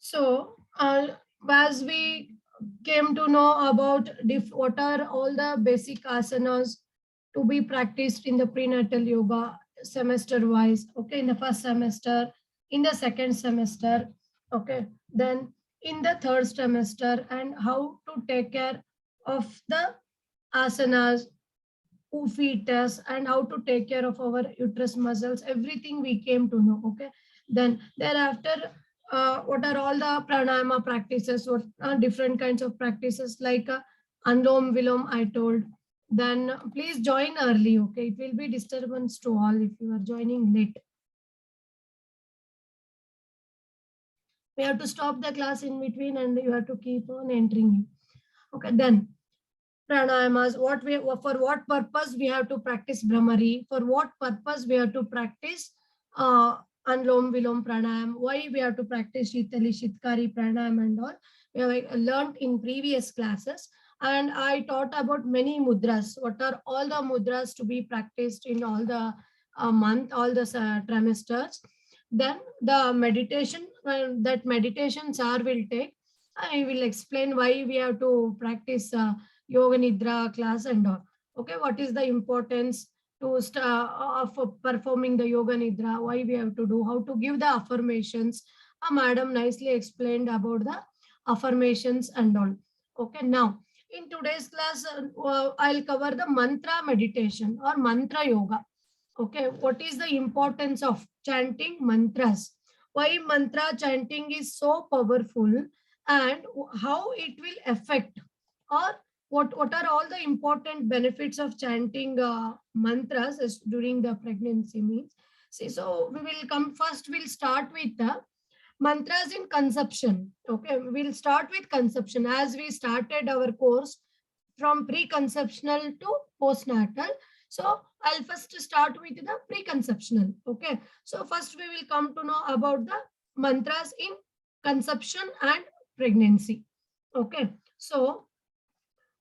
So, as we came to know about what are all the basic asanas to be practiced in the prenatal yoga semester wise, okay, in the first semester, in the second semester, okay, then in the third semester, and how to take care of the asanas who feed us and how to take care of our uterus muscles, everything we came to know, okay. Then thereafter, what are all the pranayama practices, what are different kinds of practices like anlom vilom I told. Then please join early, okay, it will be disturbance to all if you are joining late. We have to stop the class in between and you have to keep on entering, okay. Then pranayamas, what we, for what purpose we have to practice Brahmari, for what purpose we have to practice Anlom Vilom Pranayam, why we have to practice Shitali Shitkari Pranayam and all. We have learned in previous classes, and I taught about many mudras. What are all the mudras to be practiced in all the month, all the trimesters. Then the meditation, that meditation sir will take. I will explain why we have to practice yoga nidra class and all. Okay, what is the importance to of performing the yoga nidra, why we have to do, how to give the affirmations. Madam nicely explained about the affirmations and all. Okay, now in today's class, I'll cover the mantra meditation or mantra yoga. Okay, what is the importance of chanting mantras? Why mantra chanting is so powerful and how it will affect, or what are all the important benefits of chanting mantras during the pregnancy means. See, so we will come first, we'll start with the mantras in conception. Okay, we'll start with conception as we started our course from preconceptional to postnatal. So I'll first start with the preconceptional. Okay, so first we will come to know about the mantras in conception and pregnancy. Okay, so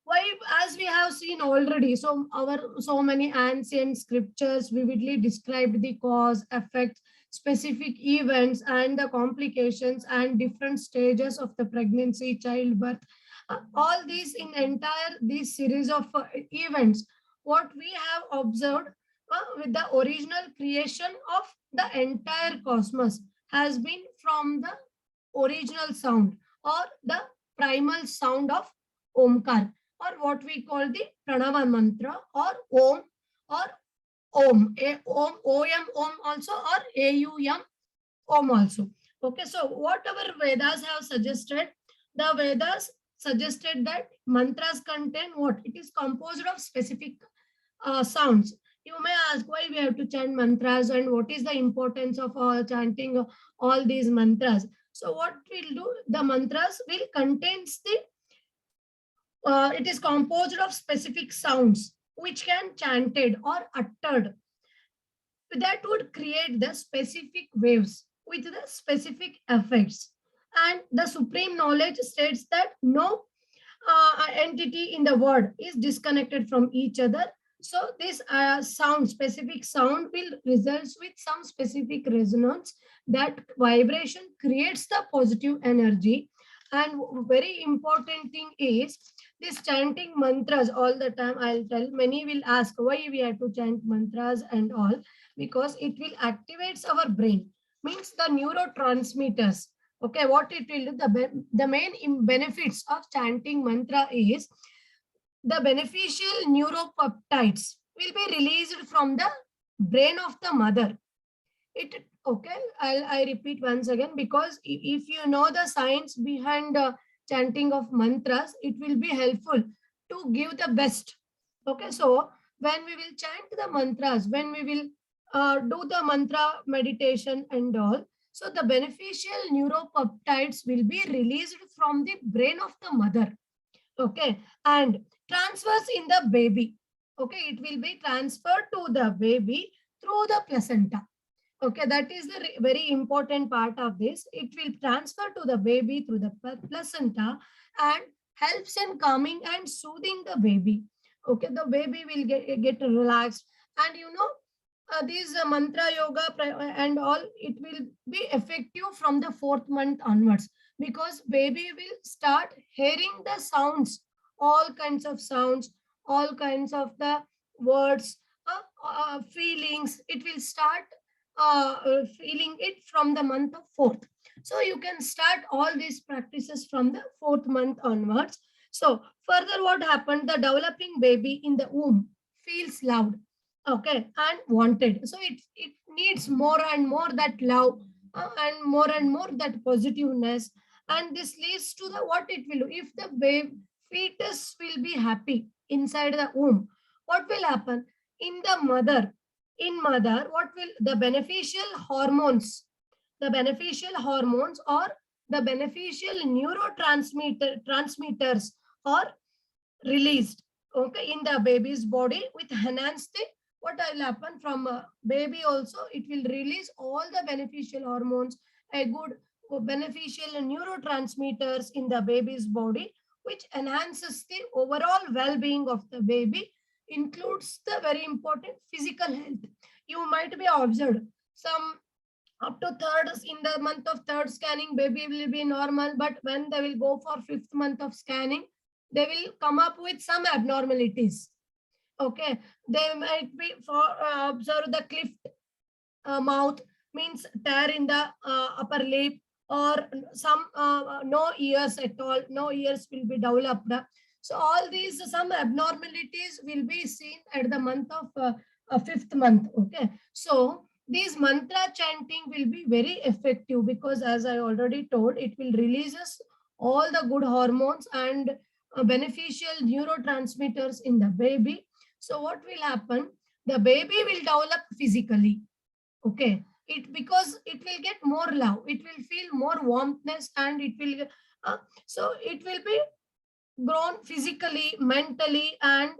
why, as we have seen already, so many ancient scriptures vividly described the cause, effects, specific events and the complications and different stages of the pregnancy, childbirth. All these in entire this series of events, what we have observed with the original creation of the entire cosmos has been from the original sound or the primal sound of Omkar, or what we call the Pranava mantra, or Om, or Om, Om, OM, Om also, or AUM, Om also. Okay, so whatever Vedas have suggested, the Vedas suggested that mantras contain what? It is composed of specific sounds. You may ask why we have to chant mantras and what is the importance of chanting all these mantras. So what we'll do, the mantras will contains the it is composed of specific sounds which can chanted or uttered that would create the specific waves with the specific effects. And the supreme knowledge states that no entity in the world is disconnected from each other. So this sound, specific sound will result with some specific resonance. That vibration creates the positive energy. And very important thing is this chanting mantras all the time. I'll tell, many will ask why we have to chant mantras and all, because it will activate our brain, means the neurotransmitters. Okay, what it will do, the main benefits of chanting mantra is the beneficial neuropeptides will be released from the brain of the mother. It, okay, I repeat once again, because if you know the science behind chanting of mantras, it will be helpful to give the best. Okay, so when we will chant the mantras, when we will do the mantra meditation and all, so the beneficial neuropeptides will be released from the brain of the mother. Okay, and transfers in the baby. Okay, it will be transferred to the baby through the placenta. Okay, that is the very important part of this. It will transfer to the baby through the placenta and helps in calming and soothing the baby. Okay, the baby will get relaxed. And you know, these mantra yoga and all, it will be effective from the 4th month onwards. because baby will start hearing the sounds, all kinds of sounds, all kinds of the words, feelings. It will start feeling it from the month of fourth. So you can start all these practices from the fourth month onwards. So further, what happened? The developing baby in the womb feels loved, okay, and wanted. So it needs more and more that love, and more that positiveness, and this leads to the what it will do. If the baby fetus will be happy inside the womb, what will happen in the mother? In mother, what will the beneficial hormones? The beneficial hormones or the beneficial transmitters are released, okay, in the baby's body, with enhanced what will happen from baby also. It will release all the beneficial hormones, a good beneficial neurotransmitters in the baby's body, which enhances the overall well-being of the baby, includes the very important physical health. You might be observed some up to third, in the month of third scanning, baby will be normal, but when they will go for fifth month of scanning, they will come up with some abnormalities. Okay, they might be for observe the cleft mouth, means tear in the upper lip, or some no ears at all, no ears will be developed. So all these some abnormalities will be seen at the month of fifth month. Okay, so these mantra chanting will be very effective, because as I already told, it will releases all the good hormones and beneficial neurotransmitters in the baby. So what will happen? The baby will develop physically. Okay, it because it will get more love, it will feel more warmthness, and it will so it will be grown physically, mentally, and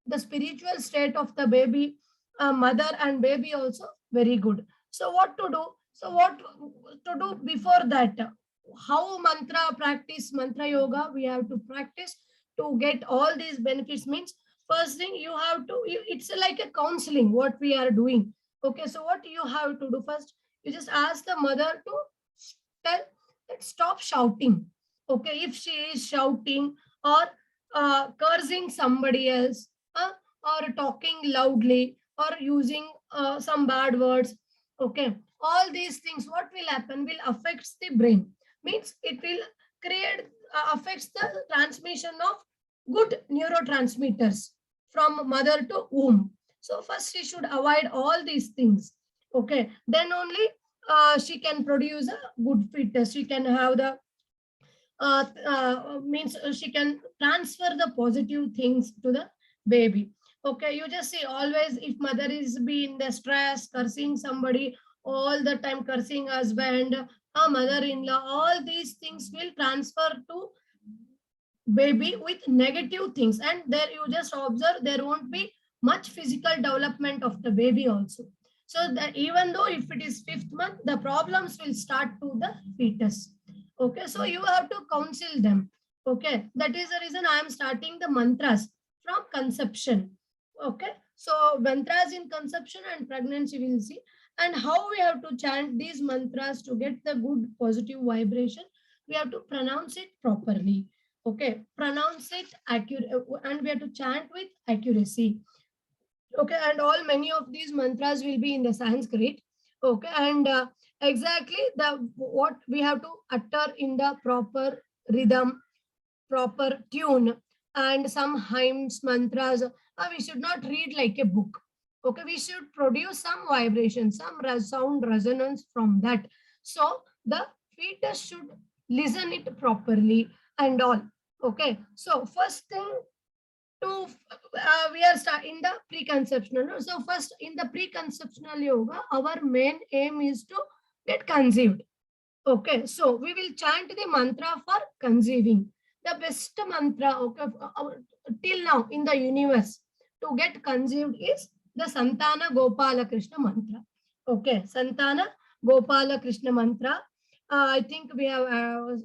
the spiritual state of the baby, mother and baby also very good. So what to do? So what to do before that? How mantra practice, mantra yoga we have to practice to get all these benefits. Means first thing you have to, it's like a counseling what we are doing. Okay, so what you have to do first? You just ask the mother to tell that stop shouting. Okay, if she is shouting or cursing somebody else, or talking loudly, or using some bad words, okay, all these things, what will happen, will affects the brain. Means it will create affects the transmission of good neurotransmitters from mother to womb. So first she should avoid all these things. Okay, then only she can produce a good fetus. She can have the means she can transfer the positive things to the baby. Okay, you just see always if mother is being the stress, cursing somebody all the time, cursing husband, a mother-in-law, all these things will transfer to baby with negative things, and there you just observe there won't be much physical development of the baby also. So that even though if it is fifth month, the problems will start to the fetus. Okay, so you have to counsel them. Okay, that is the reason I am starting the mantras from conception. Okay, so mantras in conception and pregnancy we will see, and how we have to chant these mantras to get the good positive vibration. We have to pronounce it properly. Okay, pronounce it accurate, and we have to chant with accuracy. Okay, and all many of these mantras will be in the Sanskrit. Okay, and exactly the what we have to utter in the proper rhythm, proper tune, and some hymns, mantras. We should not read like a book. Okay, we should produce some vibration, some sound resonance from that. So the fetus should listen it properly and all. Okay, so first thing to we are in the preconceptional. So first in the preconceptional yoga, our main aim is to get conceived. Okay, so we will chant the mantra for conceiving. The best mantra, okay, till now in the universe to get conceived is the Santana Gopala Krishna mantra. Okay, Santana Gopala Krishna mantra. I think we have,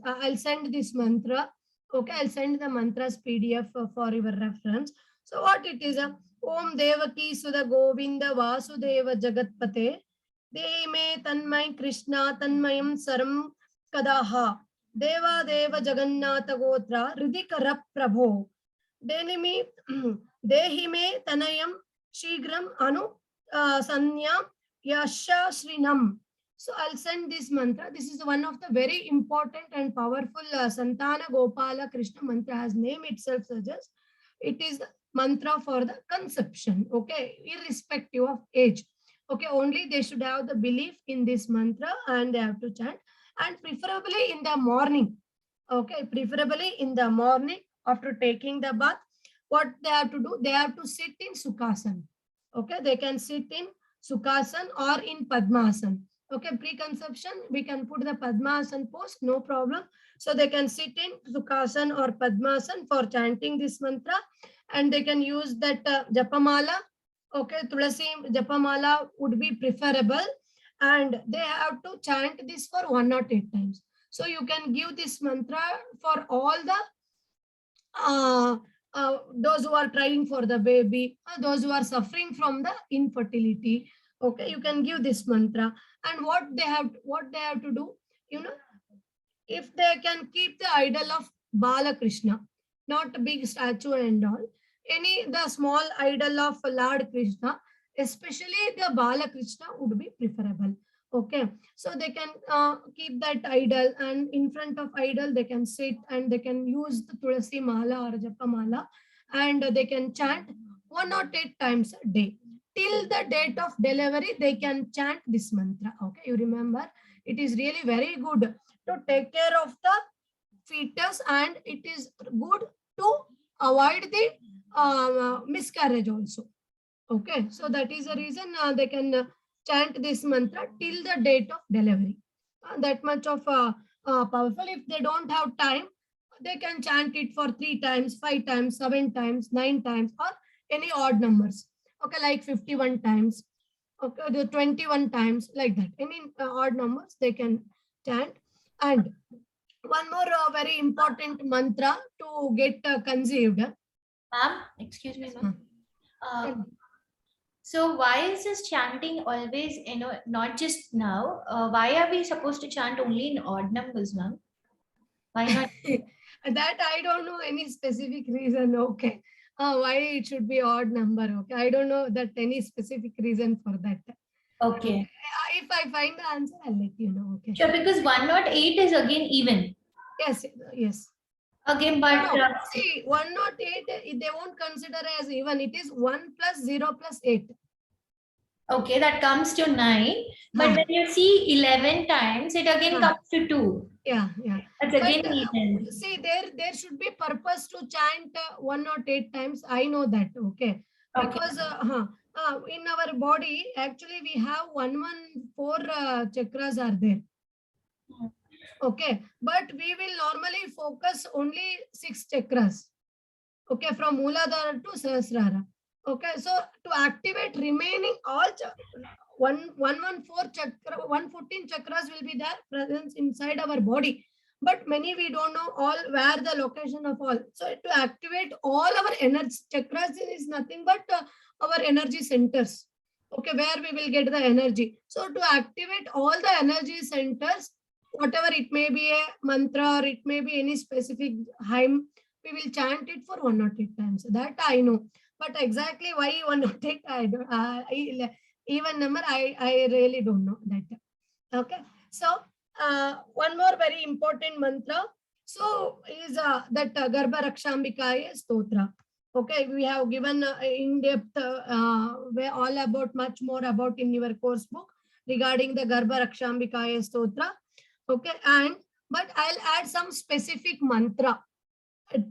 I'll send this mantra. Okay, I'll send the mantras PDF for your reference. So what it is? Om Devaki Sudha Govinda Vasudeva Jagatpate. Dehi me tanmay Krishna tanmayam saram kadaha. Deva Deva Jagannatha Gotra Ridikara Prabho Denimi Dehime Tanayam Shigram Anu Sanyam Yasha Srinam. So I'll send this mantra. This is one of the very important and powerful Santana Gopala Krishna mantra, as name itself suggests. It is the mantra for the conception, okay, irrespective of age. Okay, only they should have the belief in this mantra and they have to chant, and preferably in the morning. Okay, preferably in the morning after taking the bath. What they have to do, they have to sit in Sukhasana. Okay, they can sit in Sukhasana or in Padmasana. Okay, preconception, we can put the Padmasana pose, no problem. So they can sit in Sukhasana or Padmasana for chanting this mantra, and they can use that Japamala. Okay, Tulasi Japamala would be preferable, and they have to chant this for 108 times. So you can give this mantra for all the those who are trying for the baby, those who are suffering from the infertility. Okay, you can give this mantra. And what they have to do, you know, if they can keep the idol of Balakrishna, not a big statue and all, any the small idol of Lord Krishna, especially the Balakrishna would be preferable. Okay, so they can keep that idol, and in front of idol they can sit and they can use the Tulasi Mala or Japa Mala, and they can chant 108 times a day. Till the date of delivery, they can chant this mantra. Okay, you remember, it is really very good to take care of the fetus, and it is good to avoid the miscarriage also. Okay, so that is the reason they can chant this mantra till the date of delivery. That much of powerful. If they don't have time, they can chant it for 3 times, 5 times, 7 times, 9 times, or any odd numbers. Okay, like 51 times, okay, the 21 times, like that. Any odd numbers they can chant. And one more very important mantra to get conceived. Ma'am, excuse me, ma'am. So why is this chanting always, not just now? Why are we supposed to chant only in odd numbers, ma'am? Why not? That I don't know any specific reason. Okay, why it should be odd number? Okay, I don't know that any specific reason for that. Okay. If I find the answer, I'll let you know. Okay. Sure, because 108 is again even. Yes, yes. Again, but no, see, 108 they won't consider as even. It is 1 plus 0 plus 8. Okay, that comes to 9. But when you see 11 times, it again comes to 2. Yeah. That's again even. See, there should be purpose to chant 108 times. I know that. Okay. Because in our body, actually, we have 114 chakras are there. Okay, but we will normally focus only 6 chakras. Okay, from Mooladhara to Sahasrara. Okay, so to activate remaining all 114 chakra, 114 chakras will be there present inside our body. But many we don't know all where the location of all. So to activate all our energy chakras is nothing but our energy centers. Okay, where we will get the energy. So to activate all the energy centers, whatever it may be a mantra or it may be any specific hymn, we will chant it for 108 times. That I know. But exactly why 108, I don't. Even number, I really don't know that. Okay. So one more very important mantra. So is that Garbha Rakshambikaya Stotra. Okay, we have given in-depth all about, much more about in your course book regarding the Garbha Rakshambikaya Stotra. Okay, but I'll add some specific mantra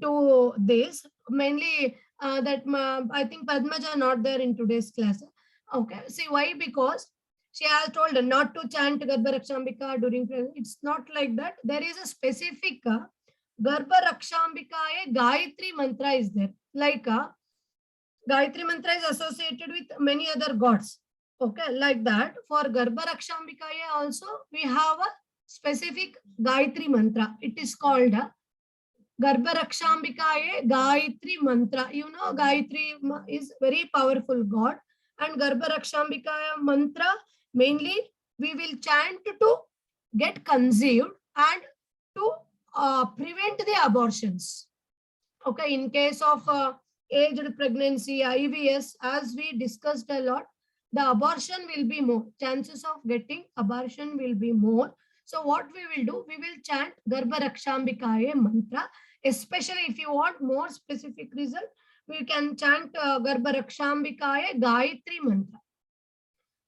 to this, mainly that I think Padmaja not there in today's class. Okay, see why? Because she has told not to chant Garbha Rakshambika during prayer. It's not like that. There is a specific Garbha Rakshambikaya Gayatri mantra is there. Like Gayatri mantra is associated with many other gods. Okay, like that. For Garbha Rakshambikaya also, we have a specific Gayatri mantra. It is called Garbha Rakshambikaye Gayatri mantra. You know, Gayatri is very powerful god, and Garbha Rakshambikaya mantra mainly we will chant to get conceived and to prevent the abortions. Okay, in case of aged pregnancy, IVS, as we discussed a lot, the abortion will be more. Chances of getting abortion will be more. So what we will do, we will chant Garbha Rakshambikaye mantra, especially if you want more specific result, we can chant Garbha Rakshambikaye Gayatri mantra.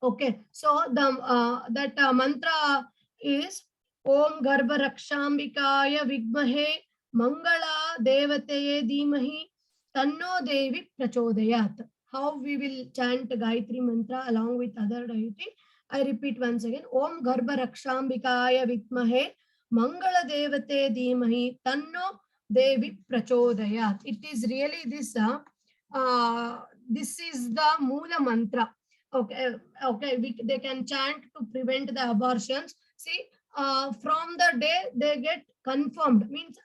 Okay, so the that mantra is Om Garbha Rakshambikaya Vigmahe Mangala Devateye Dhimahi Tanno Devi Prachodayat. How we will chant Gayatri mantra along with other deity? I repeat once again. Om Garbha Rakshambikaya Vigmahe Mangala Devate Dhimahi Tanno Devi Prachodayat. It is really this. This is the Mula mantra. Okay, they can chant to prevent the abortions. See, from the day they get confirmed, means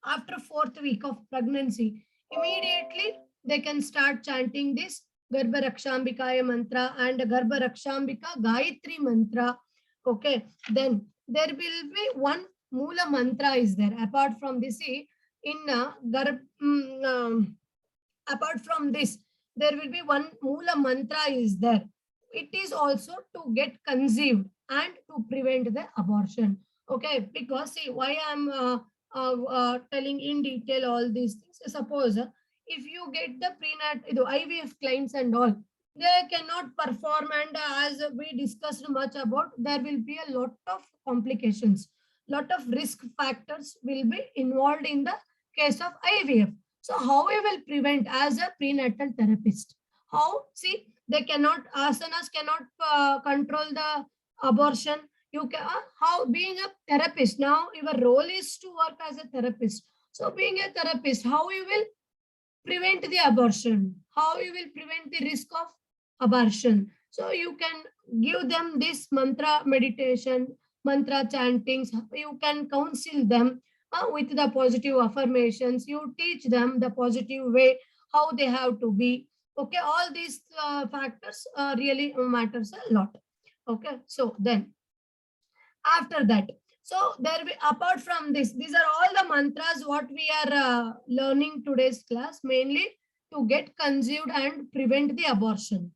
after 4th week of pregnancy, immediately they can start chanting this Garbha Rakshambikaya mantra and Garbha Rakshambika Gayatri mantra. Okay, then there will be one Mula mantra is there. Apart from this, apart from this, there will be one Mula mantra is there. It is also to get conceived and to prevent the abortion. Okay, because see why I'm telling in detail all these things. Suppose if you get the prenatal IVF clients and all, they cannot perform, and as we discussed much about, there will be a lot of complications, lot of risk factors will be involved in the case of IVF. So how we will prevent as a prenatal therapist? How? See, they cannot, asanas cannot control the abortion. You can, how being a therapist, now your role is to work as a therapist. So being a therapist, how you will prevent the abortion? How you will prevent the risk of abortion? So you can give them this mantra meditation, mantra chantings. You can counsel them with the positive affirmations. You teach them the positive way how they have to be. Okay, all these factors really matters a lot. Okay, so then after that, so there we, apart from this, these are all the mantras what we are learning today's class, mainly to get conceived and prevent the abortion.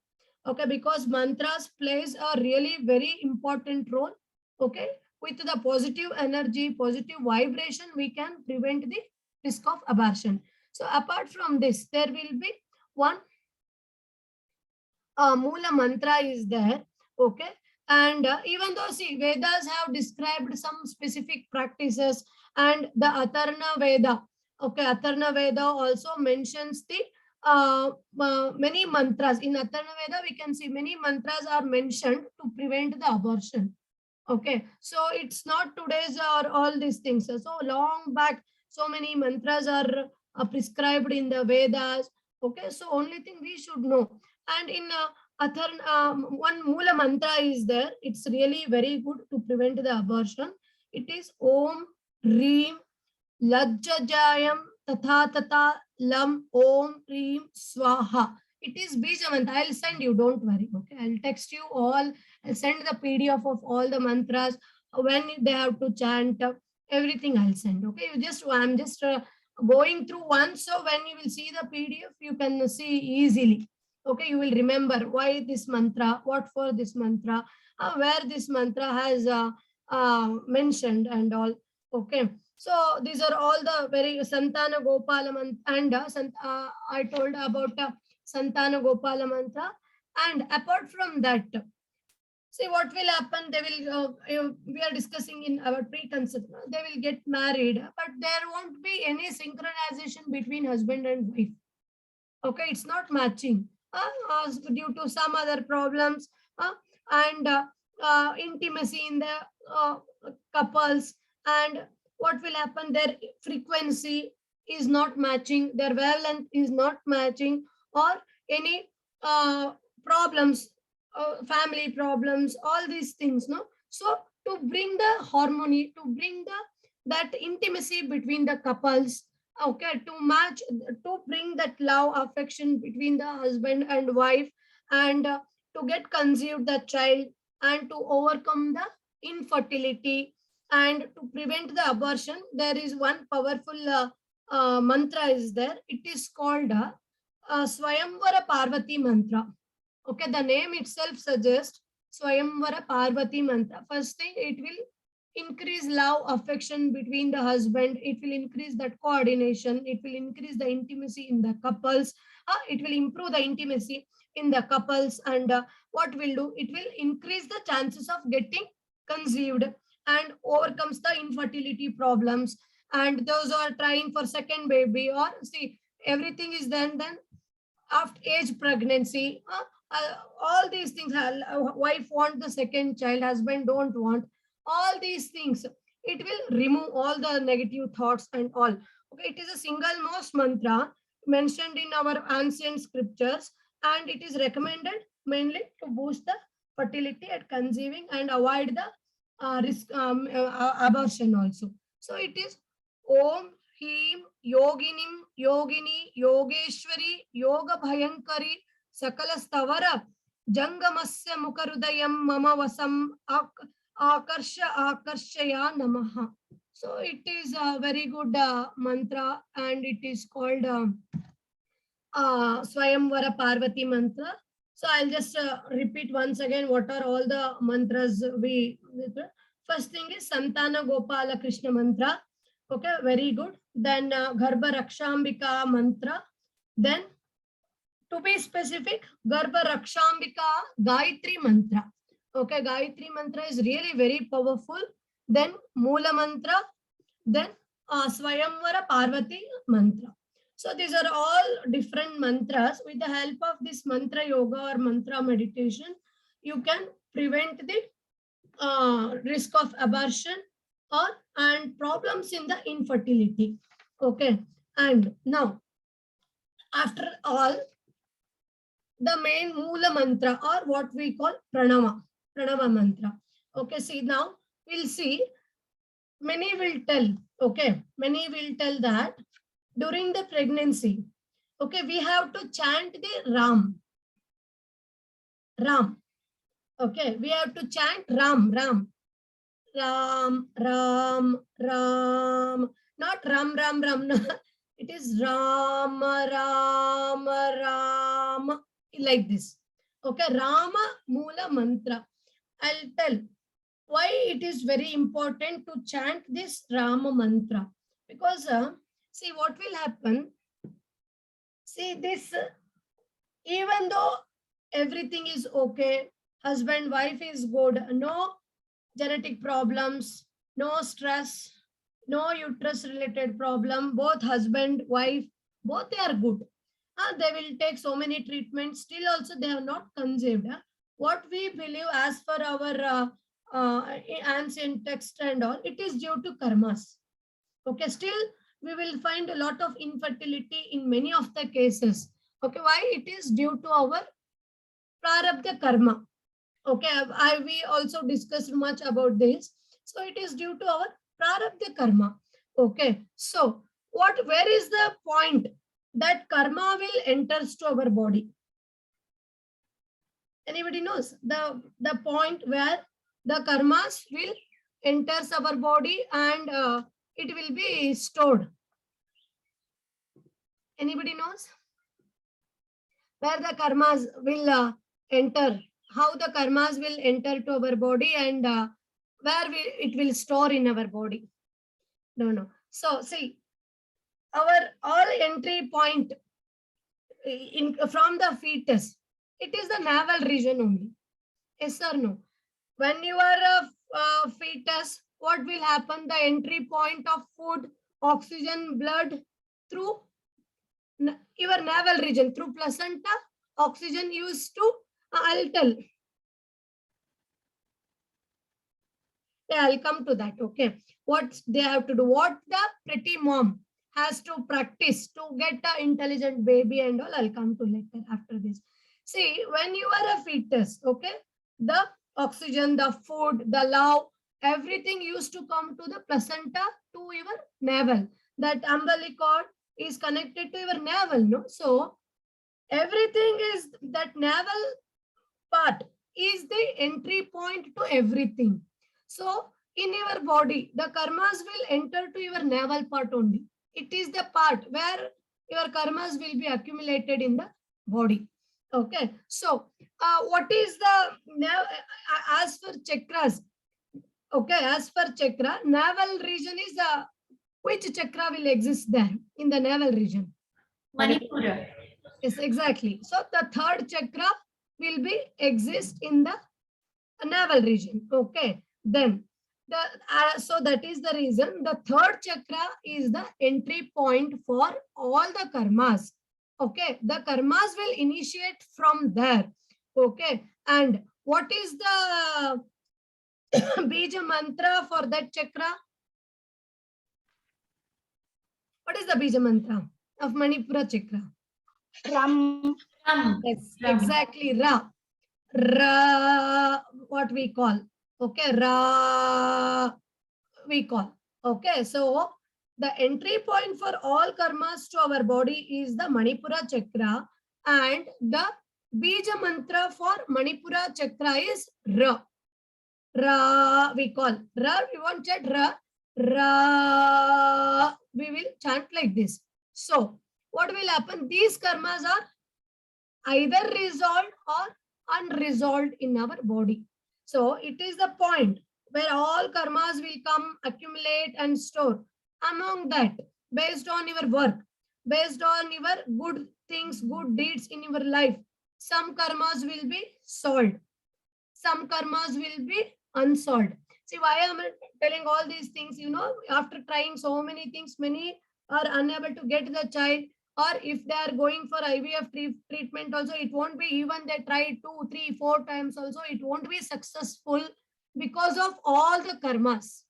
Okay, because mantras plays a really very important role. Okay, with the positive energy, positive vibration, we can prevent the risk of abortion. So apart from this, there will be one Mula mantra is there. Okay, and even though see Vedas have described some specific practices, and the Atharna Veda, okay, Atharna Veda also mentions the many mantras. In Atharna Veda, we can see many mantras are mentioned to prevent the abortion. Okay, so it's not today's or all these things. So long back, so many mantras are prescribed in the Vedas. Okay, so only thing we should know. And in one Mula mantra is there. It's really very good to prevent the abortion. It is Om Reem Lajjajayam Tatha Tata Lam Om Reem Swaha. It is Bija mantra. I'll send you, don't worry. Okay, I'll text you all. I'll send the PDF of all the mantras, when they have to chant, everything I'll send. Okay, I'm just going through once, so when you will see the PDF, you can see easily. Okay, you will remember why this mantra, what for this mantra, where this mantra has mentioned and all. Okay, so these are all the very Santana Gopala mantra, and I told about Santana Gopala mantra. And apart from that, see what will happen. They will, we are discussing in our preconcept, they will get married, but there won't be any synchronization between husband and wife. Okay, it's not matching due to some other problems, and intimacy in the couples. And what will happen, their frequency is not matching, their wavelength is not matching, or any problems, family problems, all these things, no. So to bring the harmony, to bring the that intimacy between the couples, okay, to match, to bring that love affection between the husband and wife, and to get conceived the child, and to overcome the infertility, And to prevent the abortion, there is one powerful mantra is there. It is called Swayamvara Parvati mantra. Okay, the name itself suggests Swayamvara Parvati mantra. First thing, it will increase love, affection between the husband. It will increase that coordination. It will increase the intimacy in the couples. It will improve the intimacy in the couples. And what will do? It will increase the chances of getting conceived and overcomes the infertility problems. And those who are trying for second baby, or see, everything is then after age pregnancy, all these things, wife want the second child, husband don't want, all these things, it will remove all the negative thoughts and all. Okay, it is a single most mantra mentioned in our ancient scriptures, and it is recommended mainly to boost the fertility at conceiving and avoid the risk abortion also. So it is Om Him Yoginim Yogini Yogeshwari Yoga Bhayankari Sakala Stavara Jangamasya Mukharudayam Mama Vasam Akarsha Akarshaya Namaha. So it is a very good mantra, and it is called Swayamvara Parvati mantra. So I'll just repeat once again what are all the mantras we. First thing is Santana Gopala Krishna mantra. Okay, very good. Then Garbha Rakshambika mantra. Then to be specific, Garbha Rakshambika Gayatri mantra. Okay, Gayatri mantra is really very powerful. Then Moola mantra. Then Swayamvara Parvati mantra. So these are all different mantras. With the help of this mantra yoga or mantra meditation, you can prevent the risk of abortion and problems in the infertility. Okay, and now after all, the main Moola mantra, or what we call Pranava mantra. Okay, see, now we'll see. Many will tell, okay, many will tell that during the pregnancy, okay, we have to chant the Ram. Okay, we have to chant Ram. Not Ram. No. It is Ram, like this. Okay, Rama Moola mantra. I'll tell why it is very important to chant this Rama mantra. Because see what will happen. See this, even though everything is okay, husband, wife is good, no genetic problems, no stress, no uterus related problem, both husband, wife, both they are good. They will take so many treatments, still also they have not conceived. What we believe as per our ancient text and all, it is due to karmas. Okay, still we will find a lot of infertility in many of the cases. Okay, why? It is due to our prarabdha karma. Okay, we also discussed much about this. So it is due to our prarabdha karma. Okay, so where is the point that karma will enters to our body? Anybody knows the point where the karmas will enters our body and it will be stored? Anybody knows where the karmas will enter? How the karmas will enter to our body and where it will store in our body? No. So see, our all entry point from the fetus, it is the navel region only. Yes or no? When you are a fetus, what will happen? The entry point of food, oxygen, blood through your navel region, through placenta, oxygen used to, I'll tell. Yeah, I'll come to that. Okay, what they have to do, what the pretty mom has to practice to get an intelligent baby and all, I'll come to later after this. See, when you are a fetus, okay, the oxygen, the food, the love, everything used to come to the placenta, to your navel. That umbilical cord is connected to your navel, no? So everything is that navel part is the entry point to everything. So in your body, the karmas will enter to your navel part only. It is the part where your karmas will be accumulated in the body. Okay. So, what is the as for chakras? Okay, as per chakra, navel region is which chakra will exist there in the navel region? Manipura. Yes, exactly. So the third chakra will be exist in the navel region. Okay, then so that is the reason the third chakra is the entry point for all the karmas. Okay, the karmas will initiate from there. Okay, and what is the bija mantra for that chakra? What is the bija mantra of Manipura chakra? Ram. Yes, exactly. Ra. Ra, what we call. Okay, Ra, we call. Okay, so the entry point for all karmas to our body is the Manipura chakra, and the bija mantra for Manipura chakra is Ra. Ra, we call. Ra, we want to Ra. Ra, we will chant like this. So, what will happen? These karmas are either resolved or unresolved in our body. So, it is the point where all karmas will come, accumulate and store. Among that, based on your work, based on your good things, good deeds in your life, some karmas will be solved. Some karmas will be unsolved. See, why am I telling all these things? You know, after trying so many things, many are unable to get the child, or if they are going for IVF treatment also, it won't be, even they try 2, 3, 4 times also, it won't be successful because of all the karmas.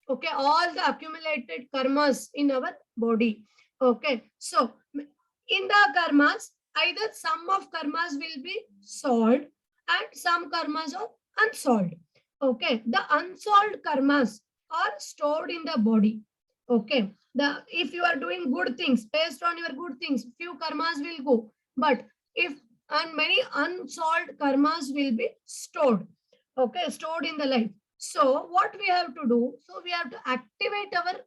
Okay, all the accumulated karmas in our body. Okay, so in the karmas, either some of karmas will be solved and some karmas are unsolved. Okay, the unsolved karmas are stored in the body. Okay, if you are doing good things, based on your good things, few karmas will go, but if and many unsolved karmas will be stored. Okay, stored in the life. So what we have to do? So we have to activate our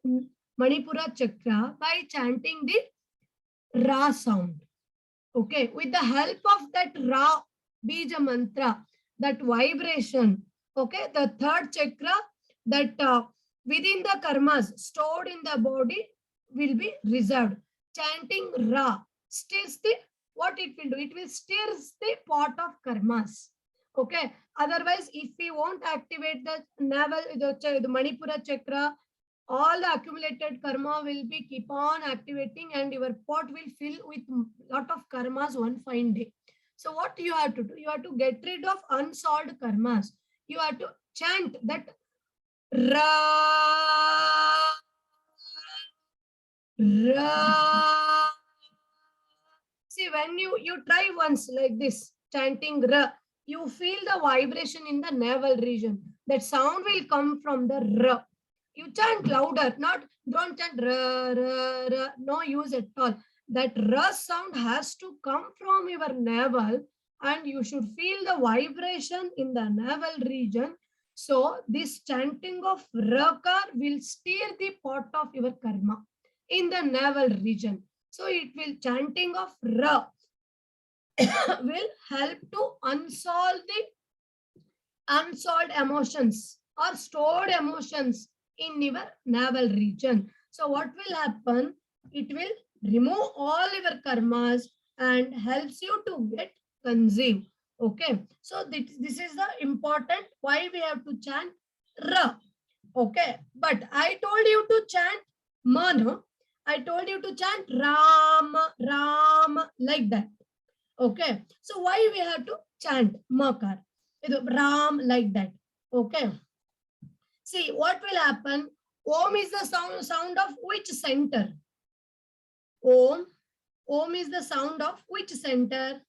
Manipura chakra by chanting the Ra sound. Okay, with the help of that Ra Bija mantra, that vibration. Okay, the third chakra that within the karmas stored in the body will be reserved. Chanting Ra stirs the, what it will do? It will stirs the pot of karmas. Okay, otherwise, if we won't activate the navel, the Manipura chakra, all the accumulated karma will be keep on activating and your pot will fill with lot of karmas one fine day. So what you have to do? You have to get rid of unsolved karmas. You have to chant that Ra, Ra. See, when you try once like this, chanting Ra, you feel the vibration in the navel region. That sound will come from the Ra. You chant louder, don't chant Ra, Ra, Ra, no use at all. That Ra sound has to come from your navel and you should feel the vibration in the navel region. So this chanting of Rakar will steer the pot of your karma in the navel region. So it will chanting of Ra will help to unsolve the unsolved emotions or stored emotions in your navel region. So what will happen? It will remove all your karmas and helps you to get conceived. Okay. So this is the important why we have to chant Ra. Okay. But I told you to chant Ma, no? I told you to chant Ram, Ram, like that. Okay. So why we have to chant Makar? Ram, like that. Okay. See, what will happen? Om is the sound of which center? Om. Om is the sound of which center?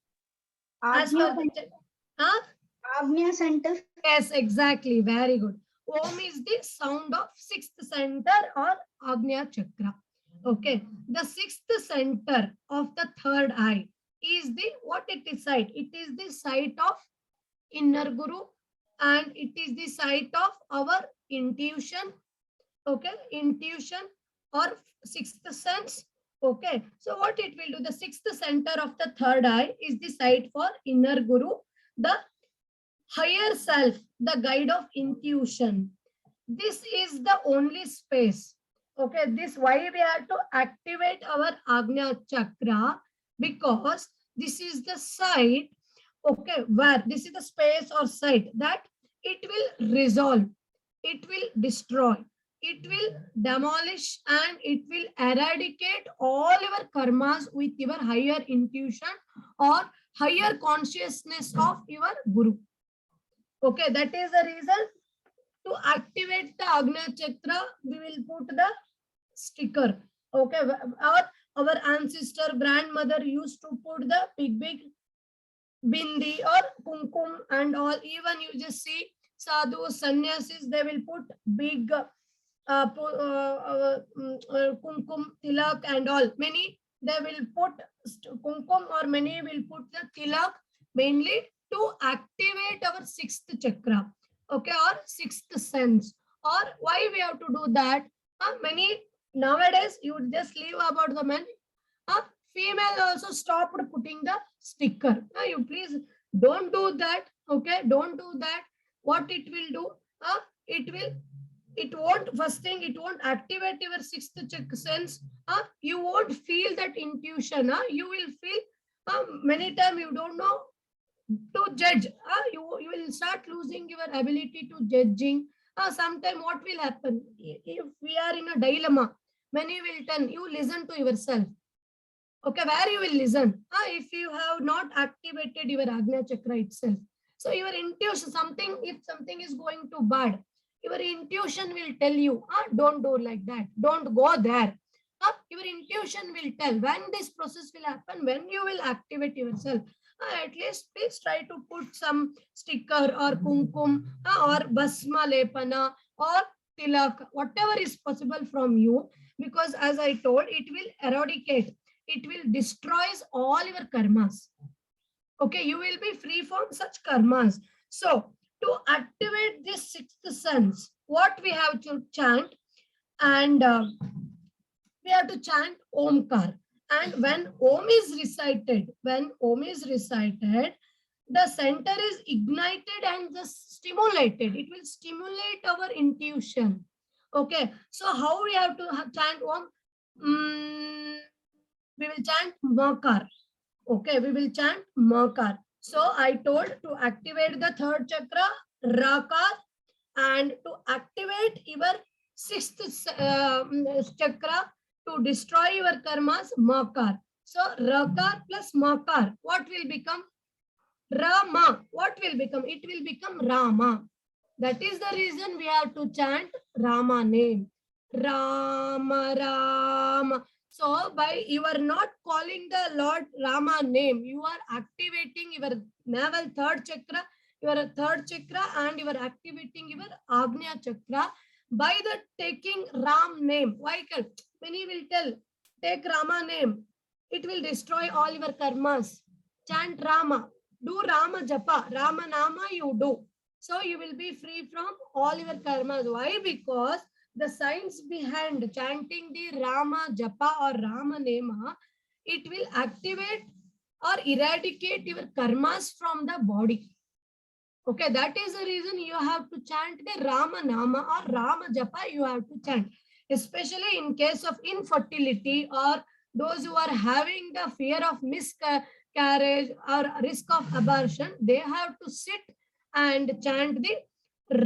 As per the, huh? Agnya center. Yes, exactly. Very good. Om is the sound of sixth center or Agnya chakra. Okay. The sixth center of the third eye is the, what it is site? It is the site of inner guru and it is the site of our intuition, okay, intuition or sixth sense. Okay, so what it will do, the sixth center of the third eye is the site for inner guru, the higher self, the guide of intuition. This is the only space. Okay, this why we have to activate our Agnya chakra, because this is the site, okay, where this is the space or site that it will resolve, it will destroy, it will demolish, and it will eradicate all your karmas with your higher intuition or higher consciousness of your guru. Okay, that is the reason to activate the Agnya Chakra, we will put the sticker. Okay, our ancestor grandmother used to put the big bindi or kumkum and all. Even you just see sadhus, sannyasis, they will put big kumkum, tilak and all. Many they will put kumkum or many will put the tilak mainly to activate our sixth chakra, okay, or sixth sense. Or why we have to do that? Many nowadays you just leave about the men. Female also stopped putting the sticker. You please don't do that. Okay, don't do that. What it will do? It won't, first thing, it won't activate your sixth sense. You won't feel that intuition. You will feel many times you don't know to judge. You will start losing your ability to judging. Sometime what will happen if we are in a dilemma? Many will tell you listen to yourself. Okay, where you will listen? If you have not activated your Agnya chakra itself. So your intuition, if something is going too bad, your intuition will tell you, don't do like that, don't go there. Your intuition will tell when this process will happen, when you will activate yourself. At least please try to put some sticker or kumkum or basma lepana or tilak, whatever is possible from you, because as I told, it will eradicate, it will destroys all your karmas. Okay, you will be free from such karmas. So to activate this sixth sense, what we have to chant, and we have to chant Omkar. And when Om is recited, the center is ignited and just stimulated. It will stimulate our intuition. Okay, so how we have to chant Om? We will chant Makar. Okay, we will chant Makar. So I told to activate the third chakra, Rakar, and to activate your sixth chakra, to destroy your karmas, Makar. So Rakar plus Makar, what will become? Rama. What will become? It will become Rama. That is the reason we have to chant Rama name. Rama, Rama. So by you are not calling the Lord Rama name, you are activating your navel third chakra, and you are activating your Agnya chakra by the taking Ram name. Why? Many will tell, take Rama name. It will destroy all your karmas. Chant Rama. Do Rama Japa. Rama Nama you do. So you will be free from all your karmas. Why? Because the science behind chanting the Rama Japa or Rama Nema, it will activate or eradicate your karmas from the body. Okay, that is the reason you have to chant the Rama Nama or Rama Japa you have to chant. Especially in case of infertility or those who are having the fear of miscarriage or risk of abortion, they have to sit and chant the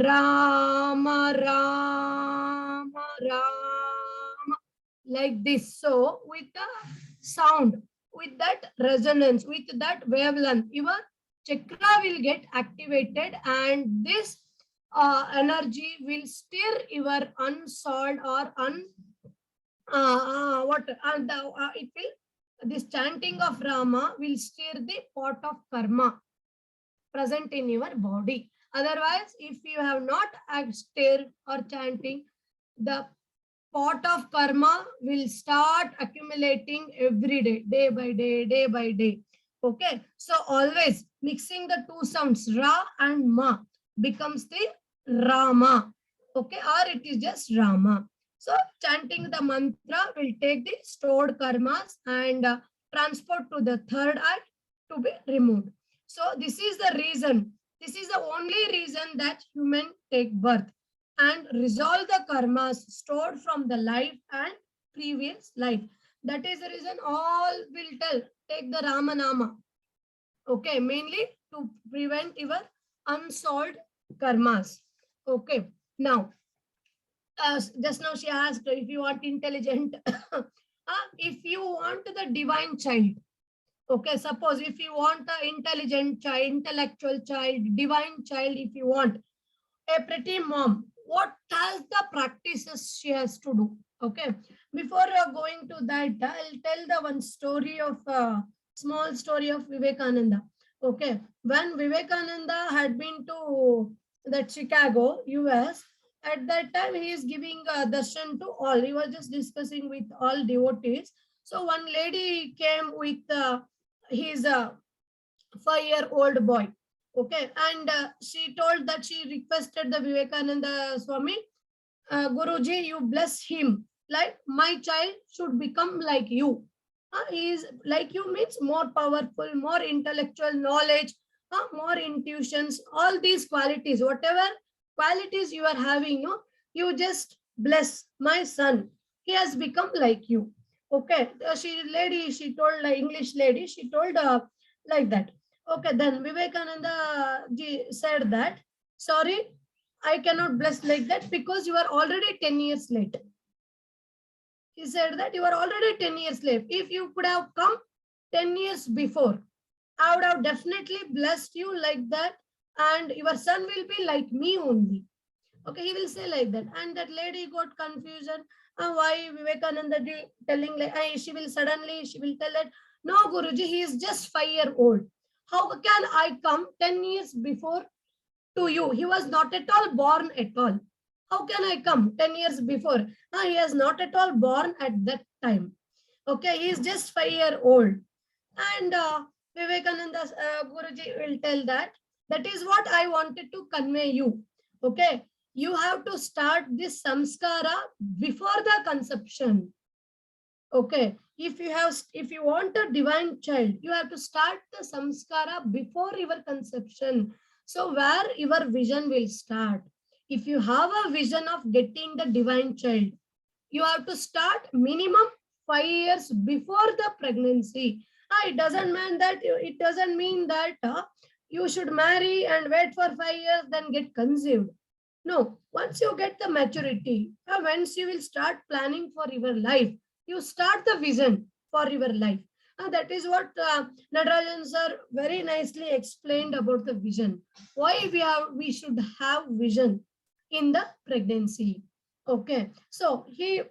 Rama, Rama, Rama, like this. So with the sound, with that resonance, with that wavelength, your chakra will get activated, and this energy will stir your unsolved or it will, this chanting of Rama will stir the pot of karma present in your body. Otherwise, if you have not stirred or chanting, the pot of karma will start accumulating every day, day by day, day by day. Okay, so always mixing the two sounds Ra and Ma becomes the Rama. Okay, or it is just Rama. So chanting the mantra will take the stored karmas and transport to the third eye to be removed. So this is the reason. This is the only reason that human take birth and resolve the karmas stored from the life and previous life. That is the reason all will tell, take the Rama Nama. Okay, mainly to prevent your unsolved karmas. Okay, now just now she asked if you want intelligent, if you want the divine child. Okay, suppose if you want the intelligent child, intellectual child, divine child, if you want a pretty mom, what are the practices she has to do? Okay, before going to that, I'll tell the one story of small story of Vivekananda. Okay, when Vivekananda had been to that Chicago, US, at that time he is giving darshan to all. He was just discussing with all devotees. So one lady came with his 5-year-old boy. Okay, and she told that she requested the Vivekananda Swami, Guruji, you bless him. Like my child should become like you. He is like you means more powerful, more intellectual knowledge, more intuitions, all these qualities, whatever qualities you are having, no, you just bless my son. He has become like you. Okay, she told, like English lady, she told like that. Okay, then Vivekananda ji said that, sorry, I cannot bless like that because you are already 10 years late. He said that you are already 10 years late. If you could have come 10 years before, I would have definitely blessed you like that, and your son will be like me only. Okay, he will say like that. And that lady got confusion. Why Vivekananda telling like, she will tell that, no, Guruji, he is just 5-year-old. How can I come 10 years before to you? He was not at all born at all. How can I come 10 years before? He is not at all born at that time. Okay, he is just 5-year-old. And Vivekananda Guruji will tell that, that is what I wanted to convey you. Okay, you have to start this samskara before the conception. Okay, if you want a divine child, you have to start the samskara before your conception. So where your vision will start. If you have a vision of getting the divine child, you have to start minimum 5 years before the pregnancy. It doesn't mean that you should marry and wait for 5 years, then get conceived. No, once you get the maturity, once you will start planning for your life, you start the vision for your life. That is what Natarajan sir very nicely explained about the vision. Why we should have vision in the pregnancy. Okay, so you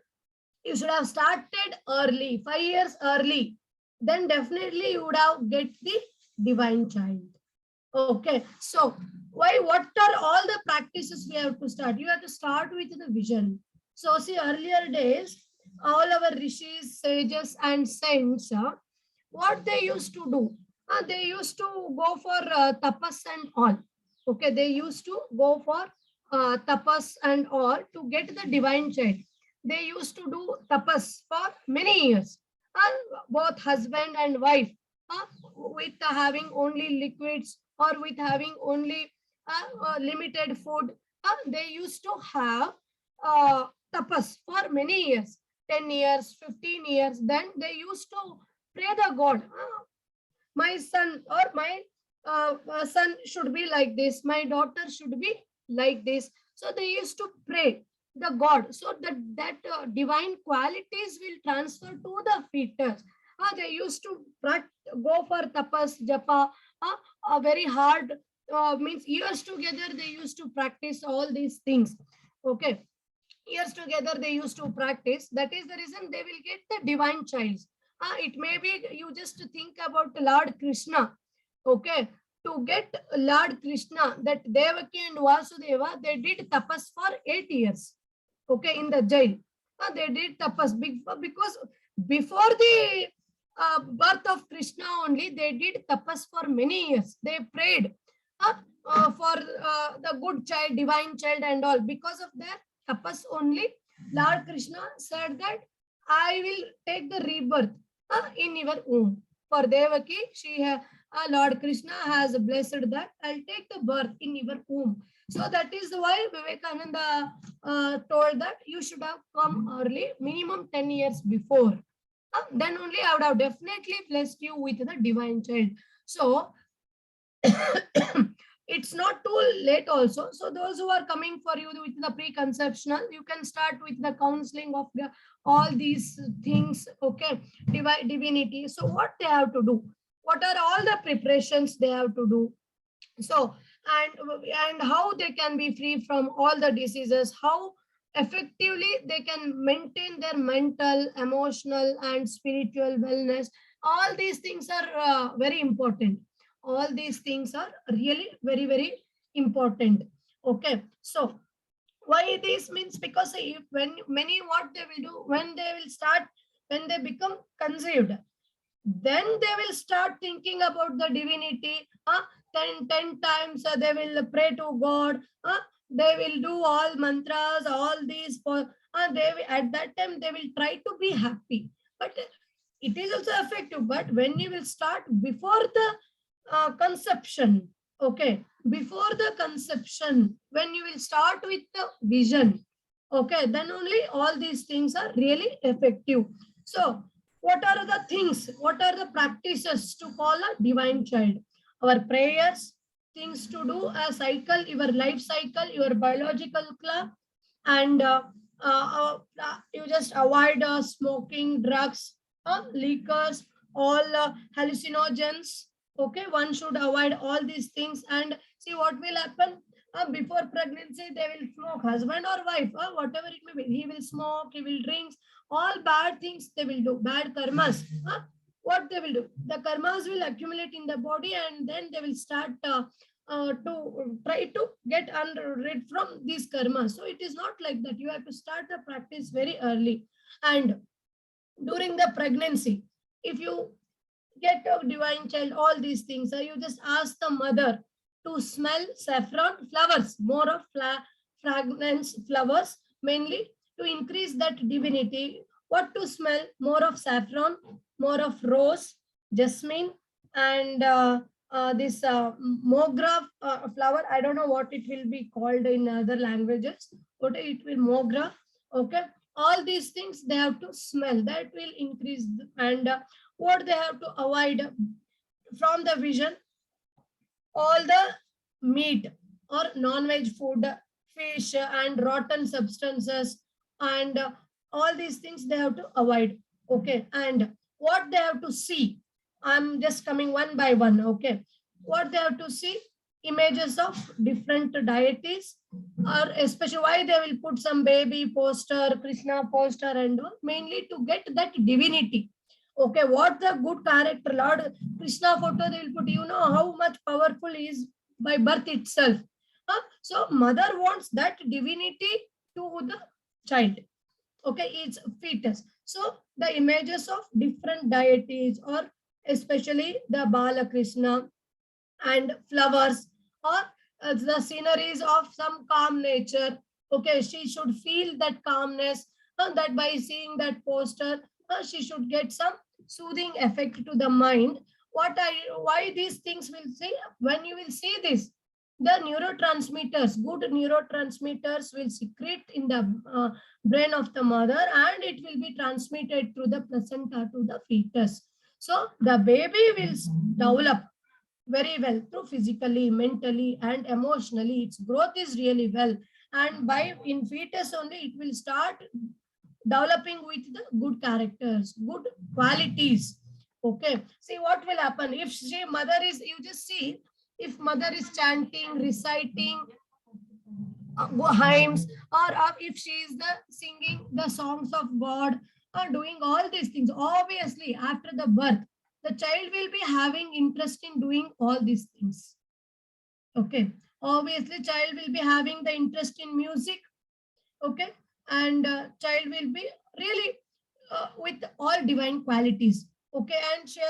should have started early, 5 years early. Then definitely you would have get the divine child. Okay, so what are all the practices we have to start? You have to start with the vision. So see, earlier days, all our rishis, sages, and saints, what they used to do? They used to go for tapas and all. Okay, they used to go for tapas and all to get the divine child. They used to do tapas for many years. Both husband and wife, with having only liquids or with having only limited food, they used to have tapas for many years, 10 years, 15 years. Then they used to pray the God, my son or my son should be like this, my daughter should be like this. So they used to pray the God so that divine qualities will transfer to the fetus. They used to go for tapas, japa, very hard, means years together they used to practice all these things. Okay, years together they used to practice. That is the reason they will get the divine child. It may be, you just think about Lord Krishna. Okay, to get Lord Krishna, that Devaki and Vasudeva, they did tapas for 8 years. Okay, in the jail. They did tapas because before the birth of Krishna only, they did tapas for many years. They prayed. for the good child, divine child and all. Because of their tapas only, Lord Krishna said that I will take the rebirth in your womb. For Devaki, Lord Krishna has blessed that I'll take the birth in your womb. So that is why Vivekananda told that you should have come early, minimum 10 years before. Then only I would have definitely blessed you with the divine child. So it's not too late also. So those who are coming for you with the preconceptional, you can start with the counseling of all these things. Okay, divinity. So what they have to do? What are all the preparations they have to do? So and how they can be free from all the diseases, how effectively they can maintain their mental, emotional and spiritual wellness. All these things are very important. All these things are really very important. Okay, so why this means? Because if when many, what they will do when they will start, when they become conceived, then they will start thinking about the divinity. 10 times they will pray to God. They will do all mantras, all these for at that time they will try to be happy. But it is also effective. But when you will start before the conception, okay, before the conception, when you will start with the vision, okay, then only all these things are really effective. So what are the things, what are the practices to call a divine child? Our prayers, things to do, a cycle, your life cycle, your biological clock, and you just avoid smoking, drugs, liquors, all hallucinogens. Okay, one should avoid all these things. And see what will happen. Before pregnancy, they will smoke, husband or wife, whatever it may be. He will smoke, he will drink, all bad things they will do, bad karmas. What they will do? The karmas will accumulate in the body, and then they will start to try to get rid from these karmas. So it is not like that. You have to start the practice very early. And during the pregnancy, if you get a divine child, all these things, you just ask the mother to smell saffron flowers, more of fragrance flowers, mainly to increase that divinity. What to smell? More of saffron, more of rose, jasmine, and this mogra flower. I don't know what it will be called in other languages. What it will mogra. Okay, all these things they have to smell. That will increase. And what they have to avoid from the vision, all the meat or non-veg food, fish and rotten substances, and all these things they have to avoid. Okay, and what they have to see, I'm just coming one by one. Okay, what they have to see, images of different deities, or especially why they will put some baby poster, Krishna poster, and mainly to get that divinity. Okay, what the good character, Lord Krishna photo they will put, you know how much powerful he is by birth itself. So mother wants that divinity to the child. Okay, it's fetus. So the images of different deities, or especially the Bala Krishna, and flowers, or the sceneries of some calm nature. Okay, she should feel that calmness, that by seeing that poster, she should get some soothing effect to the mind. Why these things will say? When you will see this, the neurotransmitters, good neurotransmitters will secrete in the brain of the mother, and it will be transmitted through the placenta to the fetus. So the baby will develop very well through physically, mentally, and emotionally. Its growth is really well, and by in fetus only it will start developing with the good characters, good qualities. Okay, see what will happen if she mother is, you just see, if mother is chanting, reciting hymns, or if she is the singing the songs of God, or doing all these things, obviously after the birth the child will be having interest in doing all these things. Okay, obviously child will be having the interest in music. Okay, and child will be really with all divine qualities. Okay, and she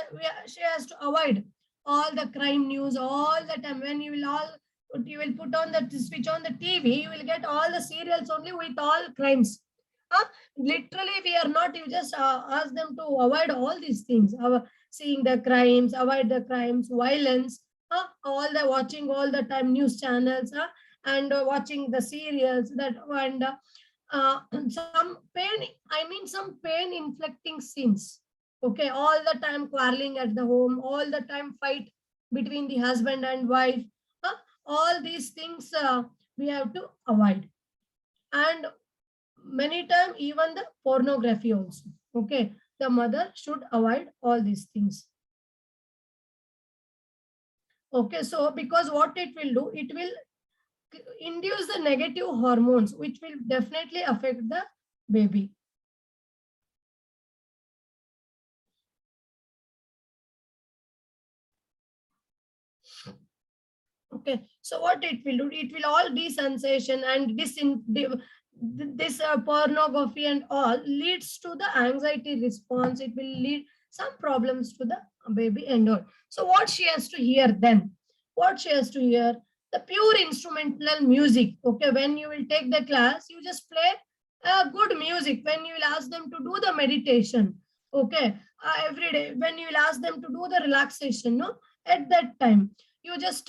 has to avoid all the crime news all the time. When you will put on the switch on the TV, you will get all the serials only with all crimes. Huh? Literally, we are not. You just ask them to avoid all these things. Seeing the crimes, avoid the crimes, violence. All the watching all the time news channels. And watching the serials that and some pain. I mean, some pain inflicting scenes. Okay, all the time quarreling at the home, all the time fight between the husband and wife. uh, all these things we have to avoid. And many times even the pornography also. Okay, the mother should avoid all these things. Okay, so because what it will do, it will induce the negative hormones which will definitely affect the baby. Okay, so what it will do, it will all desensation and this pornography and all leads to the anxiety response. It will lead some problems to the baby and all. So what she has to hear then? What she has to hear? The pure instrumental music. Okay, when you will take the class, you just play good music. When you will ask them to do the meditation, okay, every day. When you will ask them to do the relaxation, no, at that time, you just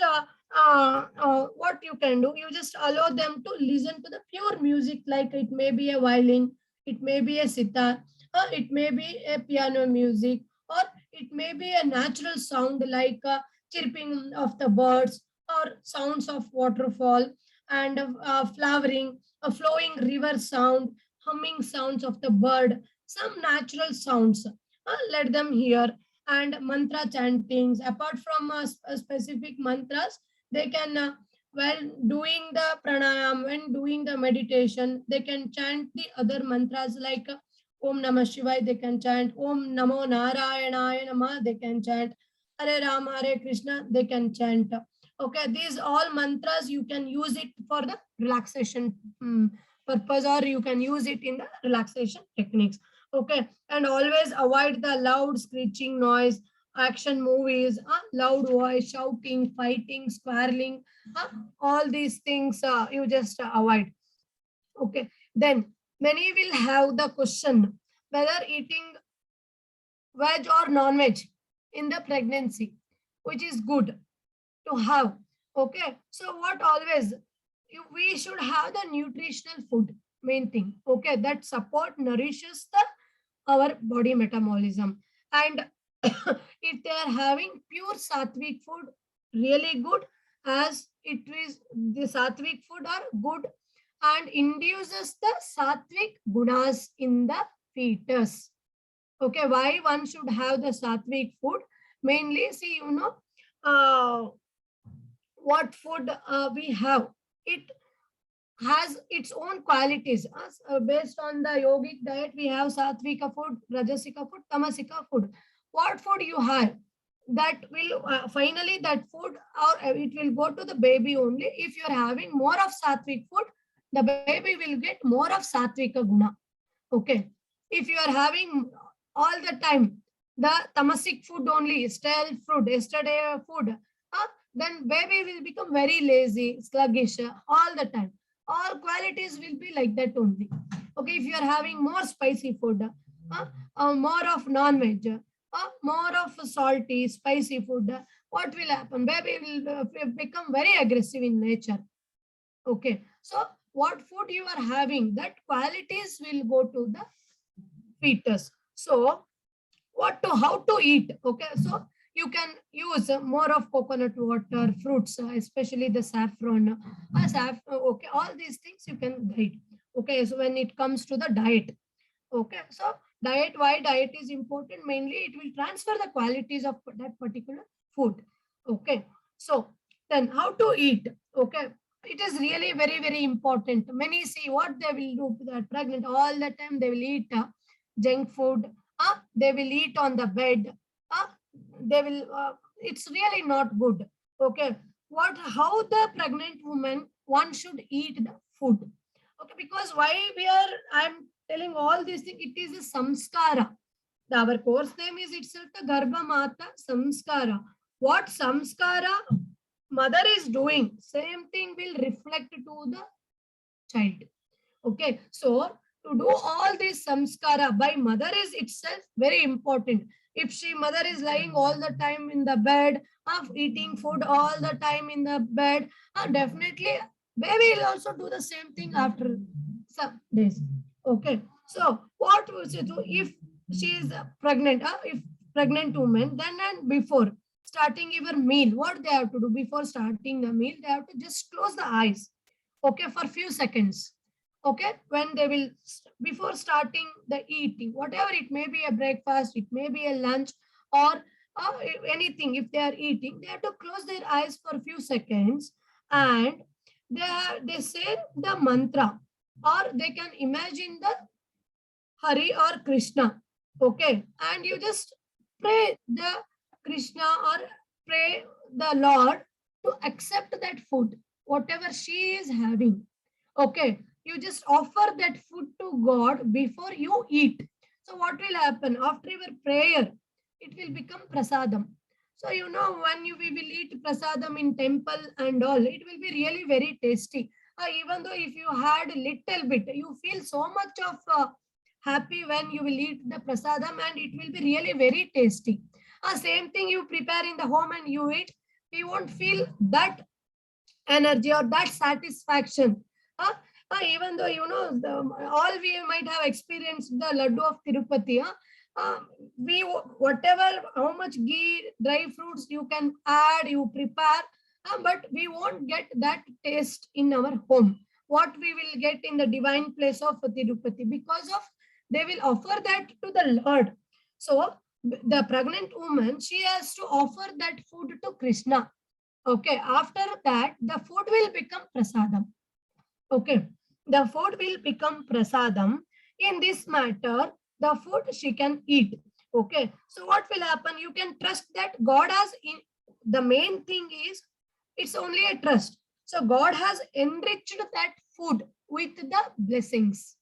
what you can do, you just allow them to listen to the pure music, like it may be a violin, it may be a sitar, it may be a piano music, or it may be a natural sound like chirping of the birds or sounds of waterfall and flowering, a flowing river sound, humming sounds of the bird, some natural sounds. Let them hear. And mantra chantings, apart from specific mantras, they can while doing the pranayam, when doing the meditation, they can chant the other mantras like om namah shivaya, they can chant om namo narayanaya namah, they can chant hare rama hare krishna, they can chant. Okay, these all mantras you can use it for the relaxation purpose, or you can use it in the relaxation techniques. Okay, and always avoid the loud screeching noise, action movies, loud voice, shouting, fighting, quarreling, all these things you just avoid. Okay, then many will have the question whether eating veg or non-veg in the pregnancy, which is good to have. Okay, so what always we should have the nutritional food, main thing. Okay, that support nourishes the our body metabolism. And if they are having pure sattvic food, really good, as it is the sattvic food are good and induces the sattvic gunas in the fetus. Okay, why one should have the sattvic food? Mainly, see, what food we have. It has its own qualities. Based on the yogic diet, we have sattvika food, rajasika food, tamasika food. What food you have, that will finally that food, or it will go to the baby only. If you are having more of sattvic food, the baby will get more of sattvika guna. Okay. If you are having all the time the tamasic food only, stale food, yesterday food, then baby will become very lazy, sluggish all the time. All qualities will be like that only. Okay, if you are having more spicy food, more of non-veg, more of salty, spicy food, what will happen? Baby will become very aggressive in nature. Okay, so what food you are having, that qualities will go to the fetus. So what to how to eat? Okay, so you can use more of coconut water, fruits, especially the saffron, okay, all these things you can guide. Okay, so when it comes to the diet, okay, so diet, why diet is important? Mainly it will transfer the qualities of that particular food. Okay, so then how to eat? Okay, it is really very important. Many see what they will do, that pregnant all the time they will eat junk food, they will eat on the bed, uh, they will it's really not good. Okay, what how the pregnant woman one should eat the food? Okay, because why we are I'm telling all these things, it is a samskara. Our course name is itself the Garbha Mata Samskara. what samskara mother is doing, same thing will reflect to the child. Okay, so to do all this samskara by mother is itself very important. If she mother is lying all the time in the bed, of eating food all the time in the bed, definitely baby will also do the same thing after some days. Okay, so what will she do if she is pregnant? If pregnant woman, then and before starting your meal, what they have to do before starting the meal? They have to just close the eyes. Okay, for few seconds. Okay, when they will before starting the eating, whatever it may be, a breakfast, it may be a lunch, or anything. If they are eating, they have to close their eyes for a few seconds, and they say the mantra, or they can imagine the Hari or Krishna. Okay, and you just pray the Krishna or pray the Lord to accept that food, whatever she is having. Okay, you just offer that food to God before you eat. So what will happen after your prayer? It will become prasadam. So when we will eat prasadam in temple and all, it will be really very tasty. Even though if you had a little bit, you feel so much of happy when you will eat the prasadam, and it will be really very tasty. Same thing you prepare in the home and you eat, we won't feel that energy or that satisfaction. Uh, Even though all we might have experienced the laddu of Tirupati. We whatever how much ghee, dry fruits you can add, you prepare, but we won't get that taste in our home. What we will get in the divine place of Tirupati, because of they will offer that to the Lord. So the pregnant woman, she has to offer that food to Krishna. Okay, after that, the food will become prasadam. Okay, the food will become prasadam. In this matter, the food she can eat. Okay, so what will happen? You can trust that God has in the main thing is it's only a trust. So God has enriched that food with the blessings.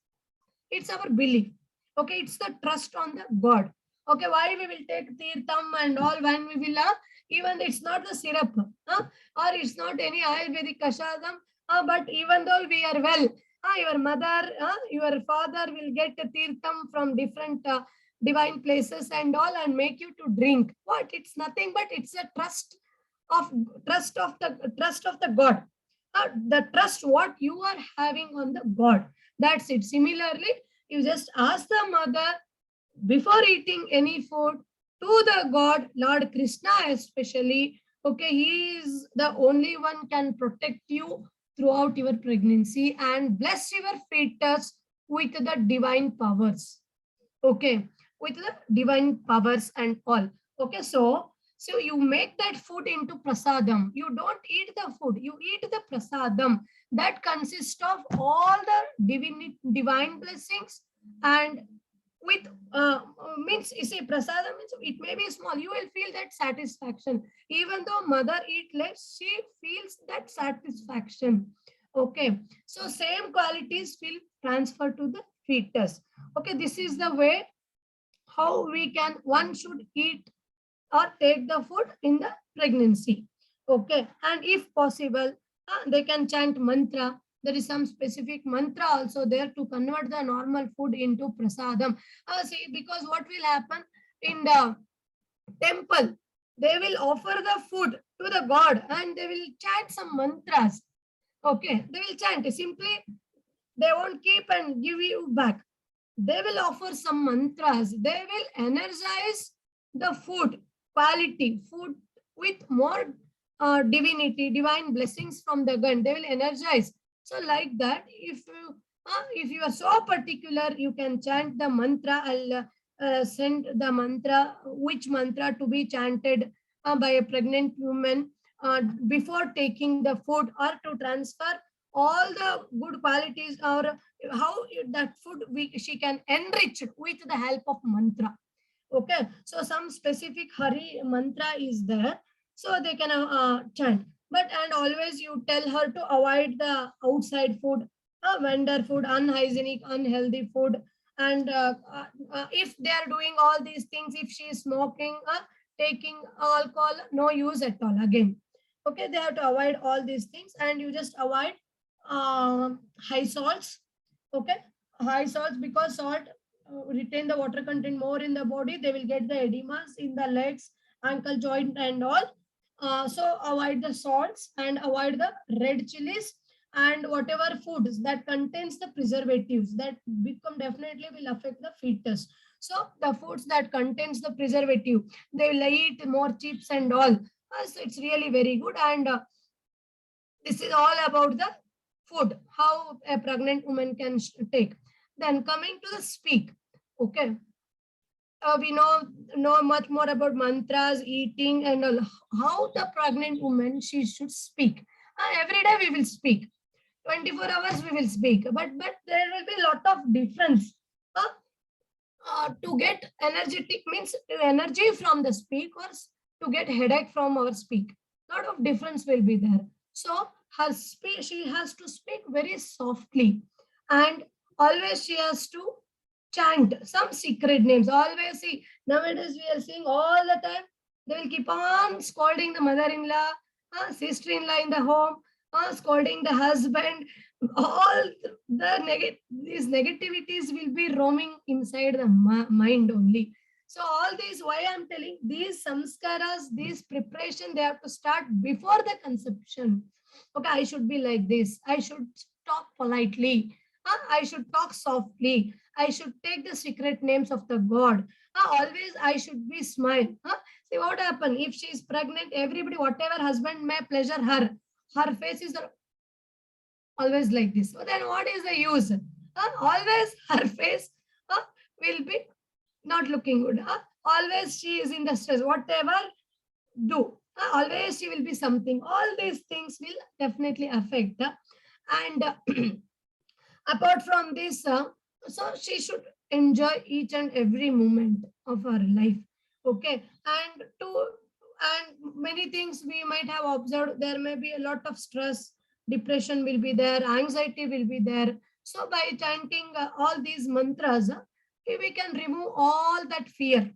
It's our belief. Okay, it's the trust on the God. Okay, why we will take tirtham and all when we will, even it's not the syrup, or it's not any Ayurvedic kashadam, but even though we are well, your mother, your father will get a tirtham from different divine places and all and make you to drink. What? It's nothing but it's a of trust of the God. The trust what you are having on the God. That's it. Similarly, you just ask the mother before eating any food to the God, Lord Krishna especially. Okay, he is the only one can protect you throughout your pregnancy and bless your fetus with the divine powers. Okay, with the divine powers and all. Okay, so you make that food into prasadam. You don't eat the food, you eat the prasadam that consists of all the divine blessings, and with means you say prasadam means it may be small, you will feel that satisfaction. Even though mother eat less, she feels that satisfaction. Okay, so same qualities will transfer to the fetus. Okay, this is the way how one should eat or take the food in the pregnancy. Okay, and if possible, they can chant mantra. There is some specific mantra also there to convert the normal food into prasadam. See, because what will happen in the temple, they will offer the food to the God and they will chant some mantras. Okay, they will chant simply, they won't keep and give you back. They will offer some mantras. They will energize the food, quality food with more divinity, divine blessings from the gun. They will energize. So like that, if you are so particular, you can chant the mantra. I'll send the mantra, which mantra to be chanted by a pregnant woman before taking the food, or to transfer all the good qualities, or how that food she can enrich with the help of mantra. Okay, so some specific Hari mantra is there, so they can chant. But and always you tell her to avoid the outside food, vendor food, unhygienic, unhealthy food. And if they are doing all these things, if she is smoking, taking alcohol, no use at all again. Okay, they have to avoid all these things, and you just avoid high salts. Okay, high salts, because salt retain the water content more in the body. They will get the edemas in the legs, ankle joint and all. So avoid the salts and avoid the red chilies and whatever foods that contains the preservatives that become definitely will affect the fetus. So the foods that contains the preservative, they will eat more chips and all. So it's really very good. And this is all about the food, how a pregnant woman can take. Then coming to the speak. Okay, we know much more about mantras, eating, and all. How the pregnant woman she should speak. Every day we will speak. 24 hours we will speak, but there will be a lot of difference. To get energetic means energy from the speak, or to get headache from our speak. Lot of difference will be there. So her speak, she has to speak very softly, and always she has to chant some secret names. Always see, nowadays we are seeing all the time, they will keep on scolding the mother-in-law, sister-in-law in the home, scolding the husband. All these negativities will be roaming inside the mind only. So all these, why I'm telling, these samskaras, these preparation, they have to start before the conception. Okay, I should be like this, I should talk politely, I should talk softly, I should take the secret names of the god, always I should be smile. See what happen if she is pregnant, everybody, whatever husband may pleasure her face is always like this. So then what is the use? Always her face will be not looking good. Always she is in the stress, whatever do. Always she will be something. All these things will definitely affect. And apart from this, so she should enjoy each and every moment of her life. Okay. And many things we might have observed, there may be a lot of stress, depression will be there, anxiety will be there. So by chanting all these mantras, we can remove all that fear,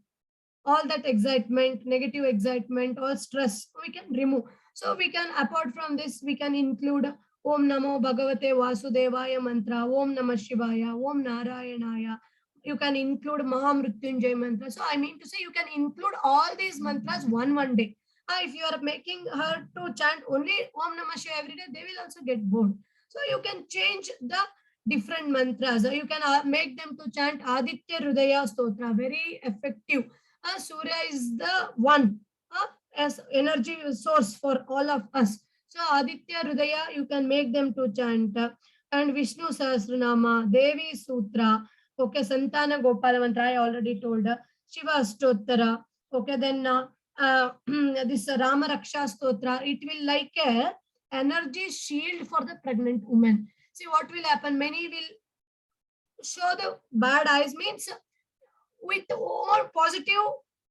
all that excitement, negative excitement or stress, we can remove. So we can, apart from this, we can include Om Namo Bhagavate Vasudevaya mantra, Om Namah Shivaya, Om Narayanaya. You can include Mahamrutyunjay mantra. So I mean to say, you can include all these mantras one day. If you are making her to chant only Om Namah Shivaya every day, they will also get bored. So you can change the different mantras. You can make them to chant Aditya Hridaya Stotra, very effective. Surya is the one as energy source for all of us. So Aditya Hridaya, you can make them to chant. And Vishnu Sahasranama, Devi Sutra, okay, Santana Gopala Mantra, I already told. Shiva Stottara, okay, then this Rama Raksha Stotra, it will like a energy shield for the pregnant woman. See what will happen, many will show the bad eyes, means with all positive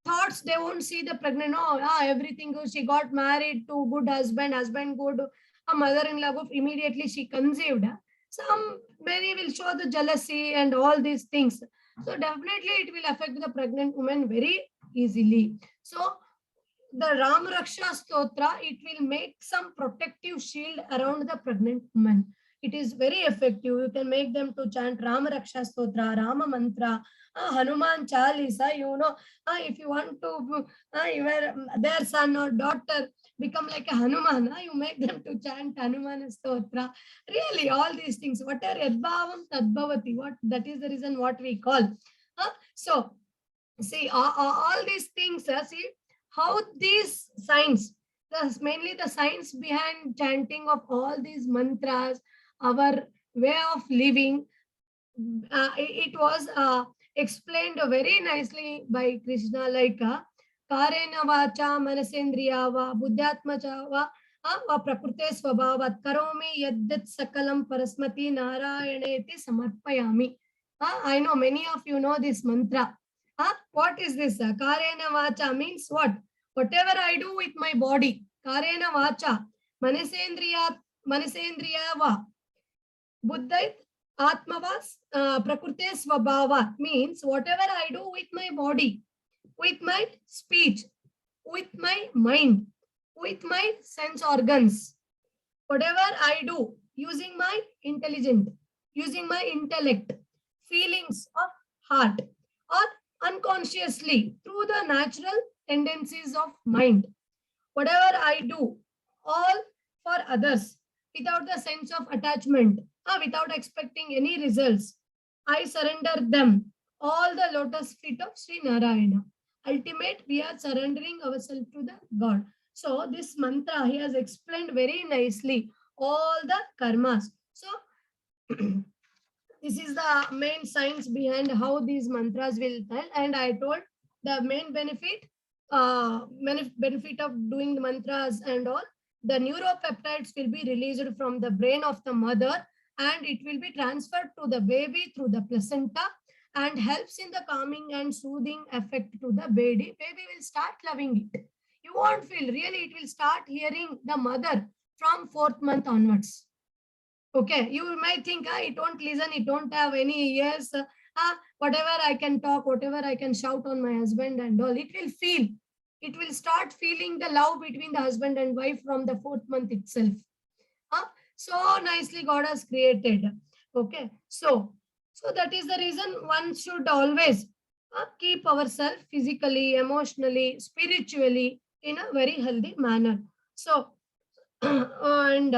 thoughts, they won't see the pregnant. Oh, everything good. She got married to good husband, husband good, a mother-in-law good. Immediately she conceived. Some many will show the jealousy and all these things. So definitely it will affect the pregnant woman very easily. So the Ram Raksha Stotra, it will make some protective shield around the pregnant woman. It is very effective. You can make them to chant Ram Raksha Stotra, Rama Mantra, Hanuman Chalisa. If you want to, their son or daughter become like a Hanuman, you make them to chant Hanuman Stotra. Really, all these things. Whatever Yadbhavam Tadbhavati, what that is the reason what we call. So, see, all these things, see how these signs, mainly the science behind chanting of all these mantras, our way of living, it was explained very nicely by Krishna, like Karena Vacha Manasendriya Va Buddhyatmacha Va Prakrute Swabhavat Karomi Yadyat Sakalam Parasmati Narayaneti Samarpayami. I know many of you know this mantra. What is this? Karena Vacha means what? Whatever I do with my body. Karena Vacha Manasendriya Va Buddhait Atmavas Prakrute Swabhava means whatever I do with my body, with my speech, with my mind, with my sense organs. Whatever I do, using my intelligence, using my intellect, feelings of heart, or unconsciously through the natural tendencies of mind. Whatever I do, all for others, without the sense of attachment, without expecting any results, I surrender them. All the lotus feet of Sri Narayana. Ultimate, we are surrendering ourselves to the God. So this mantra, he has explained very nicely all the karmas. So this is the main science behind how these mantras will tell. And I told the main benefit of doing the mantras and all. The neuropeptides will be released from the brain of the mother, and it will be transferred to the baby through the placenta and helps in the calming and soothing effect to the baby. Baby will start loving it. You won't feel, really, it will start hearing the mother from 4th month onwards. Okay, you might think, it don't listen, it don't have any ears. Whatever I can talk, whatever I can shout on my husband and all, it will feel. It will start feeling the love between the husband and wife from the 4th month itself. So nicely God has created. Okay, so that is the reason one should always keep ourselves physically, emotionally, spiritually in a very healthy manner. So and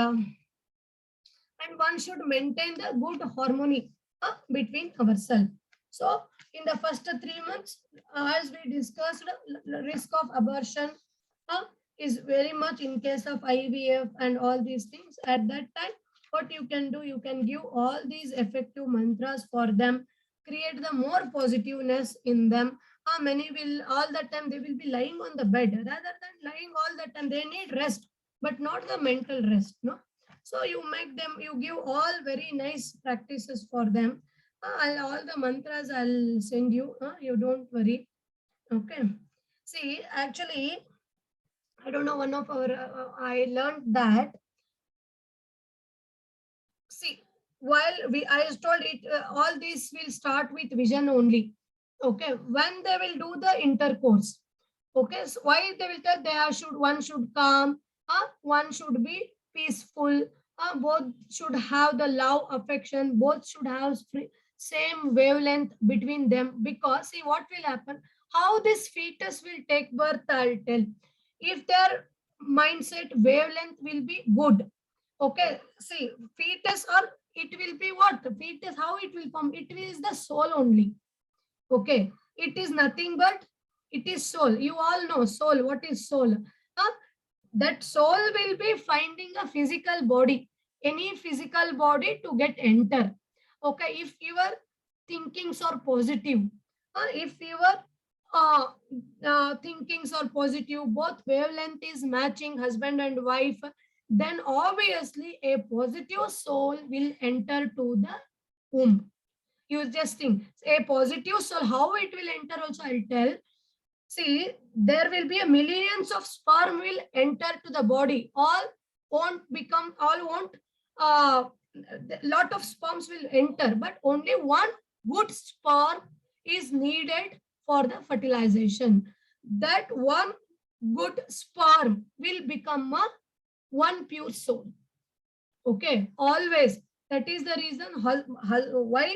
one should maintain the good harmony between ourselves. So in the first 3 months, as we discussed, risk of abortion is very much in case of IVF and all these things. At that time, what you can do, you can give all these effective mantras for them, create the more positiveness in them. Many will, all the time they will be lying on the bed rather than lying all the time. They need rest, but not the mental rest. No. So you make them, you give all very nice practices for them. All the mantras I'll send you. You don't worry. Okay. See, actually, I don't know, one of our, I learned that, see, while I was told it, all this will start with vision only. Okay. When they will do the intercourse. Okay. So why they will tell one should calm, one should be peaceful, both should have the love, affection, both should have same wavelength between them. Because see what will happen, how this fetus will take birth, I'll tell. If their mindset wavelength will be good, okay, see, fetus, or it will be what? Fetus, how it will form? It is the soul only. Okay. It is nothing but, it is soul. You all know soul. What is soul? That soul will be finding a physical body, any physical body to get enter. Okay. If your thinkings are positive, if your thinkings are positive, both wavelength is matching, husband and wife, then obviously a positive soul will enter to the womb. You just think, a positive soul, how it will enter also I'll tell. See, there will be a millions of sperm will enter to the body. All won't, lot of sperms will enter, but only one good sperm is needed for the fertilization. That one good sperm will become a one pure soul. Okay, always. That is the reason why,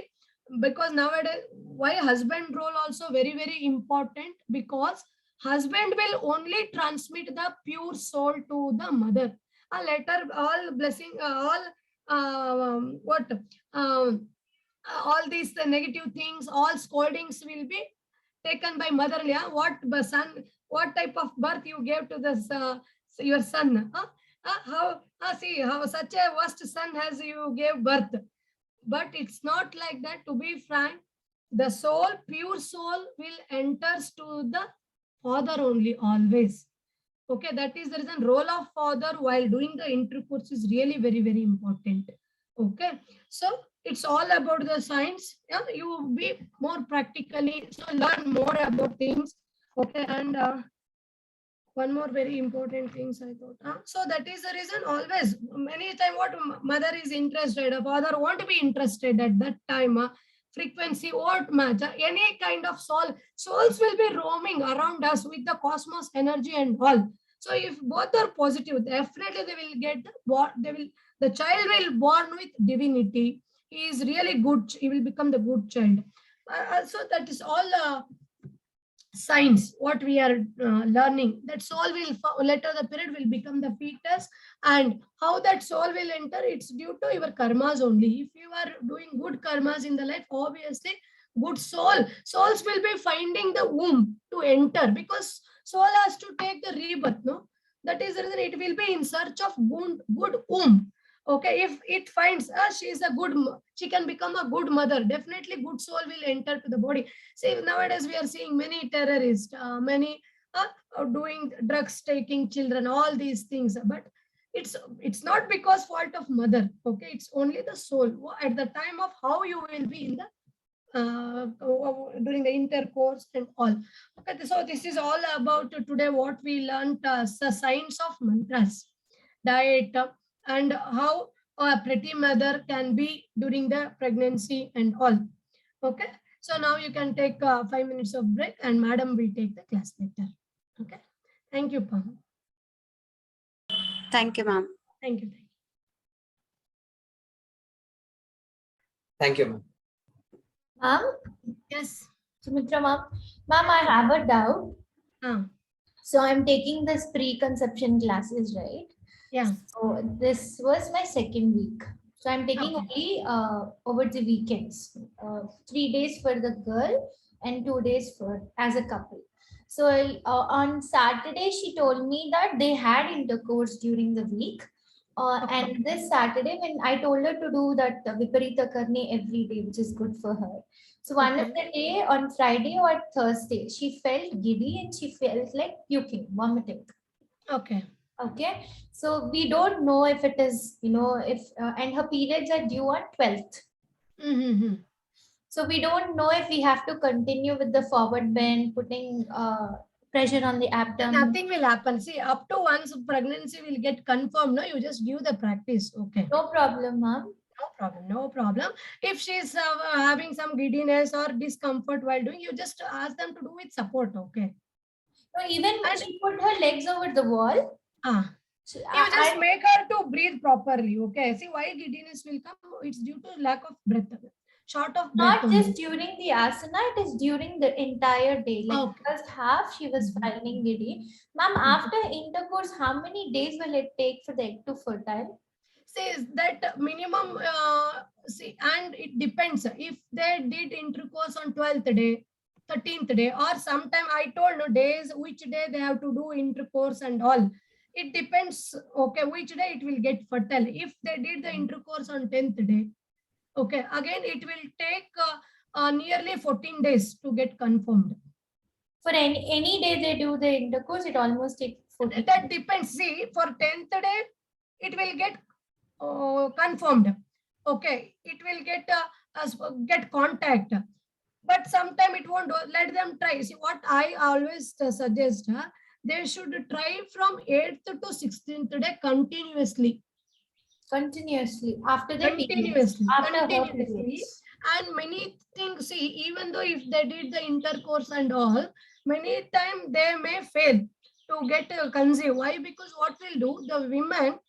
because nowadays, why husband role also very, very important, because husband will only transmit the pure soul to the mother. Later, all blessing, what, all these negative things, all scoldings will be taken by mother. Yeah, son, what type of birth you gave to this your son? How see how such a worst son has you gave birth? But it's not like that. To be frank, the soul, pure soul, will enters to the father only always. Okay, that is the reason role of father while doing the intercourse is really very, very important. Okay, so it's all about the science. Yeah, you will be more practically, so learn more about things. Okay, and one more very important things I thought. So that is the reason always, many time what mother is interested, a father won't be interested at that time. frequency, what matter, any kind of souls will be roaming around us with the cosmos energy and all. So if both are positive, definitely they will get the child will born with divinity. He is really good. He will become the good child. So that is all science what we are learning. That soul will later the period will become the fetus, and how that soul will enter, it's due to your karmas only. If you are doing good karmas in the life, obviously good souls will be finding the womb to enter, because soul has to take the rebirth, no? That is the reason it will be in search of good womb. Okay, if it finds she is a she can become a good mother, definitely good soul will enter to the body. See, nowadays we are seeing many terrorists, many doing drugs, taking children, all these things. But it's not because fault of mother. Okay, it's only the soul at the time of how you will be in the during the intercourse and all. Okay, so this is all about today what we learned, the science of mantras, diet, and how a pretty mother can be during the pregnancy and all. Okay, so now you can take 5 minutes of break, and madam will take the class later. Okay, thank you, Pam. Thank you, ma'am. Thank you. Thank you, ma'am. Ma'am? Yes. Sumitra ma'am. Ma'am, I have a doubt. So I'm taking this pre-conception classes, right? Yeah. So this was my second week. So I'm taking only over the weekends, 3 days for the girl and 2 days for as a couple. So on Saturday, she told me that they had intercourse during the week. And this Saturday, when I told her to do that Viparita Karni every day, which is good for her. So one of the day on Friday or Thursday, she felt giddy and she felt like puking, vomiting. Okay. Okay. So we don't know if it is, if, and her periods are due on 12th. Mm-hmm. So we don't know if we have to continue with the forward bend, putting pressure on the abdomen. Nothing will happen. See, up to once pregnancy will get confirmed, no, you just give the practice. Okay. No problem, ma'am. No problem. No problem. If she's having some giddiness or discomfort while doing, you just ask them to do with support. Okay. So even when she put her legs over the wall. So you just make her to breathe properly. Okay. See why giddiness will come? It's due to lack of breath. Short of breath. Not just during the asana, it is during the entire day. Like first half, she was feeling giddy. Ma'am, after intercourse, how many days will it take for the egg to fertile? Says that minimum, and it depends. If they did intercourse on 12th day, 13th day, or sometime I told no days, which day they have to do intercourse and all. It depends, okay, which day it will get fertile. If they did the intercourse on 10th day, okay, again it will take nearly 14 days to get confirmed. For any day they do the intercourse, it almost takes 14 That depends. See, for 10th day, it will get confirmed. Okay, it will get contact. But sometime it won't. Let them try. See, what I always suggest, they should try from 8th to 16th day continuously. Continuously after the continuously, continuously. And many things, see, even though if they did the intercourse and all, many times they may fail to get conceived. Why? Because what will do, the women,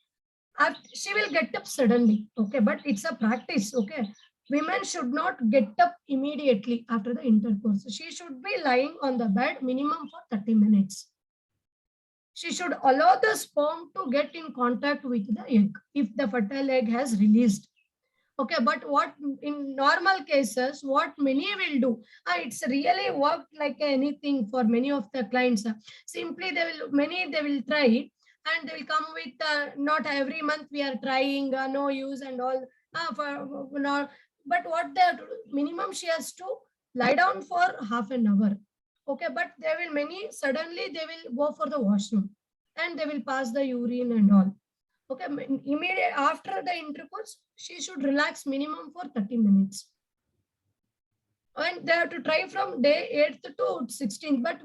she will get up suddenly. Okay, but it's a practice. Okay, women should not get up immediately after the intercourse. She should be lying on the bed minimum for 30 minutes. She should allow the sperm to get in contact with the egg if the fertile egg has released. Okay, but what in normal cases, what many will do, it's really worked like anything for many of the clients. Simply they will try, and they will come with not every month we are trying, no use and all. But what they do, minimum she has to lie down for half an hour. Okay, but they will suddenly they will go for the washroom and they will pass the urine and all. Okay, immediate after the intercourse, she should relax minimum for 30 minutes. And they have to try from day 8th to 16th. But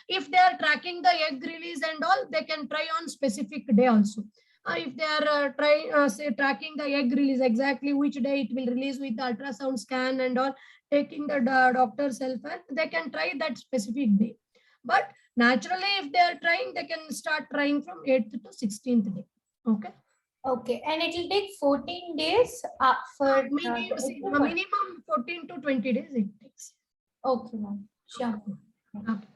if they are tracking the egg release and all, they can try on specific day also. If they are tracking the egg release, exactly which day it will release with the ultrasound scan and all, taking the doctor's help, and they can try that specific day. But naturally, if they are trying, they can start trying from 8th to 16th day. Okay. Okay, and it will take 14 days for Minimum 14 to 20 days it takes. Okay, ma'am. Sure. Okay.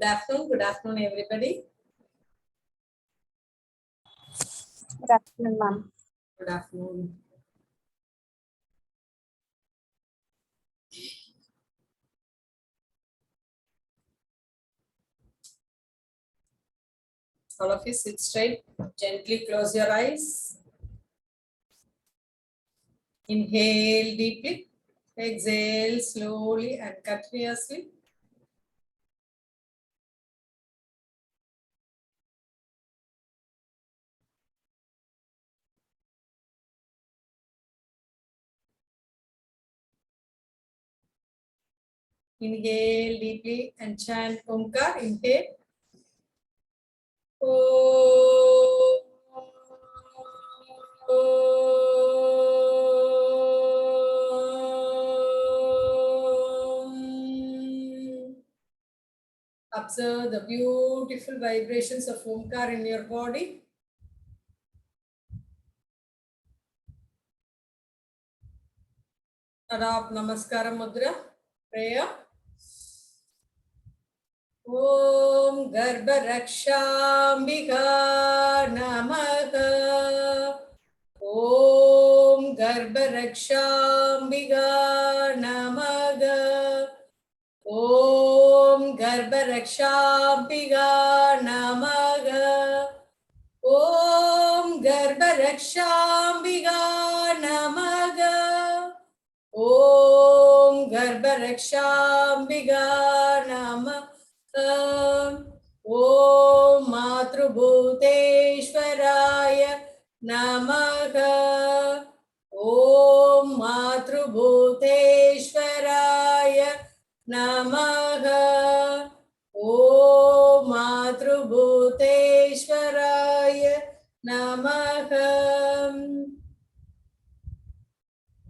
Good afternoon, everybody. Good afternoon, ma'am. Good afternoon. All of you sit straight, gently close your eyes. Inhale deeply, exhale slowly and continuously. Inhale deeply and chant Omkar. Inhale. Observe the beautiful vibrations of Omkar in your body. Adopt Namaskara Mudra. Prayer. Om Garbharakshambiga Namaha. Om Garbharakshambiga Namaha. Om Garbharakshambiga Namaha. Om Garbharakshambiga Namaha. Om Garbharakshambiga Namaha. Om Matrubhuteshwaraya Namaha. Om Matrubhuteshwaraya Namaha. Om Matrubhuteshwaraya Namaha.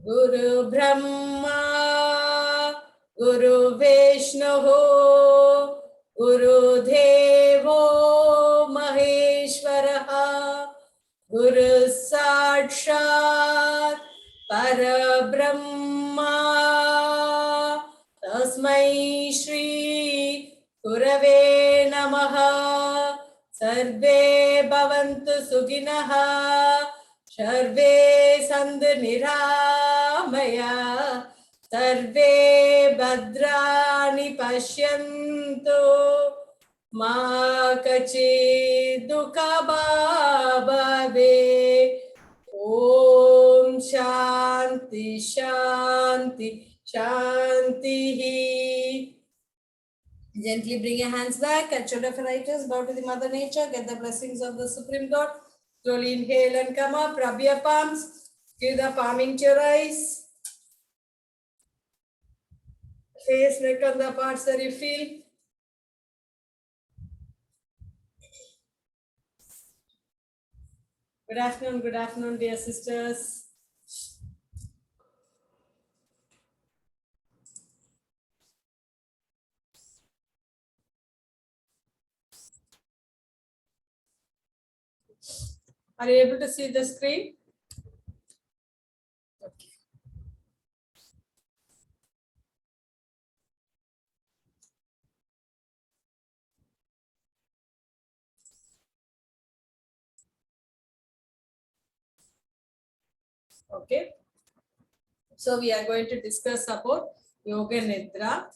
Guru Brahma, Guru Vishnu, Guru Devo Maheshwara, Guru Sakshat Parabrahma, Tasmai Shri Gurave Namaha. Sarve Bhavantu Suginaha, Sarve Sandhu Niramaya, Sarve Bhadrani Pashyantu, Ma Kachid Dukha Bhave. Om Shanti Shanti Shanti. Gently bring your hands back at shoulder for righteous, bow to the Mother Nature, get the blessings of the Supreme God. Slowly inhale and come up, rub your palms, give the palming to your eyes. Face, neck on the parts that you feel. Good afternoon, dear sisters. Are you able to see the screen? Okay. Okay. So we are going to discuss about Yoga Nidra.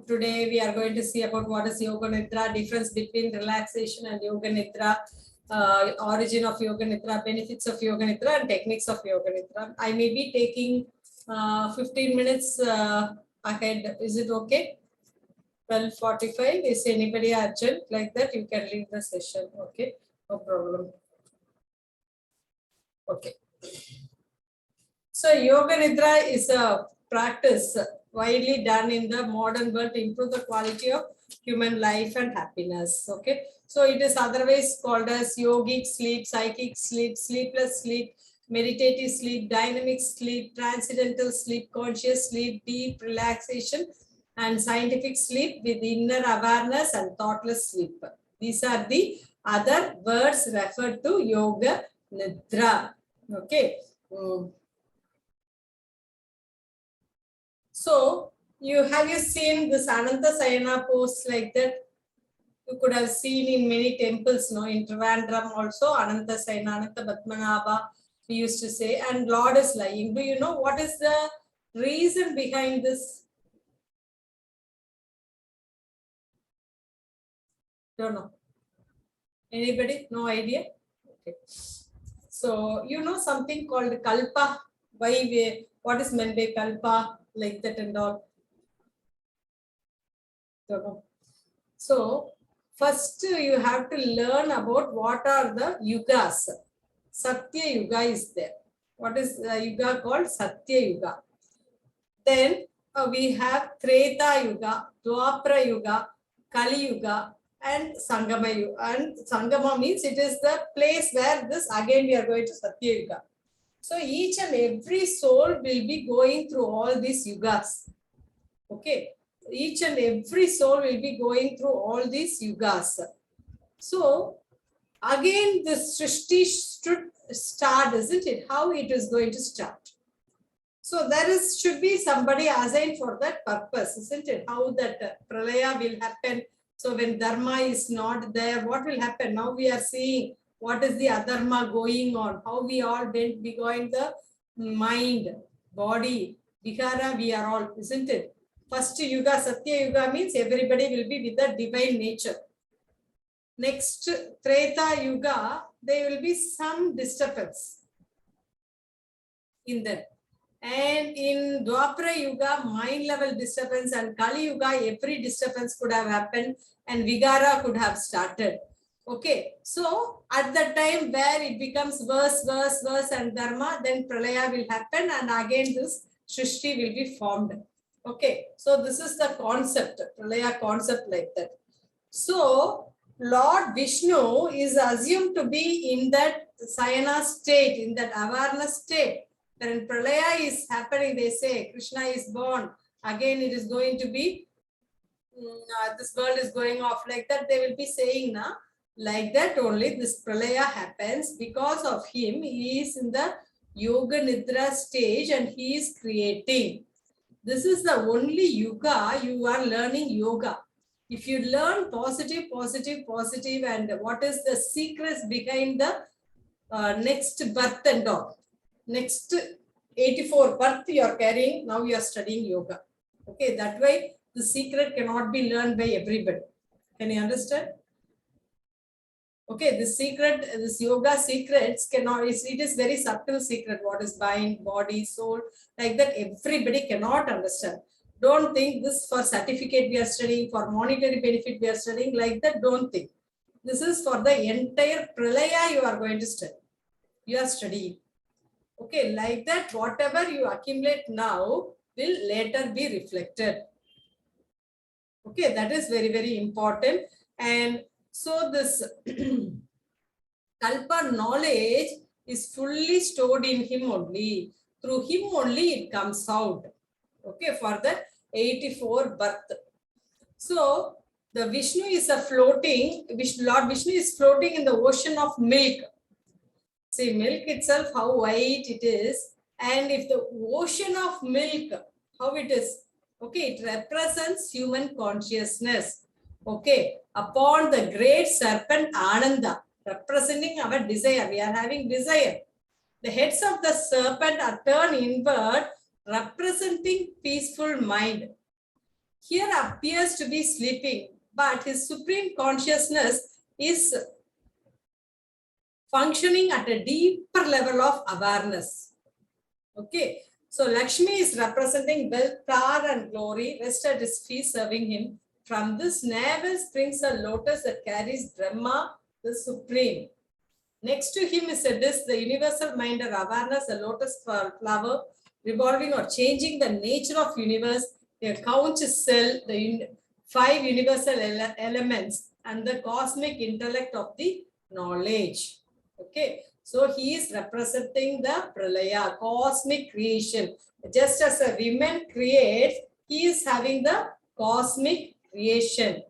Today we are going to see about what is Yoga Nidra, difference between relaxation and Yoga Nidra, origin of Yoga Nidra, benefits of Yoga Nidra and techniques of Yoga Nidra. I may be taking 15 minutes ahead. Is it okay? 12:45. Is anybody urgent like that? You can leave the session. Okay, no problem. Okay. So Yoga Nidra is a practice widely done in the modern world to improve the quality of human life and happiness. Okay. So it is otherwise called as yogic sleep, psychic sleep, sleepless sleep, meditative sleep, dynamic sleep, transcendental sleep, conscious sleep, deep relaxation, and scientific sleep with inner awareness and thoughtless sleep. These are the other words referred to Yoga Nidra. Okay. So have you seen this Ananta Sayana pose like that? You could have seen in many temples, no, in Trivandrum also, Ananta Saina, Ananta Padmanabha, we used to say, and Lord is lying. Do you know what is the reason behind this? Don't know. Anybody? No idea? Okay. So, you know something called Kalpa? What is meant by Kalpa? Like that and all. Don't know. So, first you have to learn about what are the yugas. Satya Yuga is there. What is the yuga called? Satya Yuga. Then we have Treta Yuga, Dwapara Yuga, Kali Yuga, and Sangama Yuga. And Sangama means it is the place where this again we are going to Satya Yuga. So each and every soul will be going through all these yugas. Okay. Each and every soul will be going through all these yugas. So again, the Srishti should start, isn't it? How it is going to start. So there should be somebody assigned for that purpose, isn't it? How that pralaya will happen. So when dharma is not there, what will happen? Now we are seeing what is the adharma going on, how we all been going the mind, body, vihara, we are all, isn't it? First yuga, Satya Yuga means everybody will be with the divine nature. Next, Treta Yuga, there will be some disturbance in them. And in Dwapara Yuga, mind level disturbance, and Kali Yuga, every disturbance could have happened and Vigara could have started. Okay, so at the time where it becomes worse and Dharma, then Pralaya will happen and again this Shrishti will be formed. Okay, so this is the concept, Pralaya concept like that. So Lord Vishnu is assumed to be in that Sayana state, in that awareness state. When Pralaya is happening, they say Krishna is born. Again, it is going to be, this world is going off like that. They will be saying, na, like that only this Pralaya happens. Because of him, he is in the Yoga Nidra stage and he is creating. This is the only yuga you are learning yoga. If you learn positive, and what is the secrets behind the next birth and all. Next 84 birth you are carrying, now you are studying yoga. Okay, that way the secret cannot be learned by everybody. Can you understand? Okay, this secret, this yoga secrets cannot, it is very subtle secret. What is mind, body, soul, like that everybody cannot understand. Don't think this for certificate we are studying, for monetary benefit we are studying, like that don't think. This is for the entire pralaya you are going to study. You are studying. Okay, like that whatever you accumulate now will later be reflected. Okay, that is very, very important. And so this Kalpa knowledge is fully stored in him only. Through him only it comes out. Okay, for the 84 birth. So the Vishnu is a floating, Lord Vishnu is floating in the ocean of milk. See, milk itself, how white it is. And if the ocean of milk, how it is? Okay, it represents human consciousness. Okay, upon the great serpent Ananda, representing our desire. We are having desire. The heads of the serpent are turned inward, representing peaceful mind. Here appears to be sleeping, but his supreme consciousness is functioning at a deeper level of awareness. Okay, so Lakshmi is representing wealth, power, and glory. Rest at his feet, serving him. From this navel springs a lotus that carries Brahma, the supreme. Next to him is a disk, the universal mind or awareness, a lotus flower, revolving or changing the nature of universe, a conch cell, the 5 universal elements, and the cosmic intellect of the knowledge. Okay, so he is representing the pralaya, cosmic creation. Just as a woman creates, he is having the cosmic creation.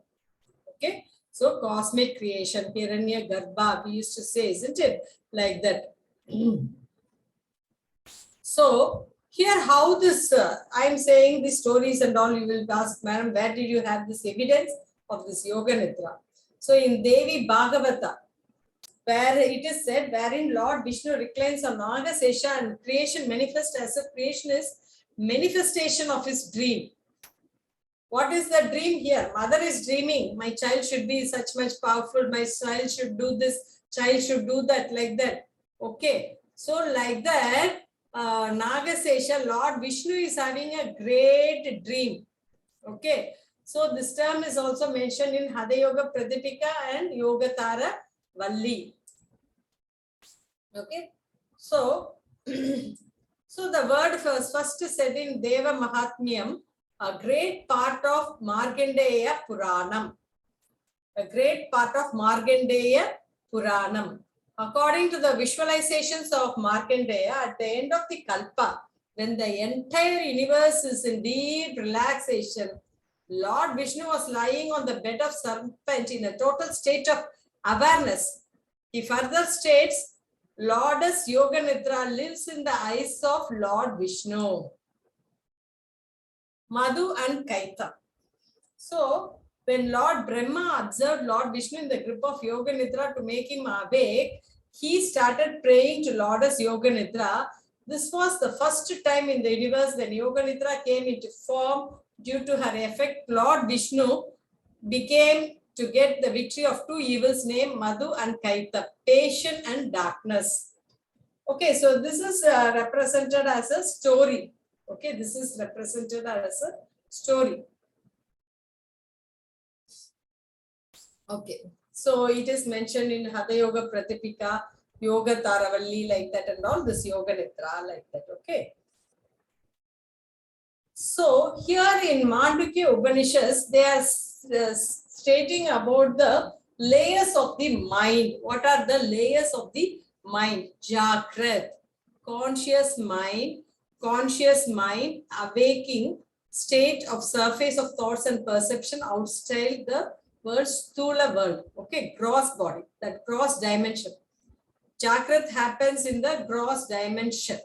Okay, so cosmic creation, Hiranya Garbha, we used to say, isn't it? Like that. So here how this, I'm saying these stories and all, you will ask, madam, where did you have this evidence of this Yoga Nidra? So in Devi Bhagavata, where it is said, wherein Lord Vishnu reclines on Nagasesha and creation manifests as a creation is manifestation of his dream. What is the dream here? Mother is dreaming, my child should be such much powerful, my child should do this, child should do that, like that. Okay, so like that, Nagasesha, Lord Vishnu is having a great dream. Okay, so this term is also mentioned in Hada Yoga Pradipika and Yogatara Valli. Okay, so so the word first said in Deva Mahatmyam, a great part of Markandeya Puranam. A great part of Markandeya Puranam. According to the visualizations of Markandeya, at the end of the Kalpa, when the entire universe is in deep relaxation, Lord Vishnu was lying on the bed of serpent in a total state of awareness. He further states, Lordess Yoga Nidra lives in the eyes of Lord Vishnu. Madhu and Kaita. So, when Lord Brahma observed Lord Vishnu in the grip of Yoga Nidra to make him awake, he started praying to Lordess Yoga Nidra. This was the first time in the universe when Yoga Nidra came into form. Due to her effect, Lord Vishnu became to get the victory of two evils named Madhu and Kaita, passion and darkness. Okay, so this is represented as a story. Okay, this is represented as a story. Okay, so it is mentioned in Hatha Yoga Pratipika, Yoga Taravalli, like that, and all this Yoga Nitra, like that. Okay. So here in Mandukya Upanishads, they are stating about the layers of the mind. What are the layers of the mind? Jagrat, conscious mind, awaking state of surface of thoughts and perception outside the world, Sthula world. Okay, gross body, that gross dimension. Jagrat happens in the gross dimension.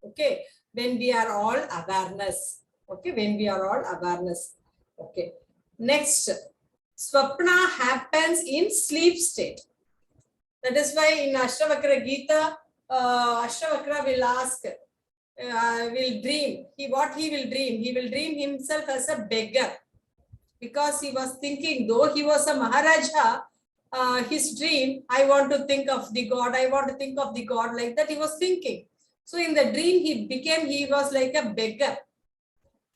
Okay, when we are all awareness. Okay, when we are all awareness. Okay, next, Swapna happens in sleep state. That is why in Ashtavakra Gita, Ashtavakra will ask, will dream. What he will dream? He will dream himself as a beggar. Because he was thinking, though he was a Maharaja, his dream, I want to think of the God, I want to think of the God, like that he was thinking. So in the dream, he was like a beggar.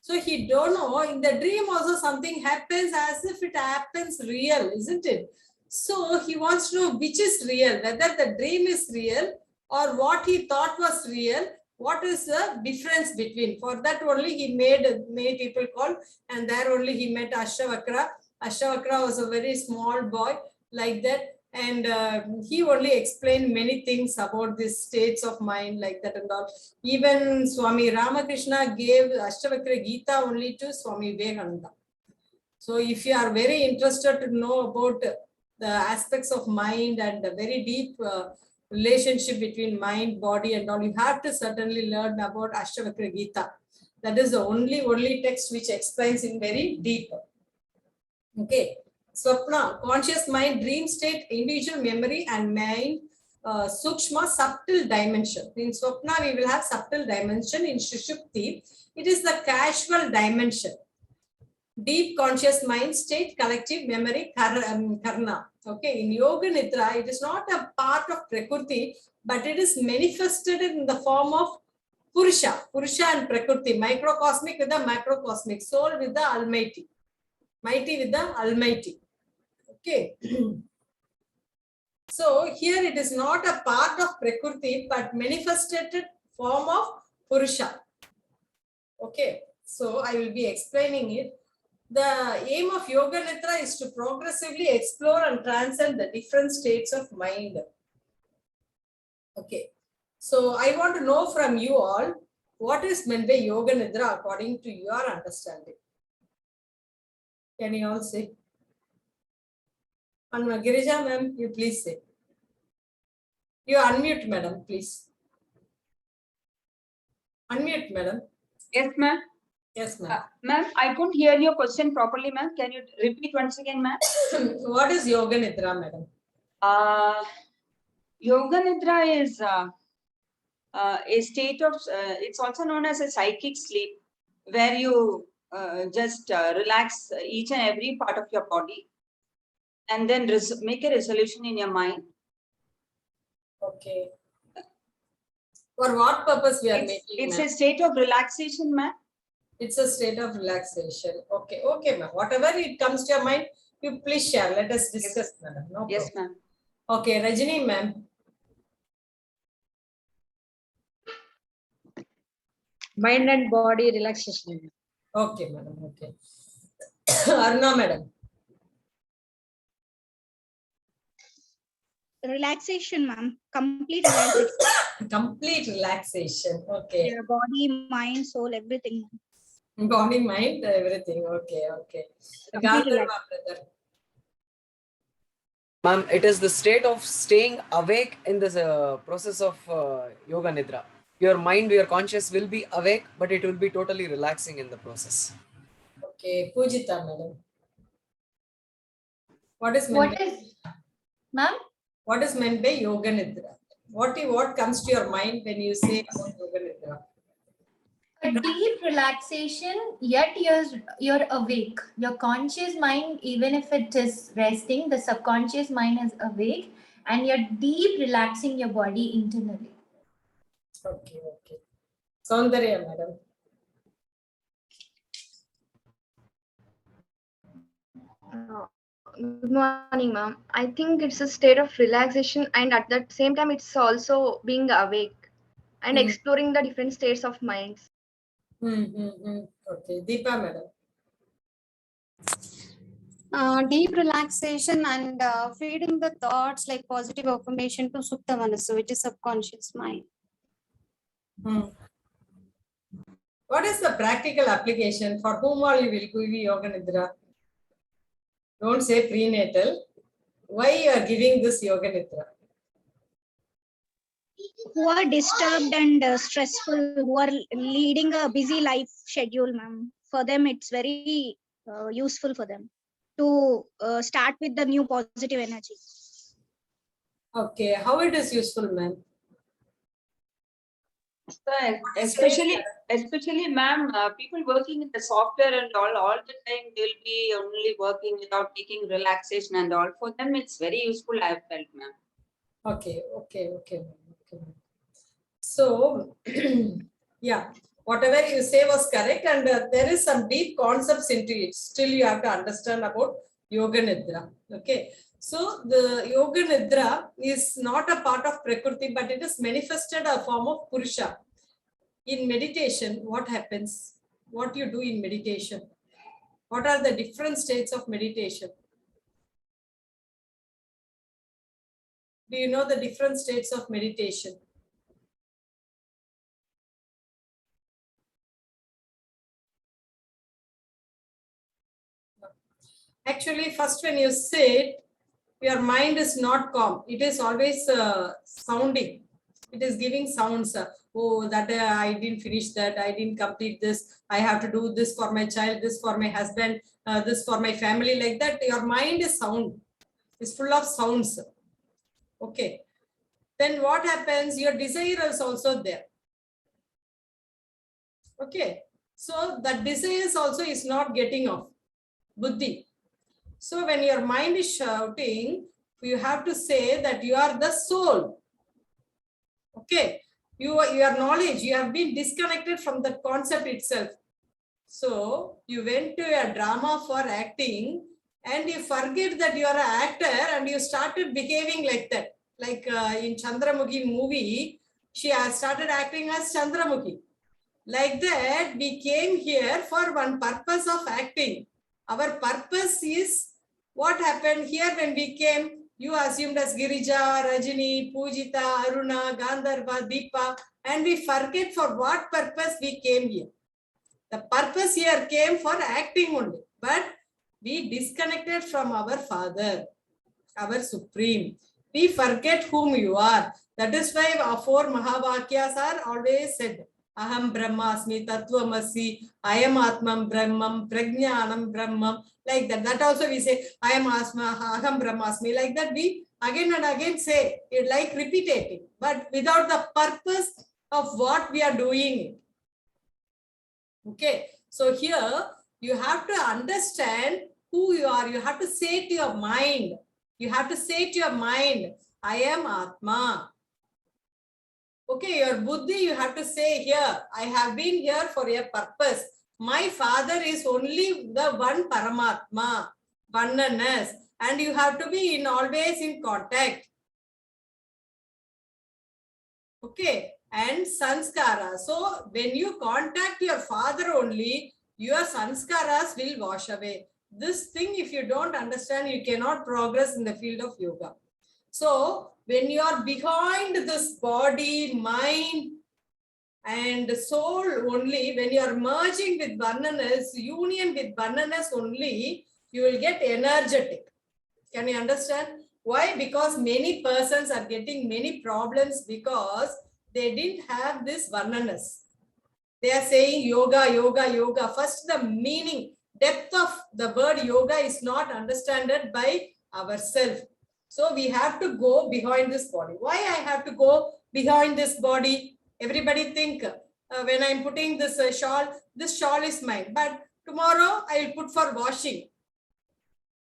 So he don't know, in the dream also something happens as if it happens real, isn't it? So he wants to know which is real, whether the dream is real or what he thought was real. What is the difference between? For that only he made many people call, and there only he met Ashtavakra. Ashtavakra was a very small boy, like that. And he only explained many things about these states of mind, like that and all. Even Swami Ramakrishna gave Ashtavakra Gita only to Swami Vivekananda. So if you are very interested to know about the aspects of mind and the very deep relationship between mind, body and all, you have to certainly learn about Ashtavakra Gita. That is the only text which explains in very deep. Okay. Swapna, conscious mind, dream state, individual memory and mind, Sukshma, subtle dimension. In Swapna, we will have subtle dimension. In Shushupti, it is the casual dimension. Deep conscious mind state, collective memory, karna. Okay, in Yoga Nidra, it is not a part of Prakriti, but it is manifested in the form of Purusha and Prakriti, microcosmic with the macrocosmic, soul with the Almighty, mighty with the Almighty. Okay. So here it is not a part of Prakriti, but manifested form of Purusha. Okay, so I will be explaining it. The aim of Yoga Nidra is to progressively explore and transcend the different states of mind. Okay, so I want to know from you all, what is meant by Yoga Nidra according to your understanding? Can you all say? Girija ma'am, you please say. You unmute, madam, please. Unmute, madam. Yes, ma'am. Yes, ma'am. Ma'am, I couldn't hear your question properly, ma'am. Can you repeat once again, ma'am? What is Yoga Nidra, madam? Yoga Nidra is a state of, it's also known as a psychic sleep, where you just relax each and every part of your body and then make a resolution in your mind. Okay. For what purpose we are making? It's a state of relaxation, ma'am. It's a state of relaxation. Okay, okay, ma'am. Whatever it comes to your mind, you please share. Let us discuss, madam. No Yes, problem. ma'am. Okay, Rajini, ma'am. Mind and body relaxation. Okay, madam. Okay. Aruna, madam. Relaxation, ma'am. Complete relaxation. Complete relaxation. Okay. Your body, mind, soul, everything. Body, mind, everything. Okay, okay. Gandharva, brother. Ma'am, it is the state of staying awake in this process of Yoga Nidra. Your mind, your conscious will be awake, but it will be totally relaxing in the process. Okay, Pujita, madam. What is meant by, ma'am? what is meant by Yoga Nidra? What comes to your mind when you say about Yoga Nidra? A deep relaxation, yet you're awake. Your conscious mind, even if it is resting, the subconscious mind is awake, and you're deep relaxing your body internally. Okay, okay. Soundarya, madam. Good morning, ma'am. I think it's a state of relaxation, and at the same time, it's also being awake and exploring the different states of minds. Okay, Deepa, madam. Deep relaxation and feeding the thoughts like positive affirmation to Supta Manasu, which is subconscious mind. What is the practical application for whom all you will give Yoga Nidra? Don't say prenatal. Why you are giving this Yoga Nidra? Who are disturbed and stressful, who are leading a busy life schedule, ma'am. For them, it's very useful for them to start with the new positive energy. Okay, how it is useful, ma'am? Especially, ma'am, people working in the software and all the time they'll be only working without taking relaxation and all. For them, it's very useful, I've felt, ma'am. Okay. So, yeah, whatever you say was correct, and there is some deep concepts into it. Still, you have to understand about Yoga Nidra. Okay. So, the Yoga Nidra is not a part of Prakriti, but it is manifested a form of Purusha. In meditation, what happens? What you do in meditation? What are the different states of meditation? Do you know the different states of meditation? Actually, first when you sit, your mind is not calm. It is always sounding. It is giving sounds. Oh, that I didn't finish that. I didn't complete this. I have to do this for my child, this for my husband, this for my family. Like that, your mind is sound. It's full of sounds. Okay. Then what happens? Your desire is also there. Okay. So that desire also is not getting off. Buddhi. So when your mind is shouting, you have to say that you are the soul. Okay. Your knowledge, you have been disconnected from the concept itself. So you went to a drama for acting and you forget that you are an actor and you started behaving like that. Like in Chandramukhi movie, she has started acting as Chandramukhi. Like that, we came here for one purpose of acting. Our purpose is what happened here when we came. You assumed as Girija, Rajini, Pujita, Aruna, Gandharva, Deepa, and we forget for what purpose we came here. The purpose here came for acting only, but we disconnected from our Father, our Supreme. We forget whom you are. That is why our 4 Mahavakyas are always said. Aham Brahmasmi, Tattvamasi, I am Atman Brahmam, Prajnanam Brahmam, like that. That also we say, I am Asma, Aham Brahmasmi, like that we again and again say, it like repetitive, but without the purpose of what we are doing. Okay, so here you have to understand who you are. You have to say to your mind, I am Atma. Okay, your buddhi, you have to say here, I have been here for a purpose. My father is only the one Paramatma, oneness, and you have to be always in contact. Okay, and sanskara. So when you contact your father only, your sanskaras will wash away. This thing, if you don't understand, you cannot progress in the field of yoga. So when you are behind this body, mind, and soul only, when you are merging with oneness, union with oneness only, you will get energetic. Can you understand? Why? Because many persons are getting many problems because they didn't have this oneness. They are saying yoga, yoga, yoga. First, the meaning, depth of the word yoga is not understood by ourselves. So we have to go behind this body. Why I have to go behind this body? Everybody think when I'm putting this shawl is mine. But tomorrow I will put for washing.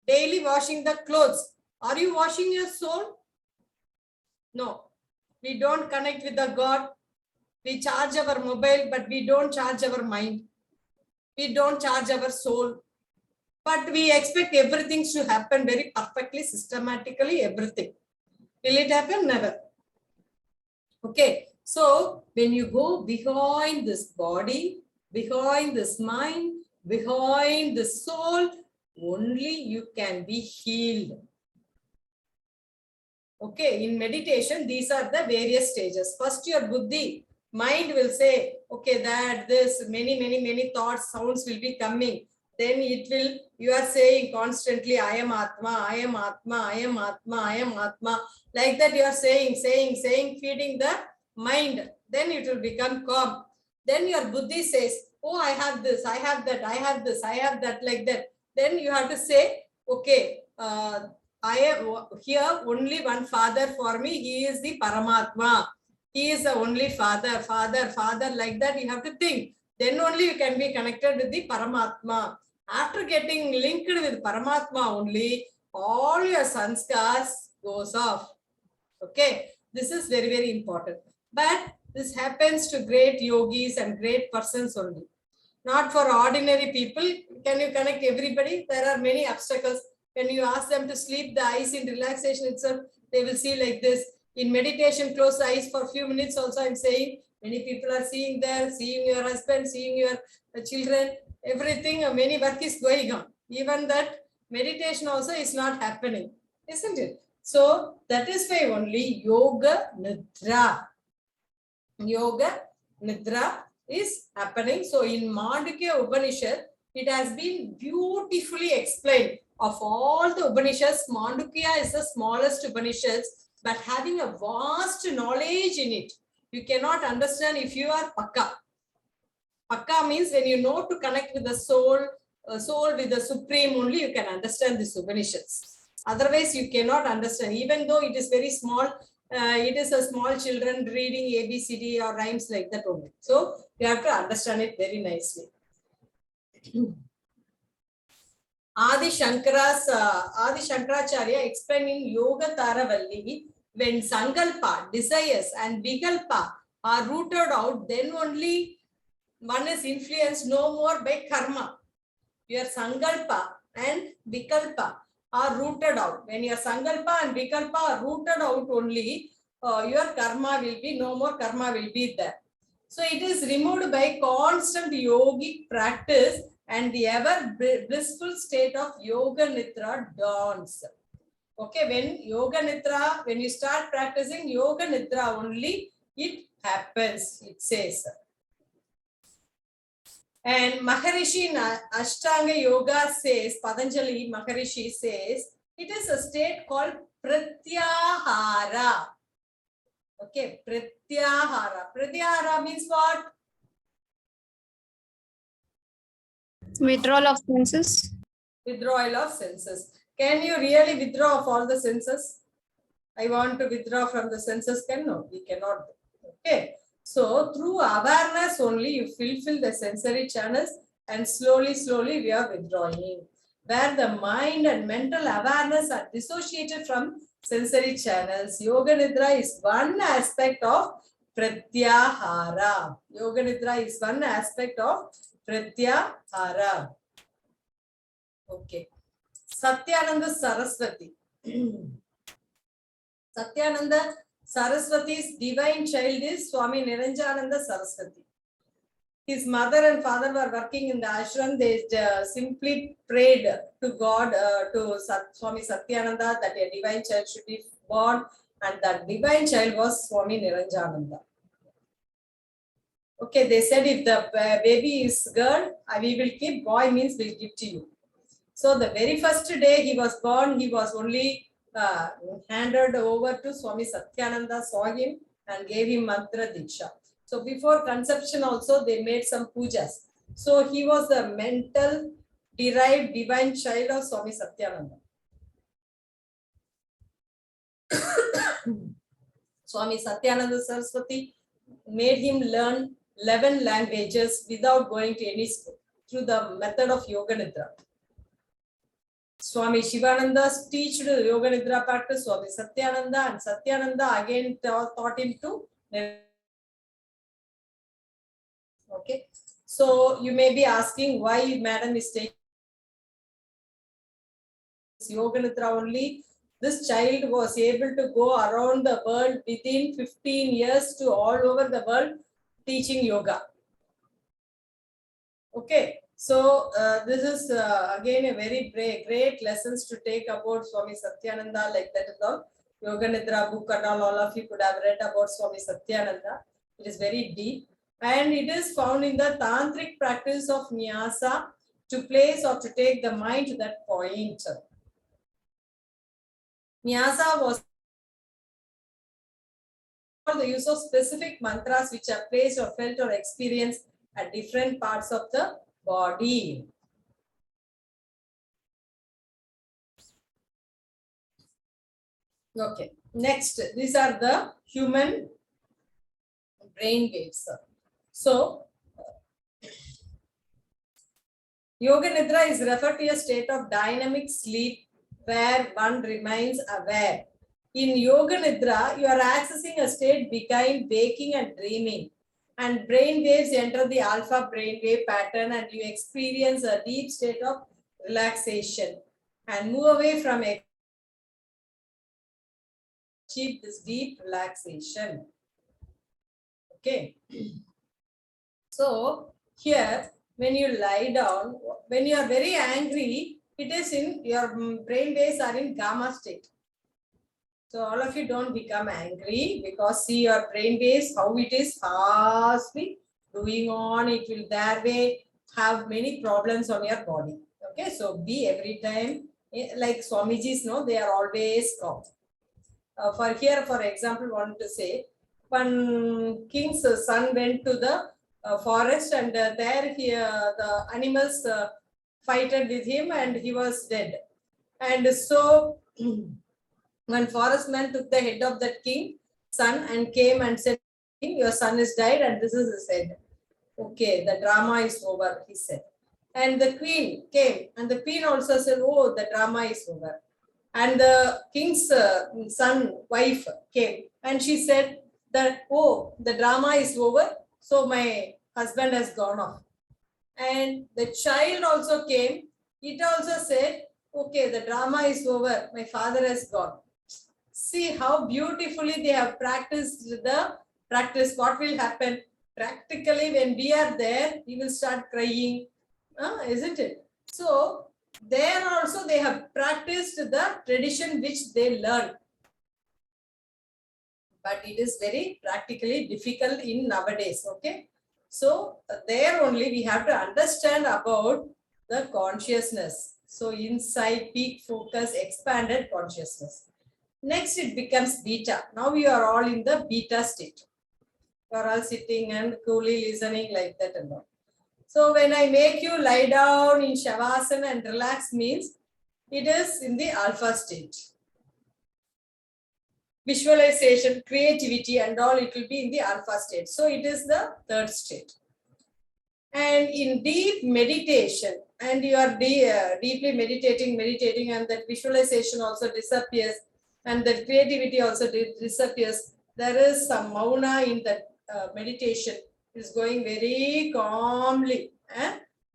Daily washing the clothes. Are you washing your soul? No. We don't connect with the God. We charge our mobile, but we don't charge our mind. We don't charge our soul. But we expect everything to happen very perfectly, systematically, everything. Will it happen? Never. Okay. So when you go behind this body, behind this mind, behind the soul, only you can be healed. Okay, in meditation, these are the various stages. First, your buddhi, mind will say, okay, that this, many thoughts, sounds will be coming. Then it will, you are saying constantly, I am Atma, I am Atma, I am Atma, I am Atma. Like that you are saying, feeding the mind. Then it will become calm. Then your buddhi says, oh, I have this, I have that, I have this, I have that, like that. Then you have to say, okay, I am here only one father for me. He is the Paramatma. He is the only father, like that you have to think. Then only you can be connected with the Paramatma. After getting linked with Paramatma only, all your sanskars goes off. Okay, this is very, very important. But this happens to great yogis and great persons only. Not for ordinary people. Can you connect everybody? There are many obstacles. When you ask them to sleep, the eyes in relaxation itself, they will see like this. In meditation, close the eyes for a few minutes also, I'm saying, many people are seeing there, seeing your husband, seeing your children, everything, many work is going on. Even that meditation also is not happening, isn't it? So that is why only yoga nidra. Yoga nidra is happening. So in Mandukya Upanishad, it has been beautifully explained. Of all the Upanishads, Mandukya is the smallest Upanishads, but having a vast knowledge in it. You cannot understand if you are Pakka. Pakka means when you know to connect with the soul, soul with the Supreme, only you can understand this Upanishads. Otherwise, you cannot understand. Even though it is very small, it is a small children reading ABCD or rhymes like that only. So you have to understand it very nicely. Adi Shankaracharya explaining Yoga Taravalli, when Sankalpa, desires and Vikalpa are rooted out, then only one is influenced no more by karma. Your Sankalpa and Vikalpa are rooted out. When your Sankalpa and Vikalpa are rooted out only, your karma will be, no more karma will be there. So it is removed by constant yogic practice, and the ever blissful state of Yoga Nidra dawns. Okay, when Yoga Nidra, when you start practicing Yoga Nidra only, it happens, it says. And Maharishi in Ashtanga Yoga says, Patanjali Maharishi says, it is a state called Pratyahara. Okay, Pratyahara. Pratyahara means what? Withdrawal of senses. Withdrawal of senses. Can you really withdraw of all the senses? I want to withdraw from the senses. No, we cannot. Okay. So through awareness only you fulfill the sensory channels, and slowly we are withdrawing. Where the mind and mental awareness are dissociated from sensory channels. Yoga Nidra is one aspect of Pratyahara. Yoga Nidra is one aspect of Pratyahara. Okay. Satyananda Saraswati. Satyananda Saraswati's divine child is Swami Niranjananda Saraswati. His mother and father were working in the ashram. They simply prayed to God, to Swami Satyananda, that a divine child should be born, and that divine child was Swami Niranjananda. Okay, they said if the baby is girl, we will keep, boy means we'll give to you. So the very first day he was born, he was only handed over to Swami Satyananda, saw him and gave him mantra diksha. So before conception also they made some pujas. So he was the mental derived divine child of Swami Satyananda. Swami Satyananda Saraswati made him learn 11 languages without going to any school through the method of Yoga Nidra. Swami Shivananda teached Yoga Nidra practice Swami Satyananda, and Satyananda again taught him to. Okay, so you may be asking why madam is taking Yoga Nidra only. This child was able to go around the world within 15 years to all over the world teaching yoga. Okay, so this is again a very great lessons to take about Swami Satyananda, like that is all. Yoga Nidra book and all of you could have read about Swami Satyananda. It is very deep, and it is found in the tantric practice of Nyasa, to place or to take the mind to that point. Nyasa was the use of specific mantras which are placed or felt or experienced at different parts of the body. Okay, next, these are the human brain waves. So, Yoga Nidra is referred to a state of dynamic sleep where one remains aware. In Yoga Nidra, you are accessing a state between waking and dreaming, and brain waves enter the alpha brain wave pattern, and you experience a deep state of relaxation and move away from achieve this deep relaxation. Okay. So here, when you lie down, when you are very angry, it is in your brain waves are in gamma state. So all of you don't become angry, because see your brain waves, how it is fastly doing on, it will that way have many problems on your body. Okay, so be every time, like Swamiji's, no, they are always calm. For here, for example, want to say, one king's son went to the forest, and there the animals fighted with him, and he was dead. And so one forest man took the head of that king's son and came and said, your son is died and this is his head. Okay, the drama is over, he said. And the queen came, and the queen also said, oh, the drama is over. And the king's son, wife came, and she said that, oh, the drama is over, so my husband has gone off. And the child also came, it also said, okay, the drama is over, my father has gone. See how beautifully they have practiced the practice. What will happen? Practically, when we are there, we will start crying, isn't it? So, there also they have practiced the tradition which they learned. But it is very practically difficult in nowadays, okay? So, there only we have to understand about the consciousness. So, insight, peak focus, expanded consciousness. Next, it becomes beta. Now we are all in the beta state. You are all sitting and coolly listening like that and all. So when I make you lie down in Shavasana and relax means it is in the alpha state. Visualization, creativity and all, it will be in the alpha state. So it is the third state. And in deep meditation, and you are deeply meditating and that visualization also disappears and that creativity also disappears. There is some mauna in that meditation. It is going very calmly.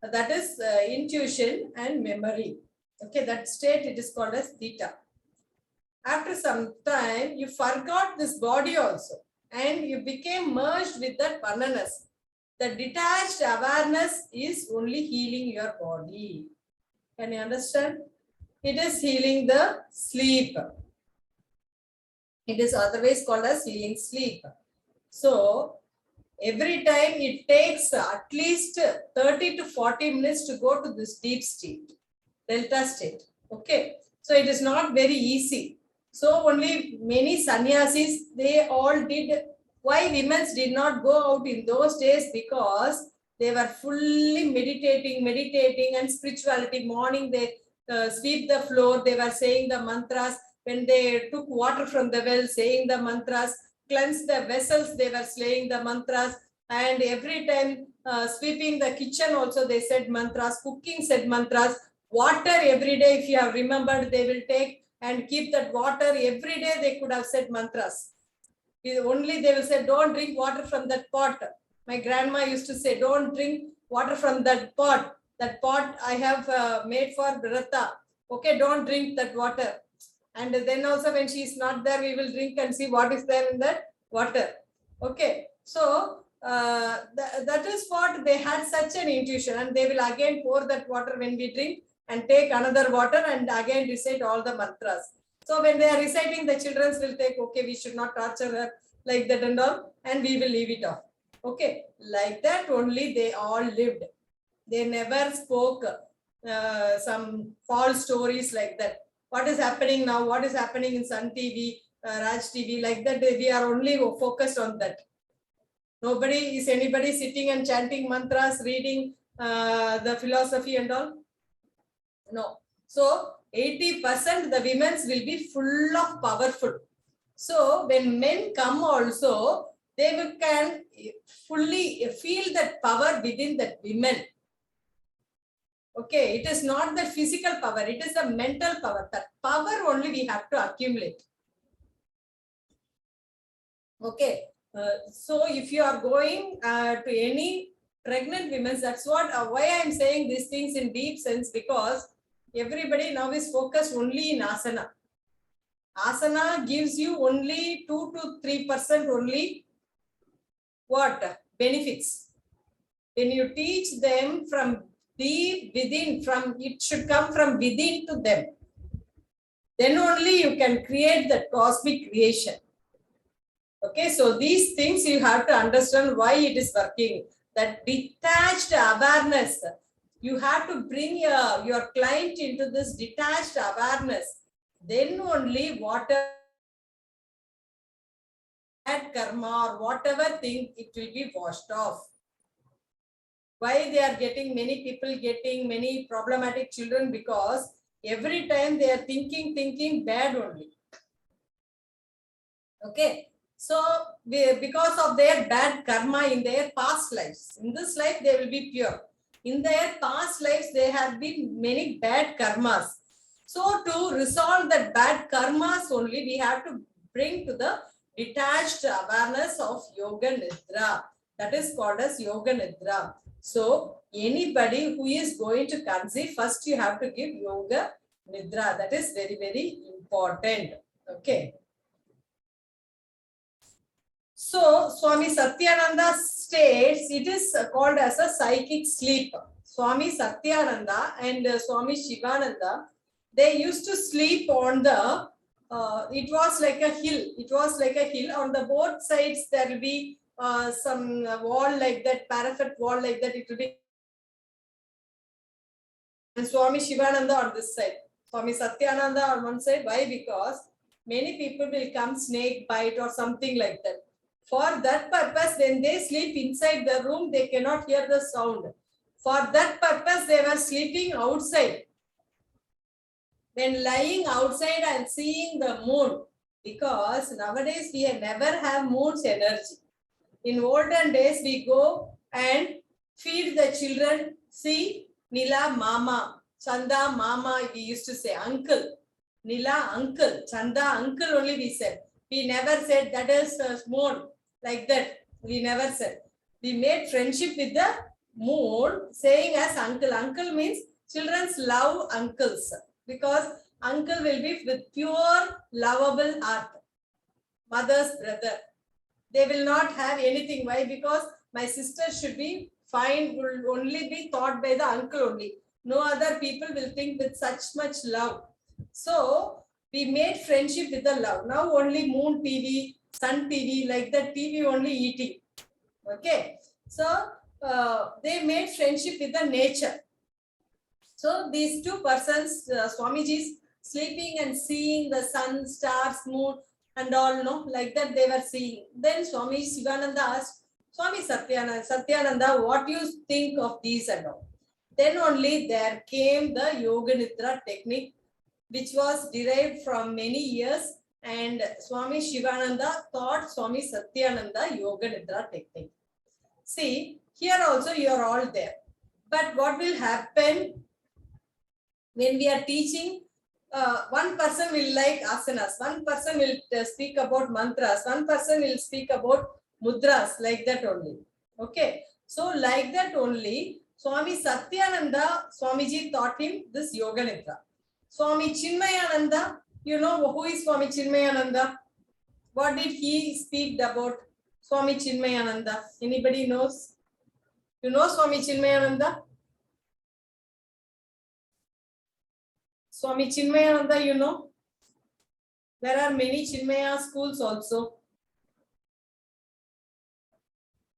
That is intuition and memory. Okay, that state it is called as theta. After some time, you forgot this body also and you became merged with that vananas. The detached awareness is only healing your body. Can you understand? It is healing the sleep. It is otherwise called as healing sleep. So, every time it takes at least 30 to 40 minutes to go to this deep state, delta state. Okay. So, it is not very easy. So, only many sannyasis, they all did. Why women did not go out in those days? Because they were fully meditating and spirituality. Morning they sweep the floor, they were saying the mantras. When they took water from the well, saying the mantras, cleanse the vessels, they were saying the mantras. And every time sweeping the kitchen also they said mantras, cooking said mantras. Water every day, if you have remembered, they will take and keep that water. Every day they could have said mantras. Only they will say, don't drink water from that pot. My grandma used to say, don't drink water from that pot. That pot I have made for Vrata. Okay, don't drink that water. And then also when she is not there, we will drink and see what is there in that water. Okay, so that is what they had such an intuition, and they will again pour that water when we drink and take another water and again recite all the mantras. So when they are reciting, the children will take, okay, we should not torture her like that and all, and we will leave it off. Okay, like that only they all lived. They never spoke some false stories like that. What is happening now? What is happening in Sun TV, Raj TV, like that? We are only focused on that. Nobody is anybody sitting and chanting mantras, reading the philosophy and all. No. So 80% the women's will be full of powerful. So when men come also, they will can fully feel that power within that women. Okay, it is not the physical power, it is the mental power. That power only we have to accumulate. Okay, so if you are going to any pregnant women, that's what why I am saying these things in deep sense, because everybody now is focused only in asana. Asana gives you only 2 to 3% only what benefits. When you teach them from deep within, it should come from within to them. Then only you can create the cosmic creation. Okay, so these things you have to understand why it is working. That detached awareness, you have to bring your client into this detached awareness. Then only whatever karma or whatever thing, it will be washed off. Why they are getting many people getting many problematic children? Because every time they are thinking bad only. Okay. So because of their bad karma in their past lives, in this life they will be pure. In their past lives, there have been many bad karmas. So to resolve that bad karmas only, we have to bring to the detached awareness of Yoga Nidra. That is called as Yoga Nidra. So anybody who is going to conceive, first you have to give Yoga Nidra. That is very, very important. Okay. So Swami Satyananda states it is called as a psychic sleep. Swami Satyananda and Swami Shivananda, they used to sleep on the, it was like a hill. It was like a hill. On the both sides, there will be some wall like that, parapet wall like that. It will be. And Swami Shivananda on this side. Swami Satyananda on one side. Why? Because many people will come snake bite or something like that. For that purpose, when they sleep inside the room, they cannot hear the sound. For that purpose, they were sleeping outside. When lying outside and seeing the moon, because nowadays we never have moon's energy. In olden days, we go and feed the children. See, Nila Mama, Chanda Mama, we used to say uncle. Nila uncle, Chanda uncle only we said. We never said that is moon, like that. We never said. We made friendship with the moon, saying as uncle. Uncle means children's love uncles, because uncle will be with pure, lovable heart. Mother's brother. They will not have anything. Why? Because my sister should be fine, will only be thought by the uncle only. No other people will think with such much love. So we made friendship with the love. Now only moon TV, sun TV, like that TV only eating. Okay. So they made friendship with the nature. So these two persons, Swamiji's sleeping and seeing the sun, stars, moon, and all, no, like that they were seeing. Then Swami Sivananda asked Swami Satyananda, what do you think of these and all? Then only there came the Yoga Nidra technique, which was derived from many years, and Swami Shivananda taught Swami Satyananda Yoga Nidra technique. See, here also you are all there. But what will happen when we are teaching? One person will like asanas, one person will speak about mantras, one person will speak about mudras, like that only. Okay. So like that only, Swami Satyananda, Swamiji taught him this Yoga Nidra. Swami Chinmayananda, you know who is Swami Chinmayananda? What did he speak about? Swami Chinmayananda. Anybody knows? You know Swami Chinmayananda? Swami Chinmayananda, you know? There are many Chinmaya schools also.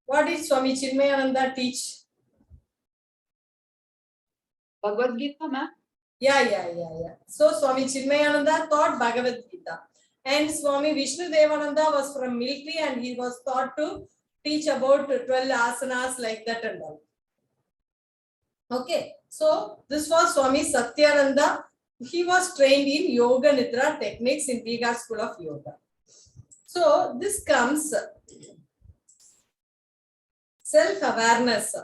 What did Swami Chinmayananda teach? Bhagavad Gita, ma'am? Yeah. So Swami Chinmayananda taught Bhagavad Gita. And Swami Vishnu Devananda was from military and he was taught to teach about 12 asanas, like that and all. Okay. So this was Swami Satyananda. He was trained in Yoga Nidra techniques in Bihar School of Yoga. So this comes self-awareness.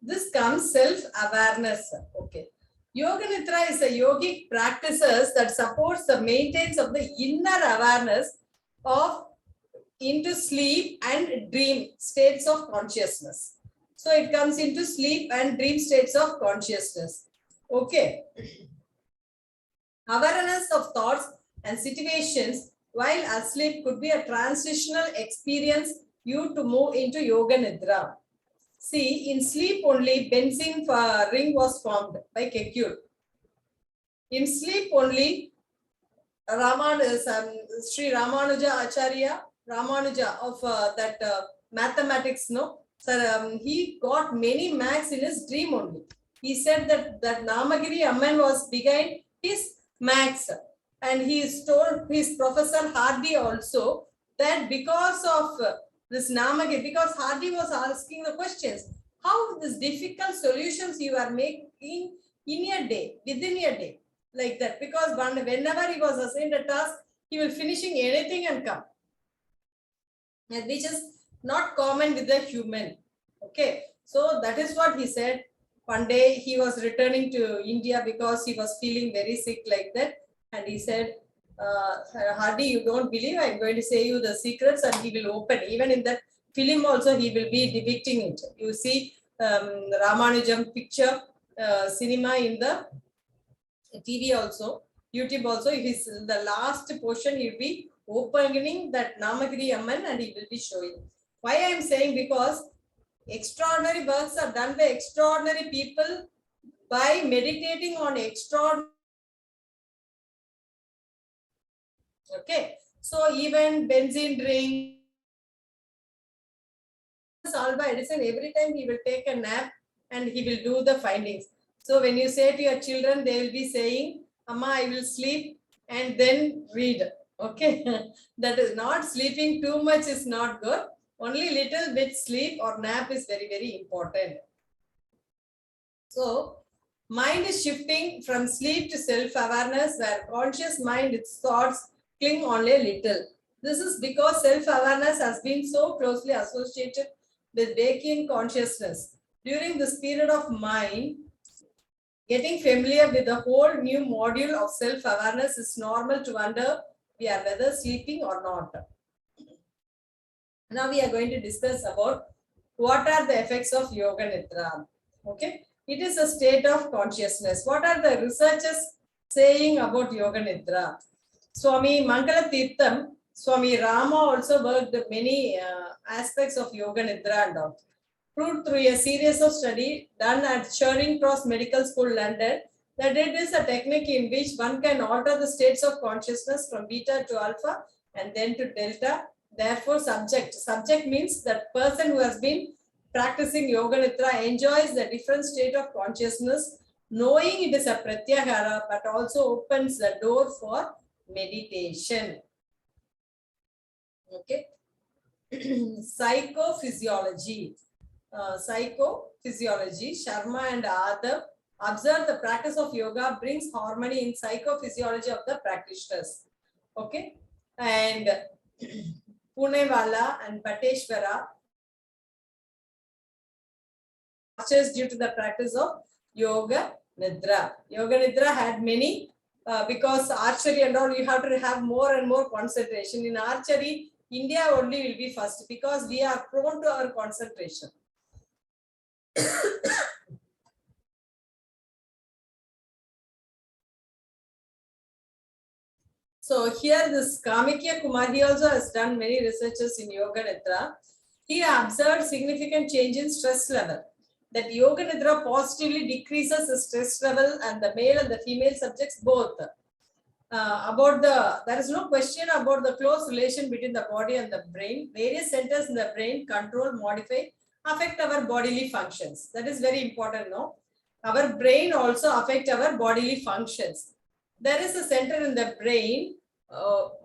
This comes self-awareness. Okay. Yoga Nidra is a yogic practices that supports the maintenance of the inner awareness of into sleep and dream states of consciousness. So it comes into sleep and dream states of consciousness. Okay. Awareness of thoughts and situations while asleep could be a transitional experience you to move into Yoga Nidra. See, in sleep only benzene ring was formed by Kekule. In sleep only Sri Ramanuja Acharya, Ramanuja of that mathematics, no? So he got many marks in his dream only. He said that Namagiri Amman was behind his maths, and he told his professor Hardy also that because of this Namagiri, because Hardy was asking the questions, how these difficult solutions you are making in a day, within a day, like that, because whenever he was assigned a task, he will finishing anything and come, and which is not common with the human. Okay, so that is what he said. One day he was returning to India because he was feeling very sick, like that, and he said, Hardy, you don't believe, I'm going to say you the secrets, and he will open. Even in that film also he will be depicting it. You see Ramanujam picture cinema in the TV also, YouTube also. It is the last portion, he will be opening that Namagiri Amman and he will be showing. Why I am saying? Because extraordinary works are done by extraordinary people by meditating on extraordinary. Okay, so even benzene ring, Alva Edison, every time he will take a nap and he will do the findings. So when you say to your children, they will be saying, Amma, I will sleep and then read. Okay, that is not sleeping too much is not good. Only little bit sleep or nap is very, very important. So mind is shifting from sleep to self-awareness, where conscious mind, its thoughts cling only a little. This is because self-awareness has been so closely associated with waking consciousness. During this period of mind, getting familiar with the whole new module of self-awareness is normal to wonder we are whether sleeping or not. Now we are going to discuss about what are the effects of Yoga Nidra. Okay, it is a state of consciousness. What are the researchers saying about Yoga Nidra? Swami Mangala Tirtham, Swami Rama also worked many aspects of Yoga Nidra and all. Proved through a series of study done at Charing Cross Medical School, London, that it is a technique in which one can alter the states of consciousness from beta to alpha and then to delta. Therefore, subject means that person who has been practicing Yoga Nidra enjoys the different state of consciousness, knowing it is a pratyahara, but also opens the door for meditation. Okay. Psychophysiology. Sharma and Adav observe the practice of yoga brings harmony in psychophysiology of the practitioners. Okay. And Punewala and Bhatteshwara due to the practice of Yoga Nidra. Yoga Nidra had many because archery and all, you have to have more and more concentration. In archery, India only will be first because we are prone to our concentration. So here this Kamikya Kumar, he also has done many researches in Yoga Nidra. He observed significant change in stress level. That Yoga Nidra positively decreases the stress level and the male and the female subjects both. There is no question about the close relation between the body and the brain. Various centers in the brain control, modify, affect our bodily functions. That is very important, no? Our brain also affect our bodily functions. There is a center in the brain,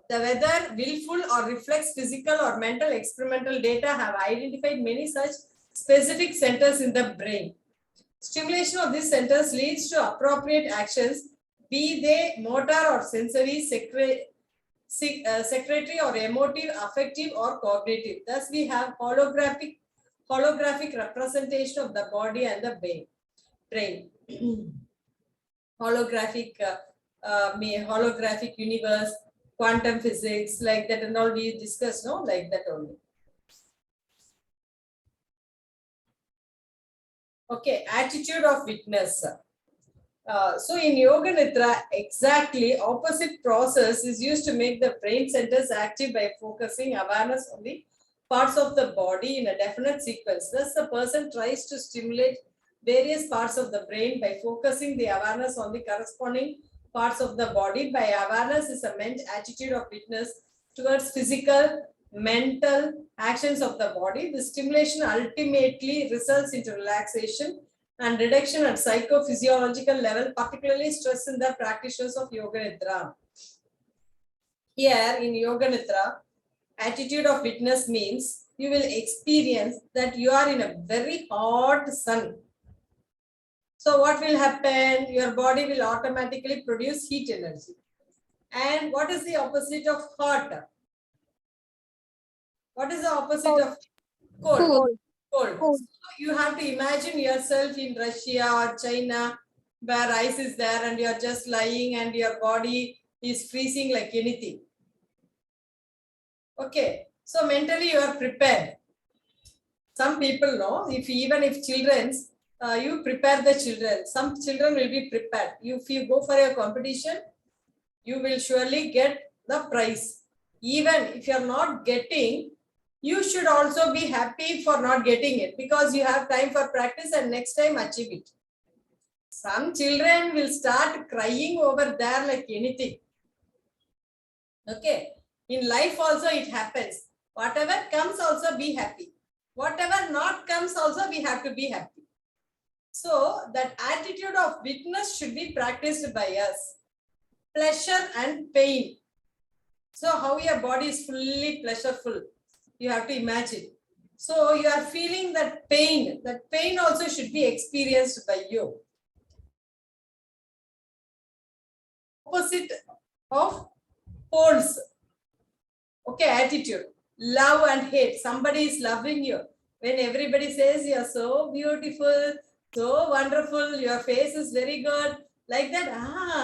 whether willful or reflex physical or mental experimental data have identified many such specific centers in the brain. Stimulation of these centers leads to appropriate actions, be they motor or sensory, secretory or emotive, affective or cognitive. Thus, we have holographic representation of the body and the brain. Holographic universe, quantum physics, like that and all we discussed, no? Like that only. Okay, attitude of witness. So in Yoga Nidra, exactly opposite process is used to make the brain centers active by focusing awareness on the parts of the body in a definite sequence. Thus, the person tries to stimulate various parts of the brain by focusing the awareness on the corresponding parts of the body. By awareness is a meant attitude of witness towards physical, mental actions of the body. The stimulation ultimately results into relaxation and reduction at psychophysiological level, particularly stress in the practitioners of Yoga Nidra. Here in Yoga Nidra, attitude of witness means you will experience that you are in a very hot sun. So what will happen? Your body will automatically produce heat energy. And what is the opposite of hot? What is the opposite of cold? Cold. So you have to imagine yourself in Russia or China where ice is there and you are just lying and your body is freezing like anything. Okay, so mentally you are prepared. Some people know, even if children's, you prepare the children. Some children will be prepared. If you go for a competition, you will surely get the prize. Even if you are not getting, you should also be happy for not getting it because you have time for practice and next time achieve it. Some children will start crying over there like anything. Okay. In life also it happens. Whatever comes also be happy. Whatever not comes also we have to be happy. So that attitude of witness should be practiced by us. Pleasure and pain. So how your body is fully pleasureful. You have to imagine. So you are feeling that pain. That pain also should be experienced by you. Opposite of poles. Okay, attitude. Love and hate. Somebody is loving you. When everybody says you are so beautiful, so wonderful, your face is very good, like that,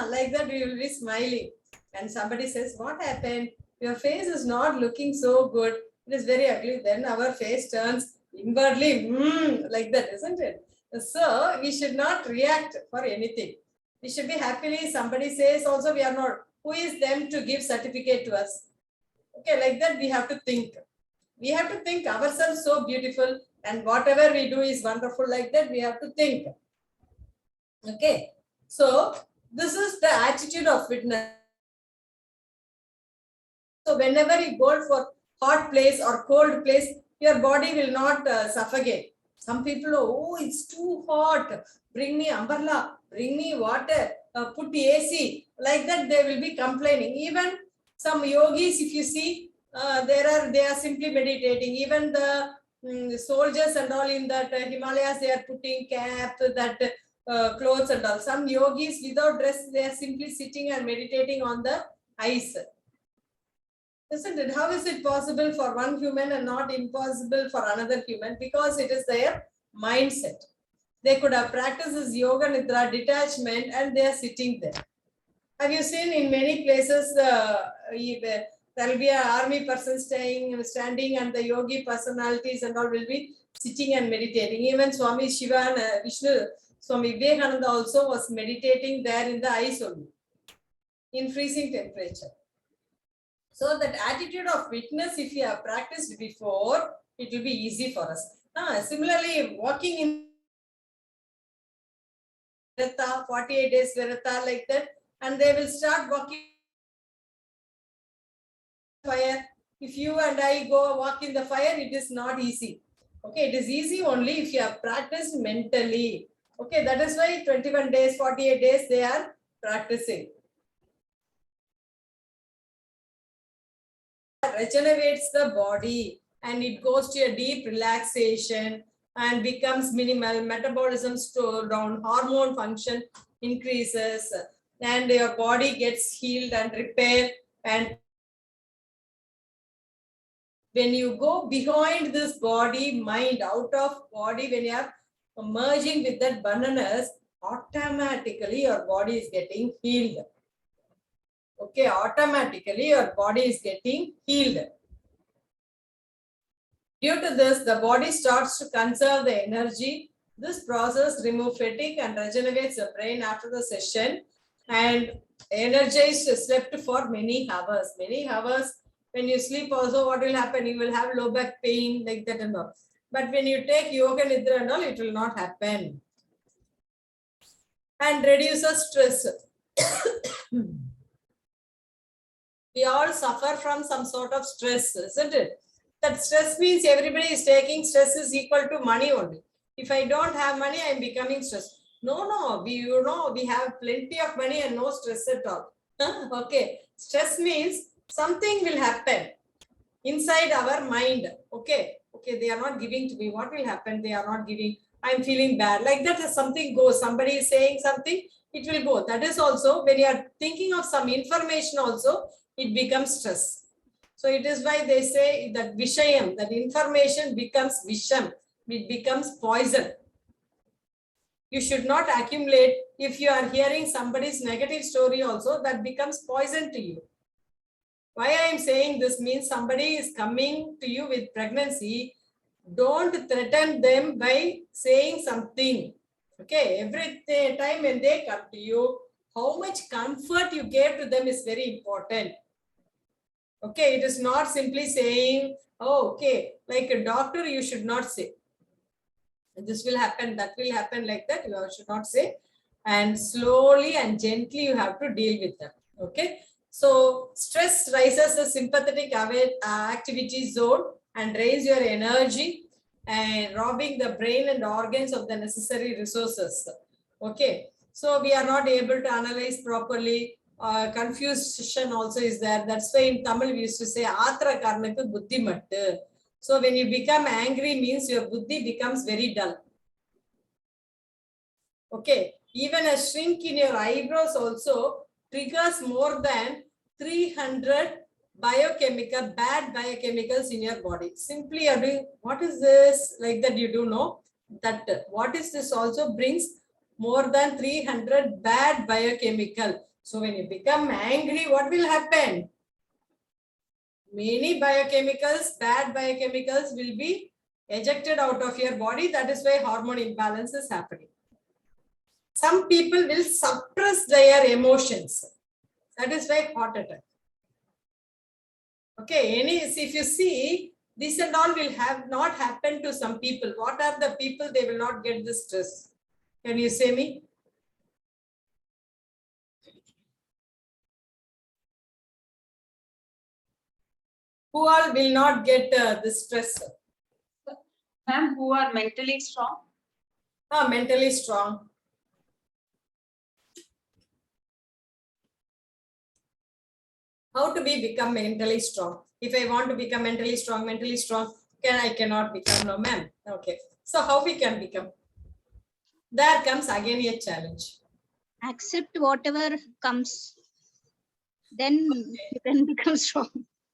like that we will be smiling. And somebody says, what happened? Your face is not looking so good. It is very ugly. Then our face turns inwardly, like that, isn't it? So we should not react for anything. We should be happily. Somebody says also we are not. Who is them to give certificate to us? Okay, like that we have to think. We have to think ourselves so beautiful and whatever we do is wonderful, like that we have to think. Okay, so this is the attitude of witness. So whenever you go for hot place or cold place, your body will not suffocate. Some people, oh, it's too hot. Bring me umbrella, bring me water, put AC. Like that, they will be complaining. Even some yogis, if you see, they are simply meditating. Even the soldiers and all in that Himalayas, they are putting cap, that clothes and all. Some yogis without dress, they are simply sitting and meditating on the ice. Isn't it? How is it possible for one human and not impossible for another human? Because it is their mindset. They could have practiced this yoga nidra detachment and they are sitting there. Have you seen in many places there will be an army person standing and the yogi personalities and all will be sitting and meditating. Even Swami Shiva and Vishnu, Swami Vivekananda also was meditating there in the ice only, in freezing temperature. So that attitude of witness, if you have practiced before, it will be easy for us. Similarly, walking in Virata, 48 days Virata, like that, and they will start walking fire. If you and I go walk in the fire, it is not easy. Okay, it is easy only if you have practiced mentally. Okay, that is why 21 days, 48 days, they are practicing. Regenerates the body and it goes to a deep relaxation and becomes minimal. Metabolism slows down, hormone function increases, and your body gets healed and repaired. And when you go behind this body, mind, out of body, when you are merging with that bananas, automatically your body is getting healed. Okay, automatically your body is getting healed. Due to this, the body starts to conserve the energy. This process removes fatigue and regenerates the brain after the session, and energized slept for many hours. Many hours. When you sleep also, what will happen? You will have low back pain, like that and all. But when you take yoga nidra and all, it will not happen. And reduces stress. We all suffer from some sort of stress, isn't it? That stress means everybody is taking stress is equal to money only. If I don't have money, I am becoming stressed. No, we have plenty of money and no stress at all. Okay, stress means something will happen inside our mind. Okay, they are not giving to me. What will happen? They are not giving. I'm feeling bad. Like that, as something goes. Somebody is saying something, it will go. That is also when you are thinking of some information also, it becomes stress. So it is why they say that vishayam, that information becomes visham, it becomes poison. You should not accumulate. If you are hearing somebody's negative story also, that becomes poison to you. Why I am saying this means somebody is coming to you with pregnancy, don't threaten them by saying something. Okay, every time when they come to you, how much comfort you gave to them is very important. Okay, it is not simply saying, oh, okay, like a doctor, you should not say, this will happen, that will happen, like that, you should not say. And slowly and gently you have to deal with them. Okay, so stress rises the sympathetic activity zone and drains your energy and robbing the brain and organs of the necessary resources. Okay, so we are not able to analyze properly. Confusion also is there. That's why in Tamil we used to say Atra Karnakku Buddhi Mattu. So when you become angry means your buddhi becomes very dull. Okay, even a shrink in your eyebrows also triggers more than 300 bad biochemicals in your body. Simply you're doing, what is this? Like that you do know that what is this also brings more than 300 bad biochemical. So when you become angry, what will happen? Many biochemicals, bad biochemicals will be ejected out of your body. That is why hormone imbalance is happening. Some people will suppress their emotions. That is why heart attack. Okay, if you see, this and all will have not happened to some people. What are the people they will not get this stress? Can you say me? Who all will not get this stress? Ma'am, who are mentally strong? Mentally strong. How to become mentally strong? If I want to become mentally strong, I cannot become, no ma'am. Okay. So how we can become? There comes again a challenge. Accept whatever comes. Then you can become strong.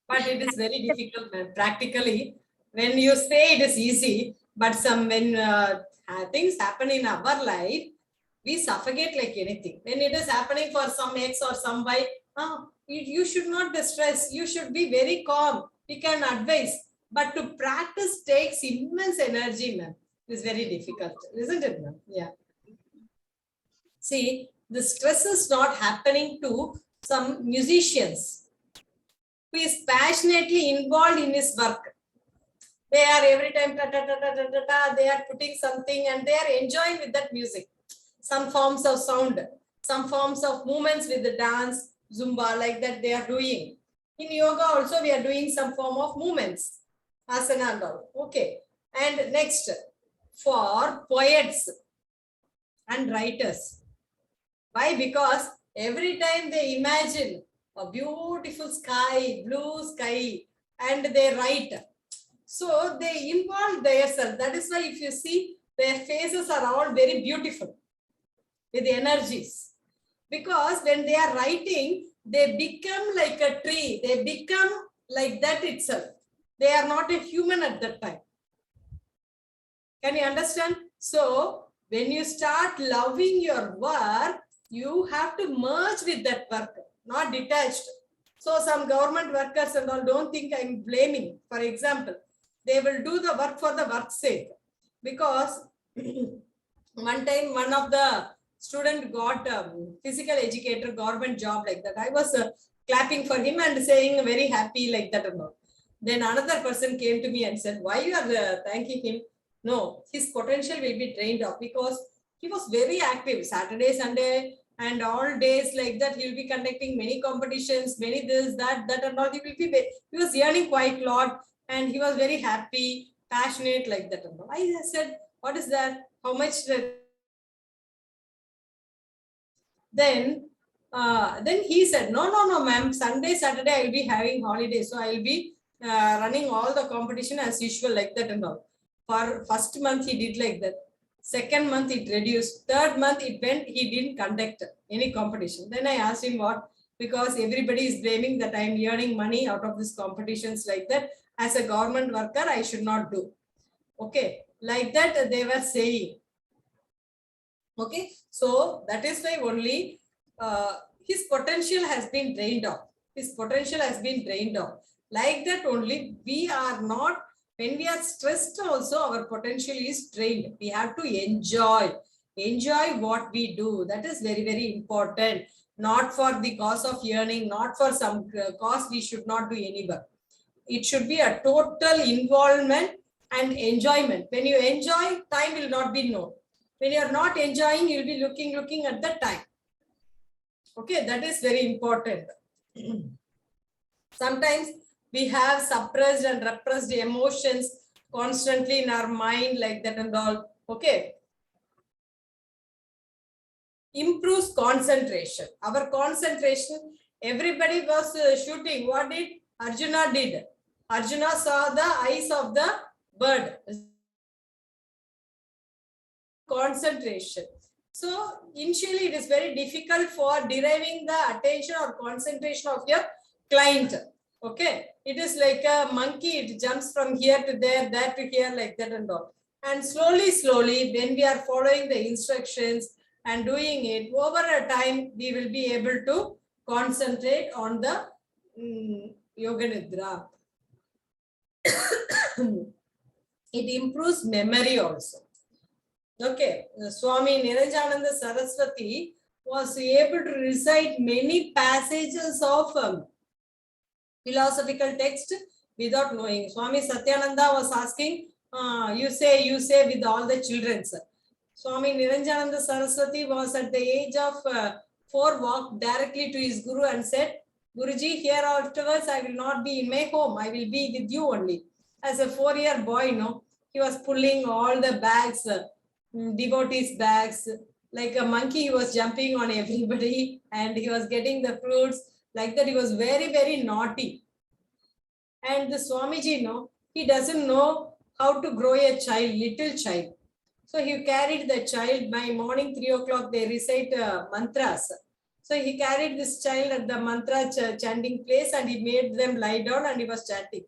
But it is very difficult, ma'am. Practically, when you say it is easy, but when things happen in our life, we suffocate like anything. When it is happening for some X or some Y, you should not distress. You should be very calm. We can advise. But to practice takes immense energy, ma'am. It is very difficult, isn't it, ma'am? Yeah. See, the stress is not happening to some musicians who is passionately involved in his work. They are every time, they are putting something and they are enjoying with that music. Some forms of sound, some forms of movements with the dance, Zumba, like that they are doing. In yoga also we are doing some form of movements, asana and all. Okay. And next, for poets and writers. Why? Because every time they imagine a beautiful sky, blue sky, and they write. So they involve themselves. That is why if you see, their faces are all very beautiful with energies. Because when they are writing, they become like a tree. They become like that itself. They are not a human at that time. Can you understand? So when you start loving your work, you have to merge with that work, not detached. So some government workers and all, don't think I'm blaming. For example, they will do the work for the work's sake. Because one time one of the student got a physical educator government job like that. I was clapping for him and saying very happy like that. Then another person came to me and said, why you are thanking him? No, his potential will be drained off because he was very active Saturday, Sunday, and all days like that. He will be conducting many competitions, many this, that, and all. He was earning quite a lot and he was very happy, passionate like that. I said, what is that? How much? Then he said, no, ma'am, Sunday, Saturday, I will be having holiday. So I will be running all the competition as usual like that and all. For first month, he did like that. Second month, it reduced. Third month, it went, he didn't conduct any competition. Then I asked him what, because everybody is blaming that I am earning money out of these competitions like that. As a government worker, I should not do. Okay, like that they were saying. Okay, so that is why only his potential has been drained off. His potential has been drained off. Like that only, we are not, when we are stressed also, our potential is drained. We have to enjoy what we do. That is very, very important. Not for the cause of earning, not for some cause we should not do any work. It should be a total involvement and enjoyment. When you enjoy, time will not be known. When you are not enjoying, you'll be looking at the time. Okay, that is very important. Sometimes we have suppressed and repressed emotions constantly in our mind like that and all. Okay. Improves concentration. Our concentration, everybody was shooting. What did Arjuna did? Arjuna saw the eyes of the bird. Concentration. So initially it is very difficult for deriving the attention or concentration of your client. Okay, it is like a monkey, it jumps from here to there, there to here, like that and all. And slowly, when we are following the instructions and doing it, over a time, we will be able to concentrate on the Yoga Nidra. It improves memory also. Okay, Swami Niranjananda Saraswati was able to recite many passages of philosophical text without knowing. Swami Satyananda was asking, you say with all the children. Swami Niranjananda Saraswati was at the age of 4, walked directly to his Guru and said, Guruji, here afterwards I will not be in my home, I will be with you only. As a 4-year boy, he was pulling all the bags, devotees' bags, like a monkey. He was jumping on everybody and he was getting the fruits. Like that, he was very, very naughty. And the Swamiji, he doesn't know how to grow a child, little child. So he carried the child. By morning 3 o'clock, they recite mantras. So he carried this child at the mantra chanting place and he made them lie down and he was chanting.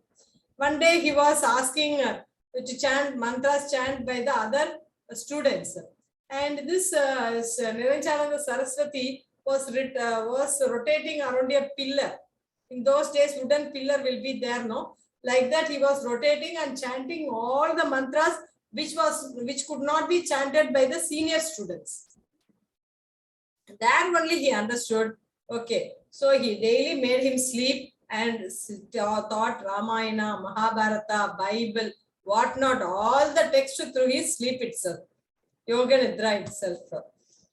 One day he was asking to chant mantras chant by the other students. And this Niranjananda Saraswati was rotating around a pillar. In those days, wooden pillar will be there, no? Like that, he was rotating and chanting all the mantras which could not be chanted by the senior students. That only he understood. Okay, so he daily made him sleep and thought Ramayana, Mahabharata, Bible, whatnot, all the text through his sleep itself. Yoga Nidra itself.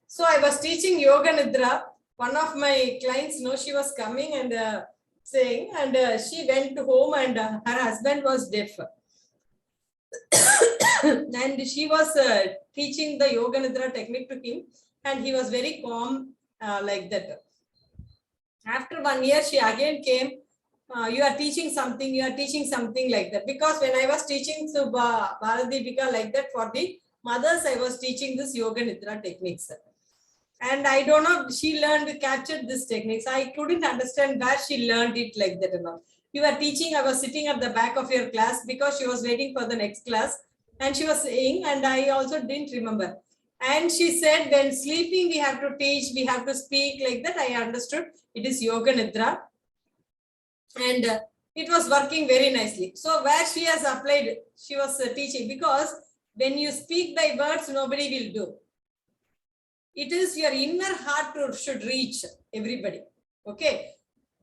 So I was teaching Yoga Nidra. One of my clients, she was coming and saying, and she went home and her husband was deaf. And she was teaching the Yoga Nidra technique to him and he was very calm like that. After 1 year, she again came, you are teaching something like that. Because when I was teaching to Bharadipika like that for the mothers, I was teaching this Yoga Nidra techniques. And I don't know, she captured this techniques. I couldn't understand where she learned it like that enough. You were teaching, I was sitting at the back of your class because she was waiting for the next class. And she was saying, and I also didn't remember. And she said, when sleeping, we have to teach, we have to speak like that. I understood it is Yoga Nidra. And it was working very nicely. So where she has applied, she was teaching, because when you speak by words, nobody will do. It is your inner heart should reach everybody. Okay.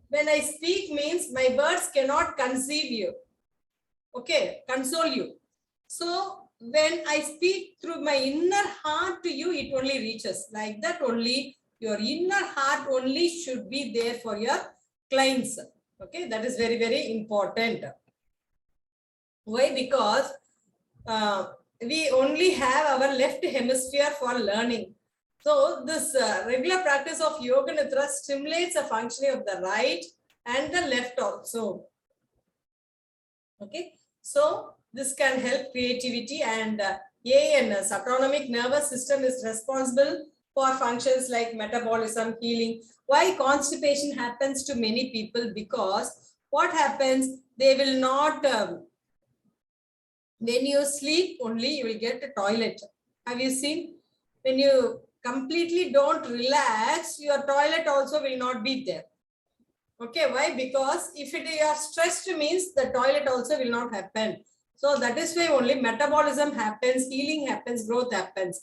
When I speak means my words cannot conceive you. Okay. Console you. So when I speak through my inner heart to you, it only reaches. Like that only, your inner heart only should be there for your clients. Okay. That is very, very important. Why? Because we only have our left hemisphere for learning. So this regular practice of Yoga Nidra stimulates the functioning of the right and the left also. Okay, so this can help creativity, and ANS, autonomic nervous system, is responsible for functions like metabolism, healing. Why constipation happens to many people? Because what happens, they will not, when you sleep only, you will get a toilet. Have you seen? When you completely don't relax, your toilet also will not be there. Okay, why? Because if you are stressed means the toilet also will not happen. So that is why only metabolism happens, healing happens, growth happens.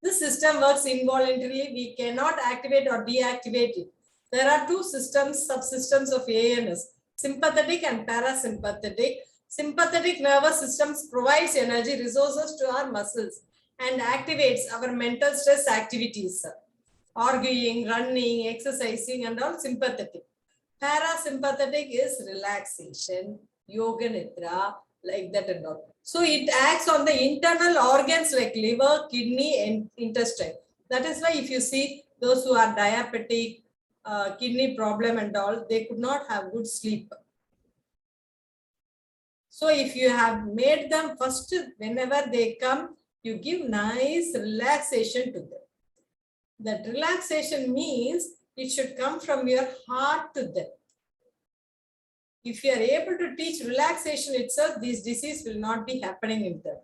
This system works involuntarily. We cannot activate or deactivate it. There are two systems, subsystems of ANS, sympathetic and parasympathetic. Sympathetic nervous systems provides energy resources to our muscles and activates our mental stress activities, arguing, running, exercising, and all sympathetic. Parasympathetic is relaxation, Yoga Nidra, like that and all. So it acts on the internal organs like liver, kidney, and intestine. That is why if you see those who are diabetic, kidney problem and all, they could not have good sleep. So if you have made them first, whenever they come, you give nice relaxation to them. That relaxation means it should come from your heart to them. If you are able to teach relaxation itself, this disease will not be happening in them.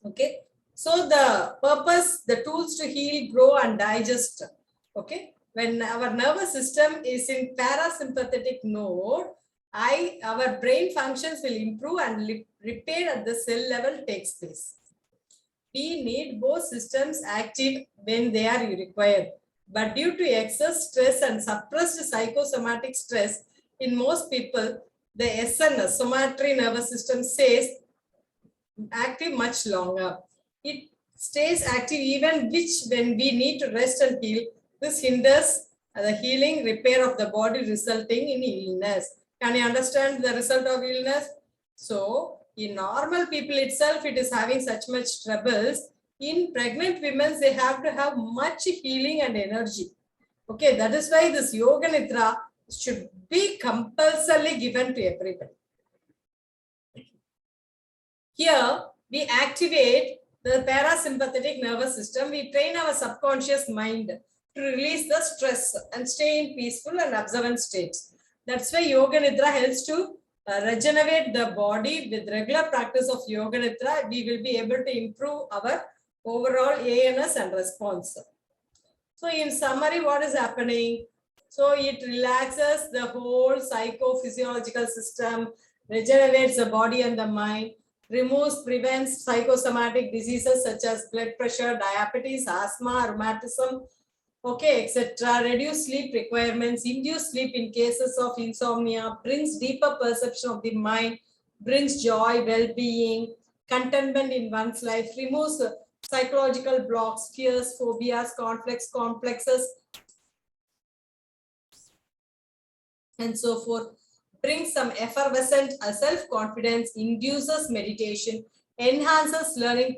Okay. So the purpose, the tools to heal, grow and digest. Okay. When our nervous system is in parasympathetic mode, our brain functions will improve and repair at the cell level takes place. We need both systems active when they are required. But due to excess stress and suppressed psychosomatic stress, in most people, the SNS, somatic nervous system, stays active much longer. It stays active even when we need to rest and heal. This hinders the healing, repair of the body, resulting in illness. Can you understand the result of illness? So, in normal people itself, it is having such much troubles. In pregnant women, they have to have much healing and energy. Okay, that is why this Yoga Nidra should be compulsorily given to everybody. Here, we activate the parasympathetic nervous system. We train our subconscious mind to release the stress and stay in peaceful and observant states. That's why Yoga Nidra helps to regenerate the body. With regular practice of Yoga Nidra, we will be able to improve our overall ANS and response. So in summary, what is happening? So it relaxes the whole psychophysiological system, regenerates the body and the mind, prevents psychosomatic diseases such as blood pressure, diabetes, asthma, rheumatism, okay, etc. Reduce sleep requirements, induce sleep in cases of insomnia, brings deeper perception of the mind, brings joy, well-being, contentment in one's life, removes psychological blocks, fears, phobias, complexes, and so forth. Brings some effervescent self-confidence, induces meditation, enhances learning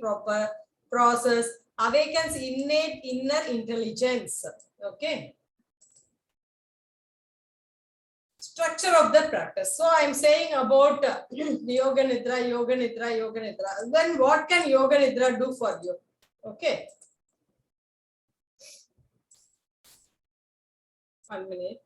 process, awakens innate inner intelligence. Okay. Structure of the practice. So I'm saying about Yoga Nidra, Yoga Nidra, Yoga Nidra. Then what can Yoga Nidra do for you? Okay. 1 minute.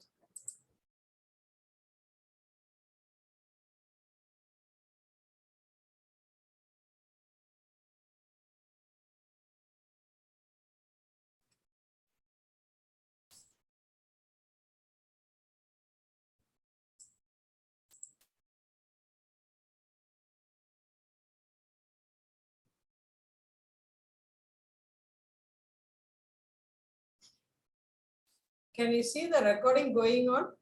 Can you see the recording going on?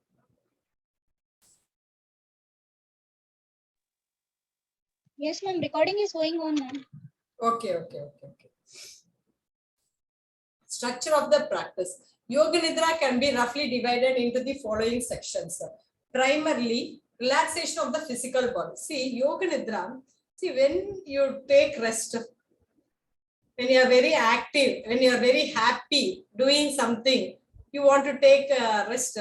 Yes, ma'am. Recording is going on, ma'am. Okay. Structure of the practice. Yoga Nidra can be roughly divided into the following sections. Primarily, relaxation of the physical body. See, Yoga Nidra, see, when you take rest, when you are very active, when you are very happy doing something, you want to take rest,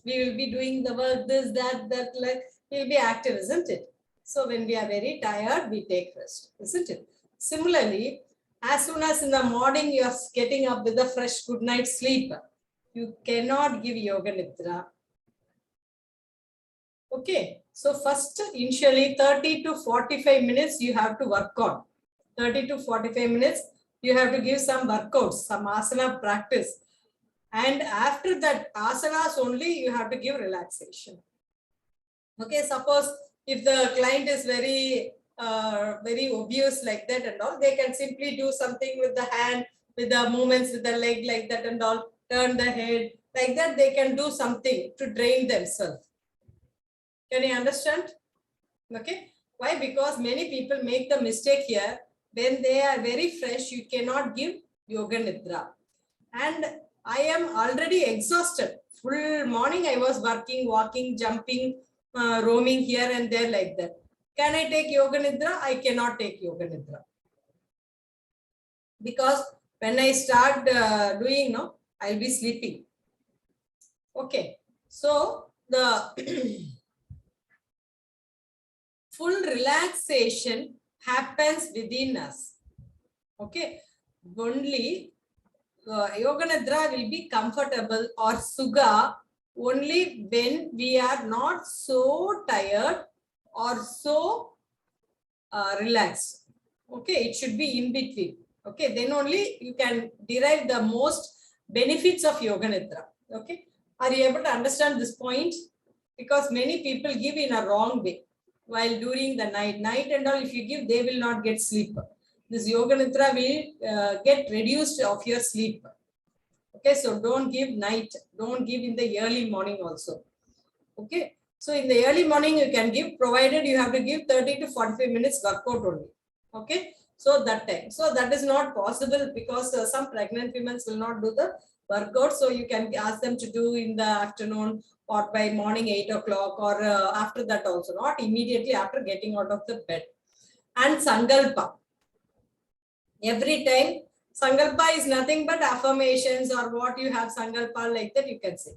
we will be doing the work, this, that, like, we will be active, isn't it? So when we are very tired, we take rest, isn't it? Similarly, as soon as in the morning you are getting up with a fresh good night's sleep, you cannot give Yoga Nidra. Okay, so first initially 30 to 45 minutes you have to work on. 30 to 45 minutes, you have to give some workouts, some asana practice. And after that asanas only, you have to give relaxation. Okay, suppose if the client is very obvious like that and all, they can simply do something with the hand, with the movements with the leg like that and all, turn the head like that, they can do something to drain themselves. Can you understand? Okay, why? Because many people make the mistake here. When they are very fresh, you cannot give Yoga Nidra. And I am already exhausted. Full morning I was working, walking, jumping, roaming here and there like that. Can I take Yoga Nidra? I cannot take Yoga Nidra. Because when I start doing, I'll be sleeping. Okay. So the full relaxation happens within us. Okay, only Yoga Nidra will be comfortable or Sugha only when we are not so tired or so relaxed. Okay, it should be in between. Okay, then only you can derive the most benefits of Yoga Nidra. Okay, are you able to understand this point? Because many people give in a wrong way while during the night and all. If you give, they will not get sleep. This Yoga Nidra will get reduced of your sleep. Okay, so don't give night, don't give in the early morning also. Okay, so in the early morning you can give, provided you have to give 30 to 45 minutes workout only. Okay, so that time. So that is not possible because some pregnant women will not do the workout. So you can ask them to do in the afternoon or by morning 8 o'clock or after that also, not immediately after getting out of the bed. And Sankalpa. Every time, Sankalpa is nothing but affirmations or what you have Sankalpa like that you can say.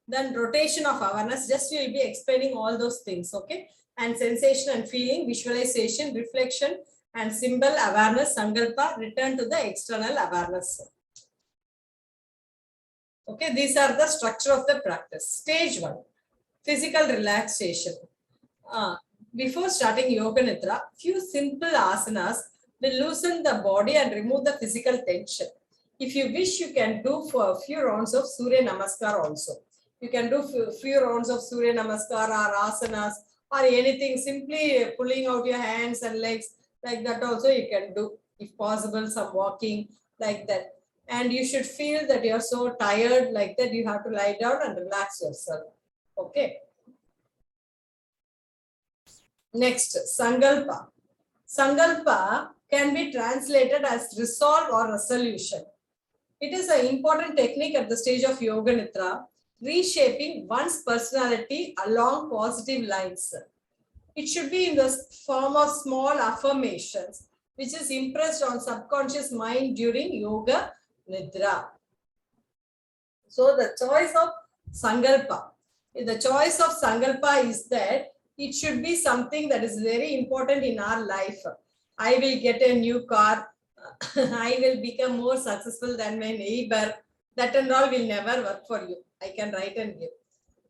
Then rotation of awareness, just we will be explaining all those things, okay? And sensation and feeling, visualization, reflection, and symbol awareness, Sankalpa, return to the external awareness. Okay, these are the structure of the practice. Stage 1, physical relaxation. Before starting Yoga Nidra, few simple asanas will loosen the body and remove the physical tension. If you wish, you can do for a few rounds of Surya Namaskar also. You can do few rounds of Surya Namaskar or asanas or anything, simply pulling out your hands and legs like that also you can do. If possible, some walking like that. And you should feel that you are so tired like that, you have to lie down and relax yourself. Okay. Next, Sankalpa. Sankalpa can be translated as resolve or resolution. It is an important technique at the stage of Yoga Nidra, reshaping one's personality along positive lines. It should be in the form of small affirmations, which is impressed on subconscious mind during Yoga Nidra. So the choice of Sankalpa. The choice of Sankalpa is that it should be something that is very important in our life. I will get a new car. I will become more successful than my neighbor. That and all will never work for you. I can write and give.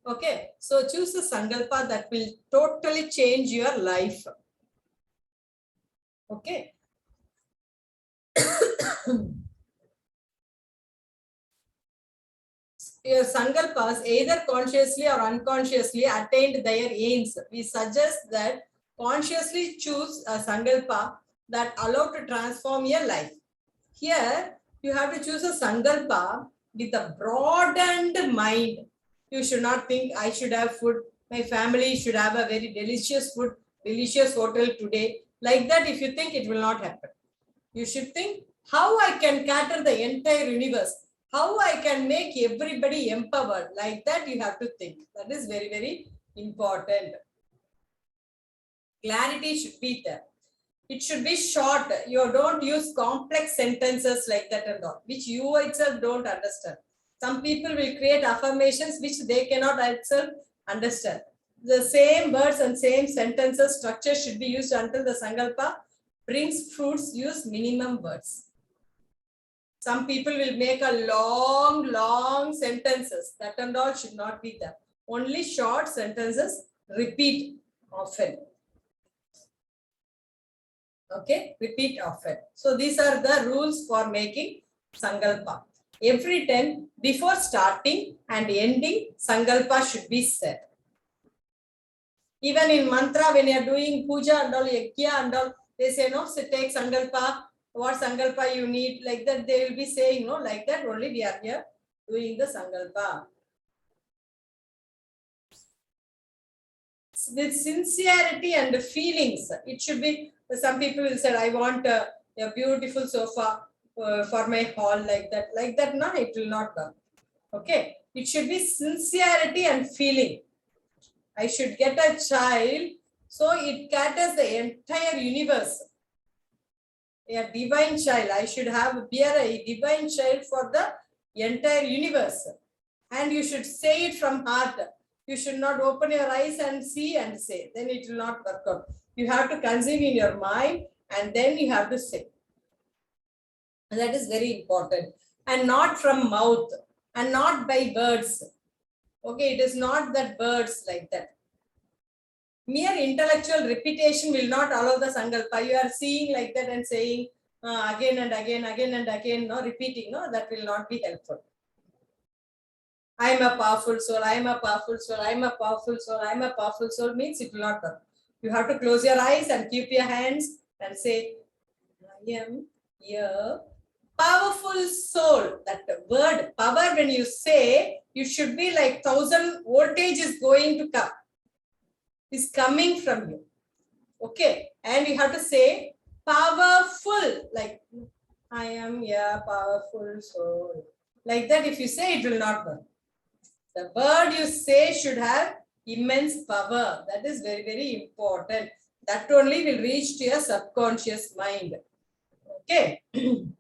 Okay. So choose a Sankalpa that will totally change your life. Okay. Your Sankalpas, either consciously or unconsciously, attained their aims. We suggest that consciously choose a Sankalpa that allow to transform your life. Here, you have to choose a Sankalpa with a broadened mind. You should not think, I should have food, my family should have a very delicious food, delicious hotel today. Like that, if you think, it will not happen. You should think, how I can cater the entire universe, how I can make everybody empowered. Like that, you have to think. That is very, very important. Clarity should be there. It should be short. You don't use complex sentences like that and all, which you itself don't understand. Some people will create affirmations which they cannot itself understand. The same words and same sentences structure should be used until the Sankalpa brings fruits. Use minimum words. Some people will make a long sentences. That and all should not be there. Only short sentences, repeat often. Okay, repeat often. So these are the rules for making Sankalpa. Every time before starting and ending, Sankalpa should be said. Even in mantra, when you are doing puja and all, yakya and all, they say, no, so take Sankalpa, what Sankalpa you need, like that they will be saying, no, like that only we are here doing the Sankalpa. With sincerity and feelings, it should be, some people will say, I want a beautiful sofa for my hall, like that, no, it will not work. Okay, it should be sincerity and feeling. I should get a child, so it caters the entire universe. A divine child, I should bear a divine child for the entire universe. And you should say it from heart. You should not open your eyes and see and say, then it will not work out. You have to conceive in your mind and then you have to say. And that is very important. And not from mouth and not by words. Okay, it is not that words like that. Mere intellectual repetition will not allow the sankalpa. You are seeing like that and saying again and again, no, repeating, no, that will not be helpful. I am a powerful soul, I am a powerful soul, I am a powerful soul, I am a powerful soul means it will not work. You have to close your eyes and keep your hands and say, I am a powerful soul. That word power, when you say, you should be like 1000 voltage is going to come. Is coming from you. Okay. And you have to say powerful, like I am a powerful soul. Like that, if you say, it will not work. The word you say should have immense power. That is very, very important. That only will reach to your subconscious mind. Okay. The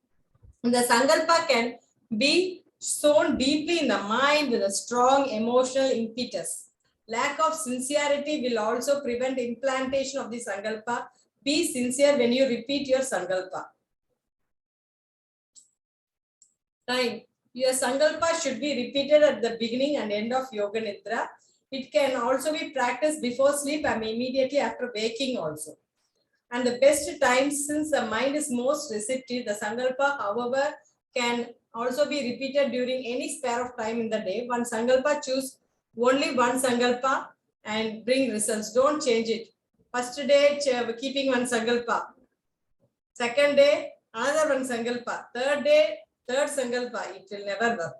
sankalpa can be sown deeply in the mind with a strong emotional impetus. Lack of sincerity will also prevent implantation of the sankalpa. Be sincere when you repeat your sankalpa. Time. Your sankalpa should be repeated at the beginning and end of Yoga Nidra. It can also be practiced before sleep and immediately after waking also. And the best time, since the mind is most receptive, the sankalpa, however, can also be repeated during any spare of time in the day. One sankalpa, choose only one sankalpa and bring results. Don't change it. First day, keeping one sankalpa. Second day, another one sankalpa. Third day, third sankalpa. It will never work.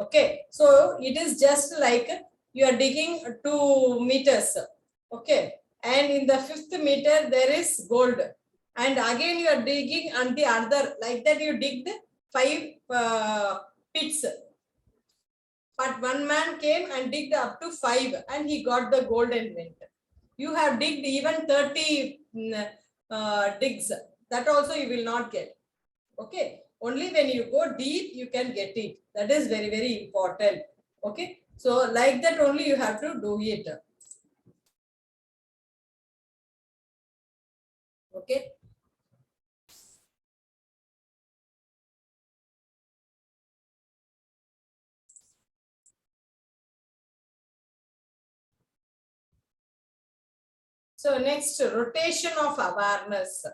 Okay. So it is just like you are digging 2 meters. Okay. And in the 5th meter, there is gold. And again, you are digging on the other, like that you digged 5 pits. But one man came and digged up to 5 and he got the gold and went. You have digged even 30 digs. That also you will not get. Okay. Only when you go deep, you can get it. That is very, very important. Okay. So like that only you have to do it. Okay. So next, rotation of awareness.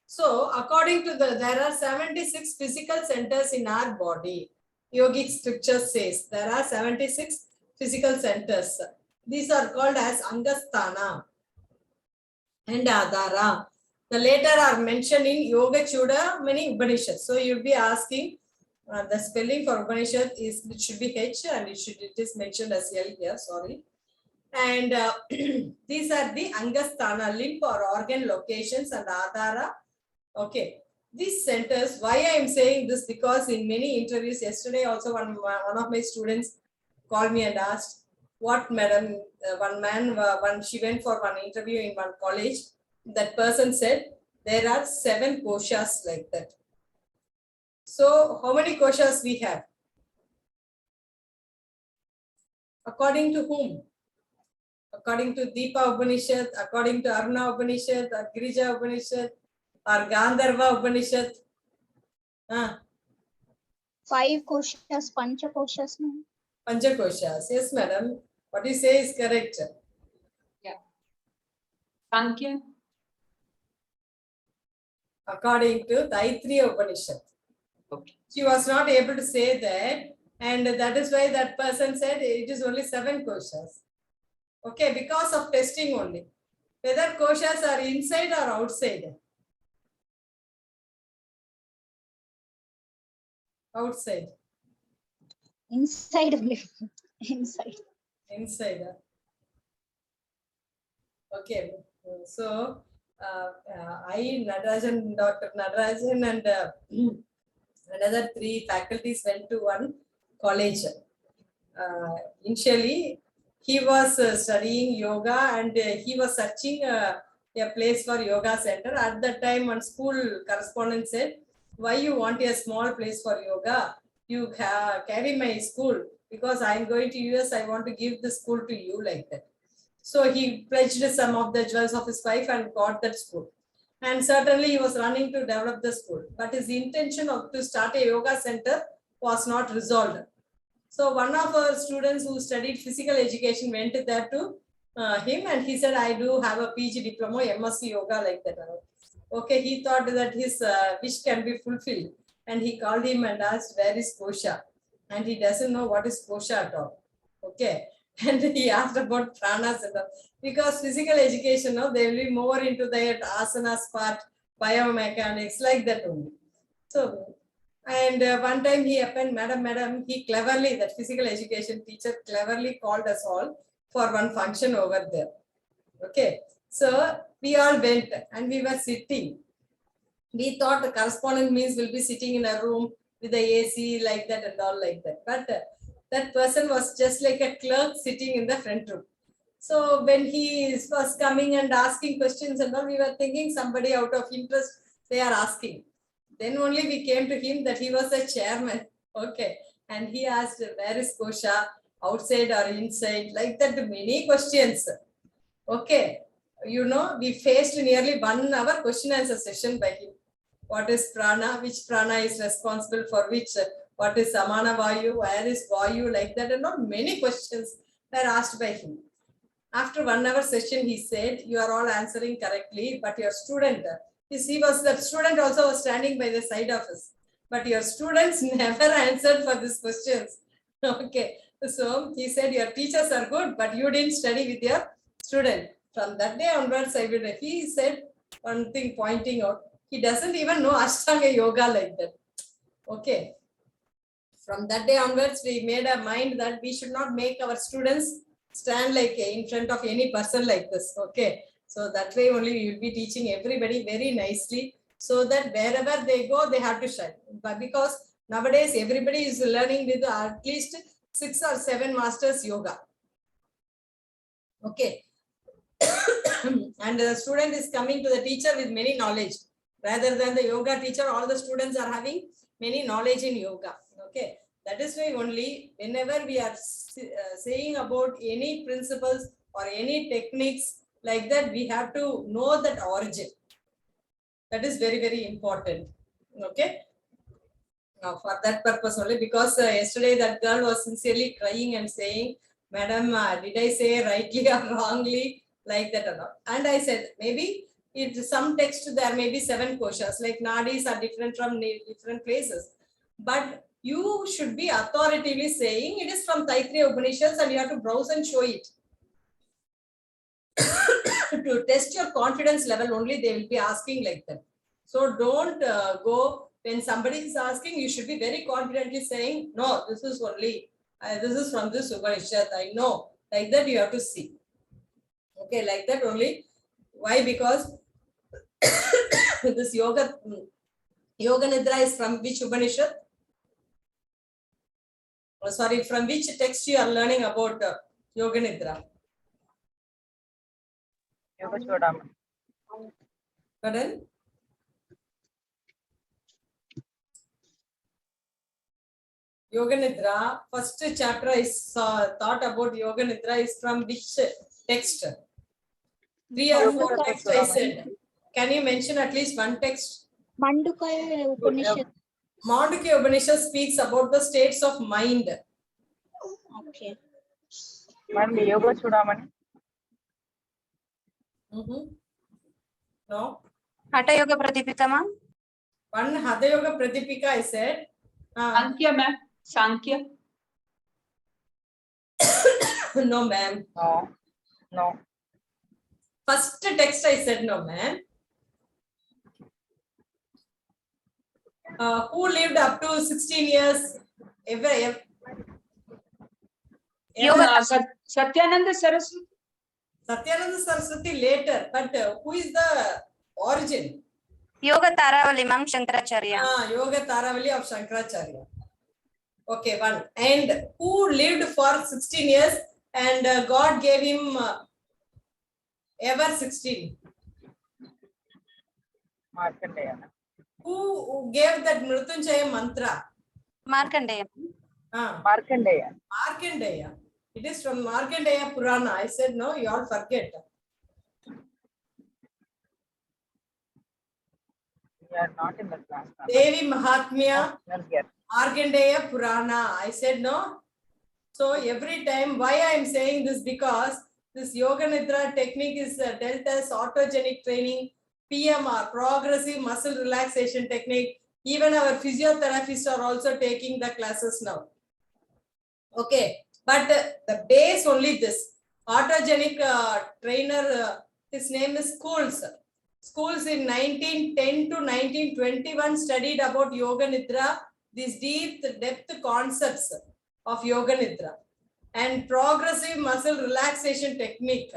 So according to there are 76 physical centers in our body. Yogic scripture says there are 76 physical centers. These are called as Angasthana and Adhara. The later are mentioned in Yoga Chudamani Upanishads. So you'll be asking the spelling for Upanishad is, it should be H and it is mentioned as L here, sorry. And these are the Angasthana, limb or organ locations, and Adhara. Okay, these centers, why I am saying this, because in many interviews yesterday also one of my students called me and asked, what madam, she went for one interview in one college. That person said there are 7 koshas like that. So how many koshas we have? According to whom? According to Deepa Upanishad, according to Aruna Upanishad, or Girija Upanishad, or Gandharva Upanishad. 5 koshas, pancha koshas. Pancha koshas. Yes, madam. What you say is correct. Yeah. Sankhya. According to Taittiriya Upanishad. Okay. She was not able to say that, and that is why that person said it is only 7 koshas. Okay, because of testing only. Whether koshas are inside or outside. Outside. Inside only. Inside. Inside. Okay. So, Natarajan, Dr. Natarajan and another 3 faculties went to one college. Initially, he was studying yoga and he was searching a place for yoga center. At that time, one school correspondent said, why you want a small place for yoga? You carry my school, because I am going to US, I want to give the school to you, like that. So he pledged some of the jewels of his wife and got that school. And certainly he was running to develop the school, but his intention to start a yoga center was not resolved. So one of our students who studied physical education went there to him, and he said, I do have a PG diploma, MSc yoga, like that. Okay, he thought that his wish can be fulfilled, and he called him and asked, where is Kosha? And he doesn't know what is Kosha at all. Okay, and he asked about pranas and all. Because physical education, no, they will be more into the asanas part, biomechanics, like that only. So, and one time he happened, madam, he cleverly, that physical education teacher cleverly called us all for one function over there. Okay, so we all went and we were sitting. We thought the correspondent means we'll be sitting in a room with the AC like that and all like that. But that person was just like a clerk sitting in the front room. So when he was coming and asking questions and all, we were thinking somebody out of interest they are asking. Then only we came to him that he was a chairman. Okay. And he asked, where is Kosha? Outside or inside? Like that, many questions. Okay. You know, we faced nearly 1 hour question answer session by him. What is prana? Which prana is responsible for which? What is samana vayu? Where is vayu? Like that, and not many questions were asked by him. After 1 hour session, he said, you are all answering correctly, but your student, that student also was standing by the side of us, but your students never answered for these questions. Okay. So he said, your teachers are good, but you didn't study with your student. From that day onwards, he said one thing pointing out, he doesn't even know Ashtanga yoga like that. Okay. From that day onwards, we made a mind that we should not make our students stand like in front of any person like this. Okay. So that way only we will be teaching everybody very nicely, so that wherever they go, they have to shine. But because nowadays everybody is learning with at least 6 or 7 masters yoga. Okay. And the student is coming to the teacher with many knowledge. Rather than the yoga teacher, all the students are having many knowledge in yoga. Okay. That is why only whenever we are saying about any principles or any techniques like that, we have to know that origin. That is very, very important. Okay. Now for that purpose only, because yesterday that girl was sincerely crying and saying, Madam, did I say rightly or wrongly, like that or not? And I said, maybe some text there may be 7 koshas, like nadis are different from different places. But you should be authoritatively saying it is from Taittiriya Upanishads, and you have to browse and show it. To test your confidence level only, they will be asking like that. So don't go when somebody is asking, you should be very confidently saying, no, this is only, this is from this Upanishad, I know. Like that you have to see. Okay, like that only. Why? Because this Yoga Nidra is from which Upanishad? Oh, sorry, from which text you are learning about Yoga Nidra? Yoga Chodamani. Pardon? Yoga Nidra, first chapter I thought about Yoga Nidra is from which text? 3 or 4 texts I said. Can you mention at least one text? Mandukya Upanishad. Mandukya Upanishad speaks about the states of mind. Okay. Ma'am, Yoga Chodamani. No. Hatha Yoga Pradipika, ma'am. One Hatha Yoga Pradipika I said. Sankhya, ma'am. Sankhya. No, ma'am. No. First text I said no, ma'am. Who lived up to 16 years? Satyananda Saraswati. Satyananda Saraswati later, but who is the origin? Yoga Taravali, ma'am, Shankaracharya. Yoga Taravali of Shankaracharya. Okay, one. And who lived for 16 years and God gave him ever 16? Markandeya. Who gave that Mrityunjaya mantra? Markandeya. Markandeya. Markandeya. It is from Markandeya Purana. I said, no, you all forget. We are not in the class. Devi Mahatmya, Not here. Markandeya Purana. I said, no. So every time, why I am saying this? Because this Yoga Nidra technique is dealt as autogenic training, PMR, progressive muscle relaxation technique. Even our physiotherapists are also taking the classes now. Okay, but the base only this. Autogenic trainer, his name is Schools. Schools in 1910 to 1921 studied about Yoga Nidra, these deep depth concepts of Yoga Nidra, and progressive muscle relaxation technique.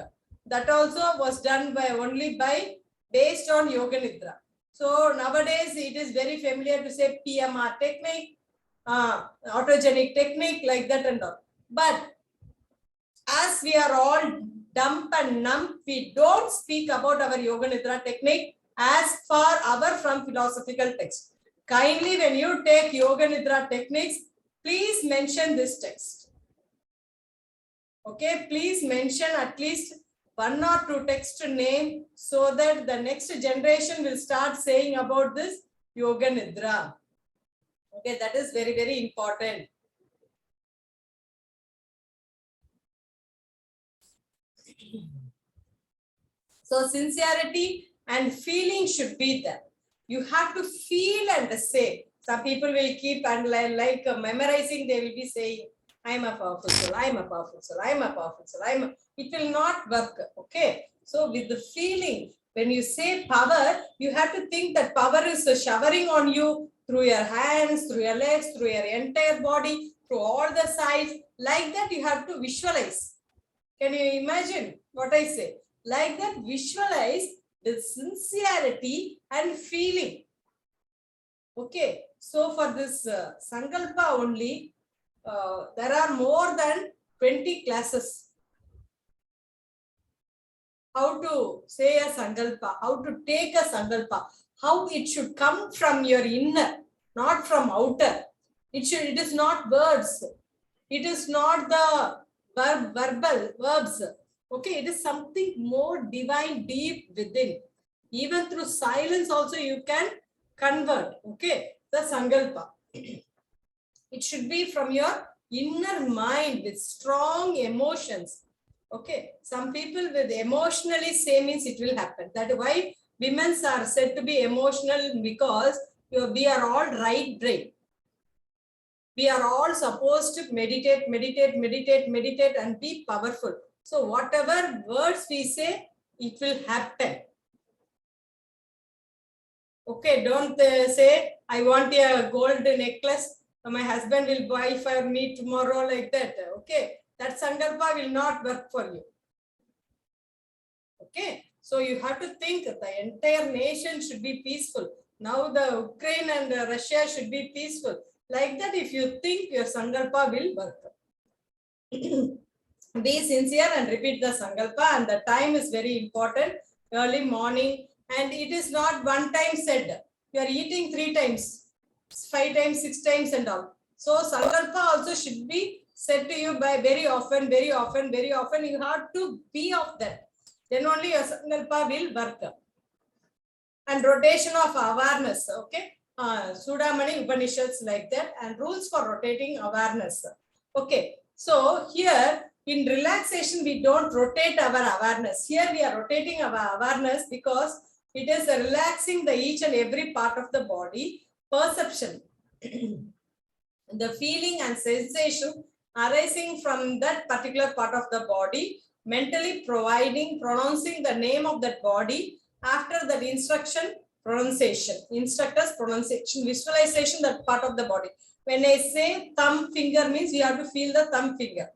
That also was done by only by based on Yoga Nidra. So nowadays it is very familiar to say PMR technique, autogenic technique, like that and all. But as we are all dumb and numb, we don't speak about our Yoga Nidra technique as far our from philosophical text. Kindly, when you take Yoga Nidra techniques, please mention this text. Okay, please mention at least 1 or 2 text name so that the next generation will start saying about this Yoga Nidra. Okay, that is very, very important. So sincerity and feeling should be there. You have to feel and say. Some people will keep and like memorizing, they will be saying, I am a powerful soul, I am a powerful soul, I am a powerful soul, it will not work. Okay. So with the feeling, when you say power, you have to think that power is showering on you through your hands, through your legs, through your entire body, through all the sides. Like that, you have to visualize. Can you imagine what I say? Like that, visualize the sincerity and feeling. Okay. So for this Sankalpa only, there are more than 20 classes. How to say a Sankalpa, how to take a Sankalpa, how it should come from your inner, not from outer. It is not words. It is not the verbal verbs. Okay, it is something more divine, deep within. Even through silence also you can convert. Okay, the Sankalpa. It should be from your inner mind with strong emotions. Okay, some people with emotionally say means it will happen. That is why women are said to be emotional, because we are all right brain. We are all supposed to meditate, meditate, meditate, meditate and be powerful. So whatever words we say, it will happen. Okay, don't say, I want a gold necklace. My husband will buy for me tomorrow, like that. Okay, that Sankalpa will not work for you. Okay, so you have to think the entire nation should be peaceful. Now the Ukraine and Russia should be peaceful. Like that, if you think, your Sankalpa will work. Be sincere and repeat the Sankalpa, and the time is very important. Early morning, and it is not one time said. You are eating 3 times, 5 times, 6 times and all. So Sankalpa also should be said to you by very often, very often, very often. You have to be of that. Then only your Sankalpa will work. And rotation of awareness. Okay. Sudamani Upanishads, like that, and rules for rotating awareness. Okay. So here in relaxation, we don't rotate our awareness. Here we are rotating our awareness because it is relaxing the each and every part of the body. Perception, the feeling and sensation arising from that particular part of the body, mentally pronouncing the name of that body. After that instruction, pronunciation, instructor's pronunciation, visualization, that part of the body. When I say thumb finger means you have to feel the thumb finger.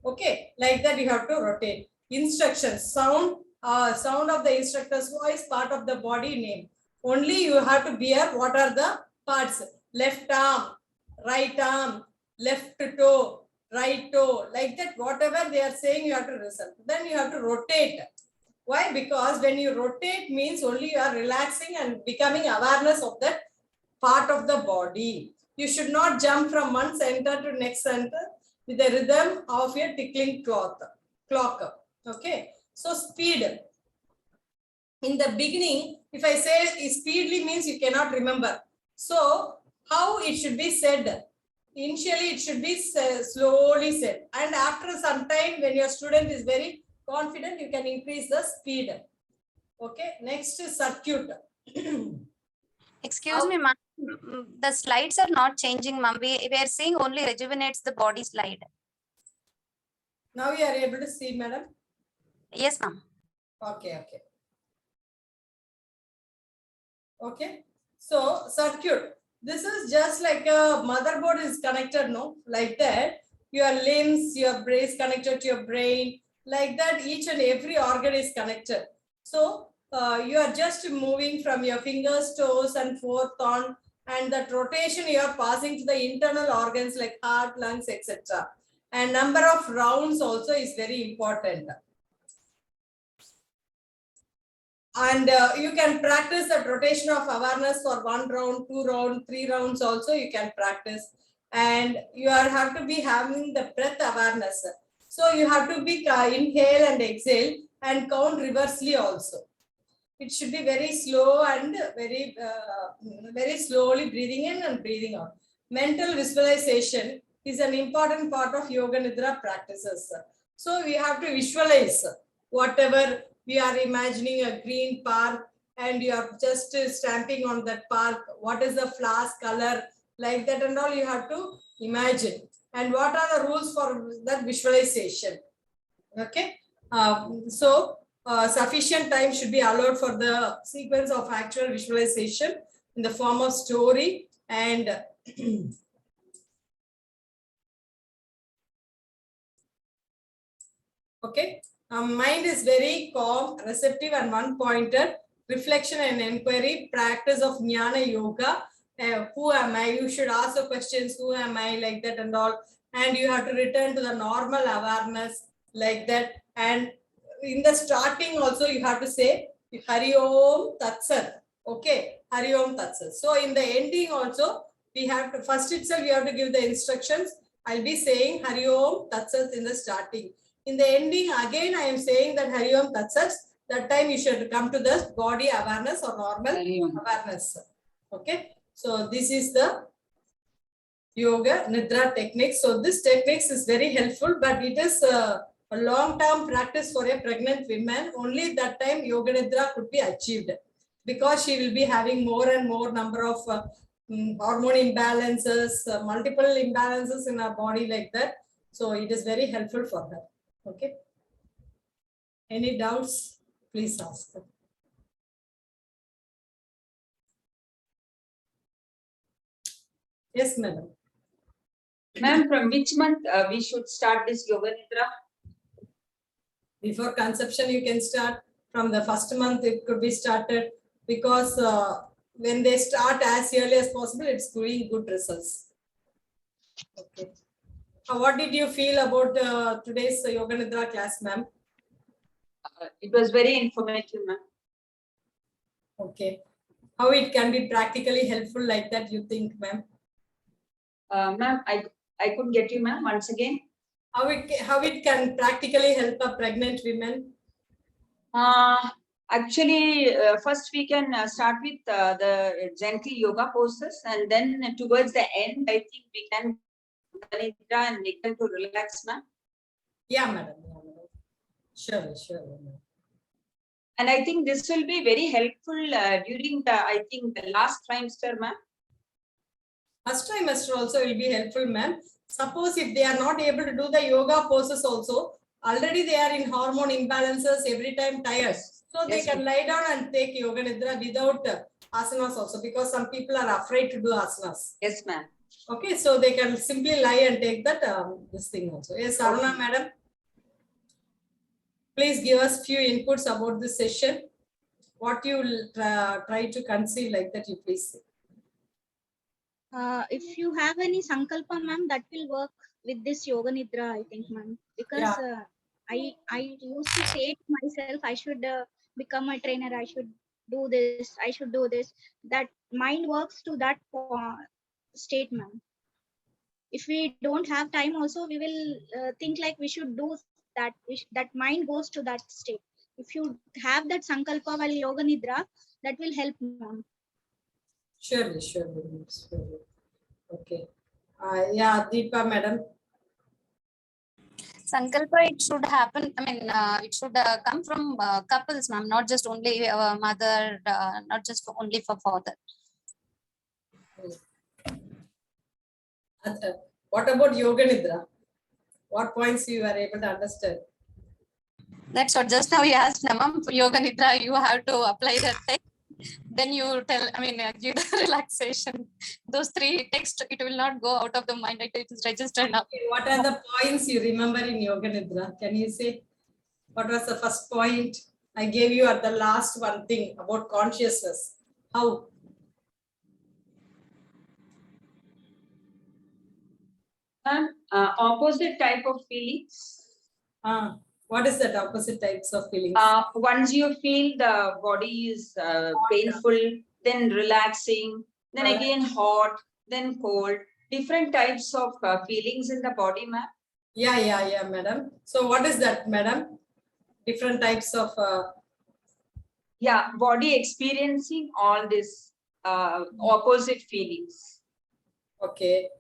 Okay, like that you have to rotate. Instructions, sound of the instructor's voice, part of the body name. Only you have to bear what are the parts. Left arm, right arm, left toe, right toe, like that. Whatever they are saying, you have to listen. Then you have to rotate. Why? Because when you rotate means only you are relaxing and becoming awareness of that part of the body. You should not jump from one center to next center. with the rhythm of your tickling clock. Okay. So speed. In the beginning, if I say speedily means you cannot remember. So how it should be said? Initially, it should be slowly said. And after some time, when your student is very confident, you can increase the speed. Okay. Next is circuit. Excuse me, ma'am. The slides are not changing, ma'am. We are seeing only rejuvenates the body slide. Now you are able to see, madam? Yes, ma'am. Okay, okay. Okay. So circuit. This is just like a motherboard is connected, no? Like that. Your limbs, your brain is connected to your brain. Like that, each and every organ is connected. So you are just moving from your fingers, toes, and fourth on, and that rotation you are passing to the internal organs like heart, lungs, etc. And number of rounds also is very important. And you can practice the rotation of awareness for 1 round, 2 rounds, 3 rounds also you can practice. And you have to be having the breath awareness. So you have to be inhale and exhale and count reversely also. It should be very slow and very slowly breathing in and breathing out. Mental visualization is an important part of Yoga Nidra practices. So we have to visualize whatever we are imagining, a green park, and you are just stamping on that park. What is the flask color, like that, and all you have to imagine. And what are the rules for that visualization? Okay. Sufficient time should be allowed for the sequence of actual visualization in the form of story and okay. Mind is very calm, receptive, and one-pointed. Reflection and inquiry, practice of Jnana Yoga. Who am I? You should ask the questions, who am I, like that and all. And you have to return to the normal awareness, like that. And in the starting also, you have to say, Hari Om Tat Sat. Okay, Hari Om Tat Sat. So in the ending also, we have to, first itself, you have to give the instructions. I'll be saying Hari Om Tat Sat in the starting. In the ending, again, I am saying that Hari Om Tat Sat. That time you should come to the body awareness or normal awareness. Okay. So this is the Yoga Nidra technique. So this techniques is very helpful, but it is a long-term practice for a pregnant woman. Only that time Yoga Nidra could be achieved, because she will be having more and more number of hormone imbalances, multiple imbalances in her body, like that. So it is very helpful for her. Okay. Any doubts? Please ask. Yes, madam. Ma'am, from which month we should start this Yoga Nidra? Before conception, you can start. From the first month, it could be started, because when they start as early as possible, it's doing good results. Okay. What did you feel about today's Yoga Nidra class, ma'am? It was very informative, ma'am. Okay. How it can be practically helpful, like that, you think, ma'am? Ma'am, I couldn't get you, ma'am, once again. How it can practically help a pregnant woman? Actually, first we can start with the gentle yoga poses, and then towards the end, I think we can Nidra and make them to relax, ma'am. Yeah, madam. Sure, sure. And I think this will be very helpful during the last trimester, ma'am. First trimester also will be helpful, ma'am. Suppose if they are not able to do the yoga poses also, already they are in hormone imbalances, every time tired. So they can lie down and take Yoga Nidra without asanas also, because some people are afraid to do asanas. Yes, ma'am. Okay, so they can simply lie and take that this thing also. Yes, Aruna, madam. Please give us few inputs about this session. What you will try to conceive, like that, you please say. If you have any sankalpa, ma'am, that will work with this Yoga Nidra, I think, ma'am. Because I used to say to myself, I should become a trainer, I should do this, I should do this. That mind works to that state, ma'am. if we don't have time also, we will think like we should do that. That mind goes to that state. If you have that sankalpa while yoga nidra, that will help, ma'am. Surely, surely, surely. Okay. Yeah, Deepa, madam. Sankalpa, it should happen. I mean, it should come from couples, ma'am, not just only mother, not just only for father. What about yoga nidra? What points you are able to understand? That's what just now you asked, ma'am. For yoga nidra, you have to apply that text. Then you tell, I mean, give the relaxation. Those three texts, it will not go out of the mind. It is registered now. Okay, what are the points you remember in yoga nidra? Can you say? What was the first point? I gave you at the last one thing about consciousness. How? Opposite type of feelings. What is that opposite types of feelings? Once you feel the body is painful, then relaxing, then again hot, then cold. Different types of feelings in the body, ma'am. Yeah, madam. So what is that, madam? Different types of body experiencing all these opposite feelings. Okay.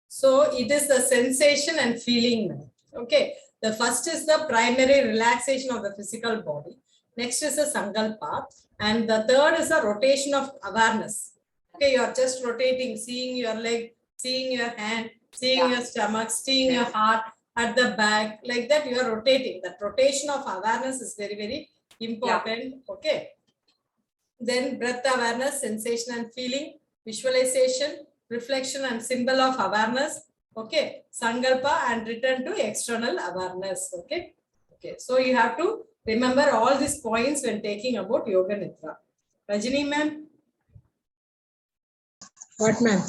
So it is the sensation and feeling. Okay. The first is the primary relaxation of the physical body. Next is the sankalpa. And the third is the rotation of awareness. Okay, you are just rotating, seeing your leg, seeing your hand, seeing your stomach, seeing your heart at the back. Like that, you are rotating. That rotation of awareness is very, very important. Okay. Then breath awareness, sensation and feeling, visualization, reflection and symbol of awareness. Okay. Sankalpa and return to external awareness. Okay. Okay. So you have to remember all these points when taking about yoga nidra. Rajini ma'am. What, ma'am?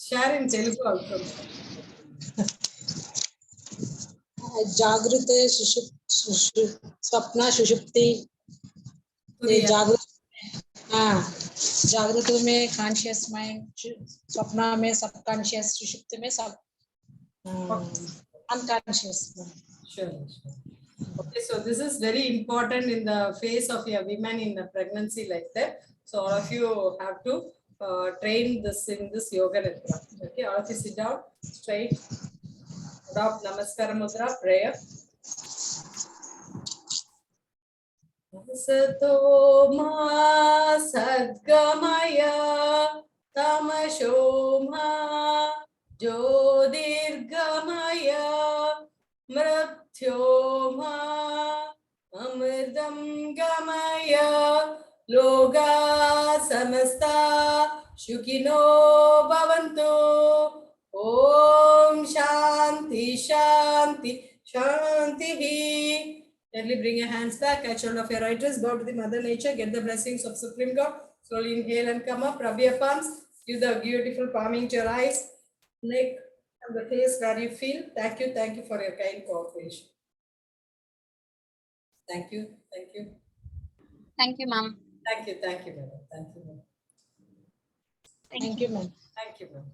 Share in Telugu also. जागृत स्वप्न सुषुप्ति जागृत में conscious mind, स्वप्न में subconscious, सुषुप्ति में सब unconscious. Sure. Okay, so this is very important in the phase of a woman in a pregnancy like that. So all of you have to train this in this yoga nidra. Okay, all of you sit down straight. Adopt Namaskara Mudra, prayer. Sato ma sadgamaya tamasho ma jyotirgamaya mrityoma amritam gamaya loga samasta shukino bhavantu. Om Shanti Shanti Shanti. Gently bring your hands back, catch hold of your right wrist, bow to the Mother Nature, get the blessings of Supreme God. Slowly inhale and come up, rub your palms, give the beautiful palming to your eyes, neck, and the face where you feel. Thank you for your kind cooperation. Thank you. Thank you, ma'am. Thank you, madam. Thank you, ma'am. Thank you, ma'am.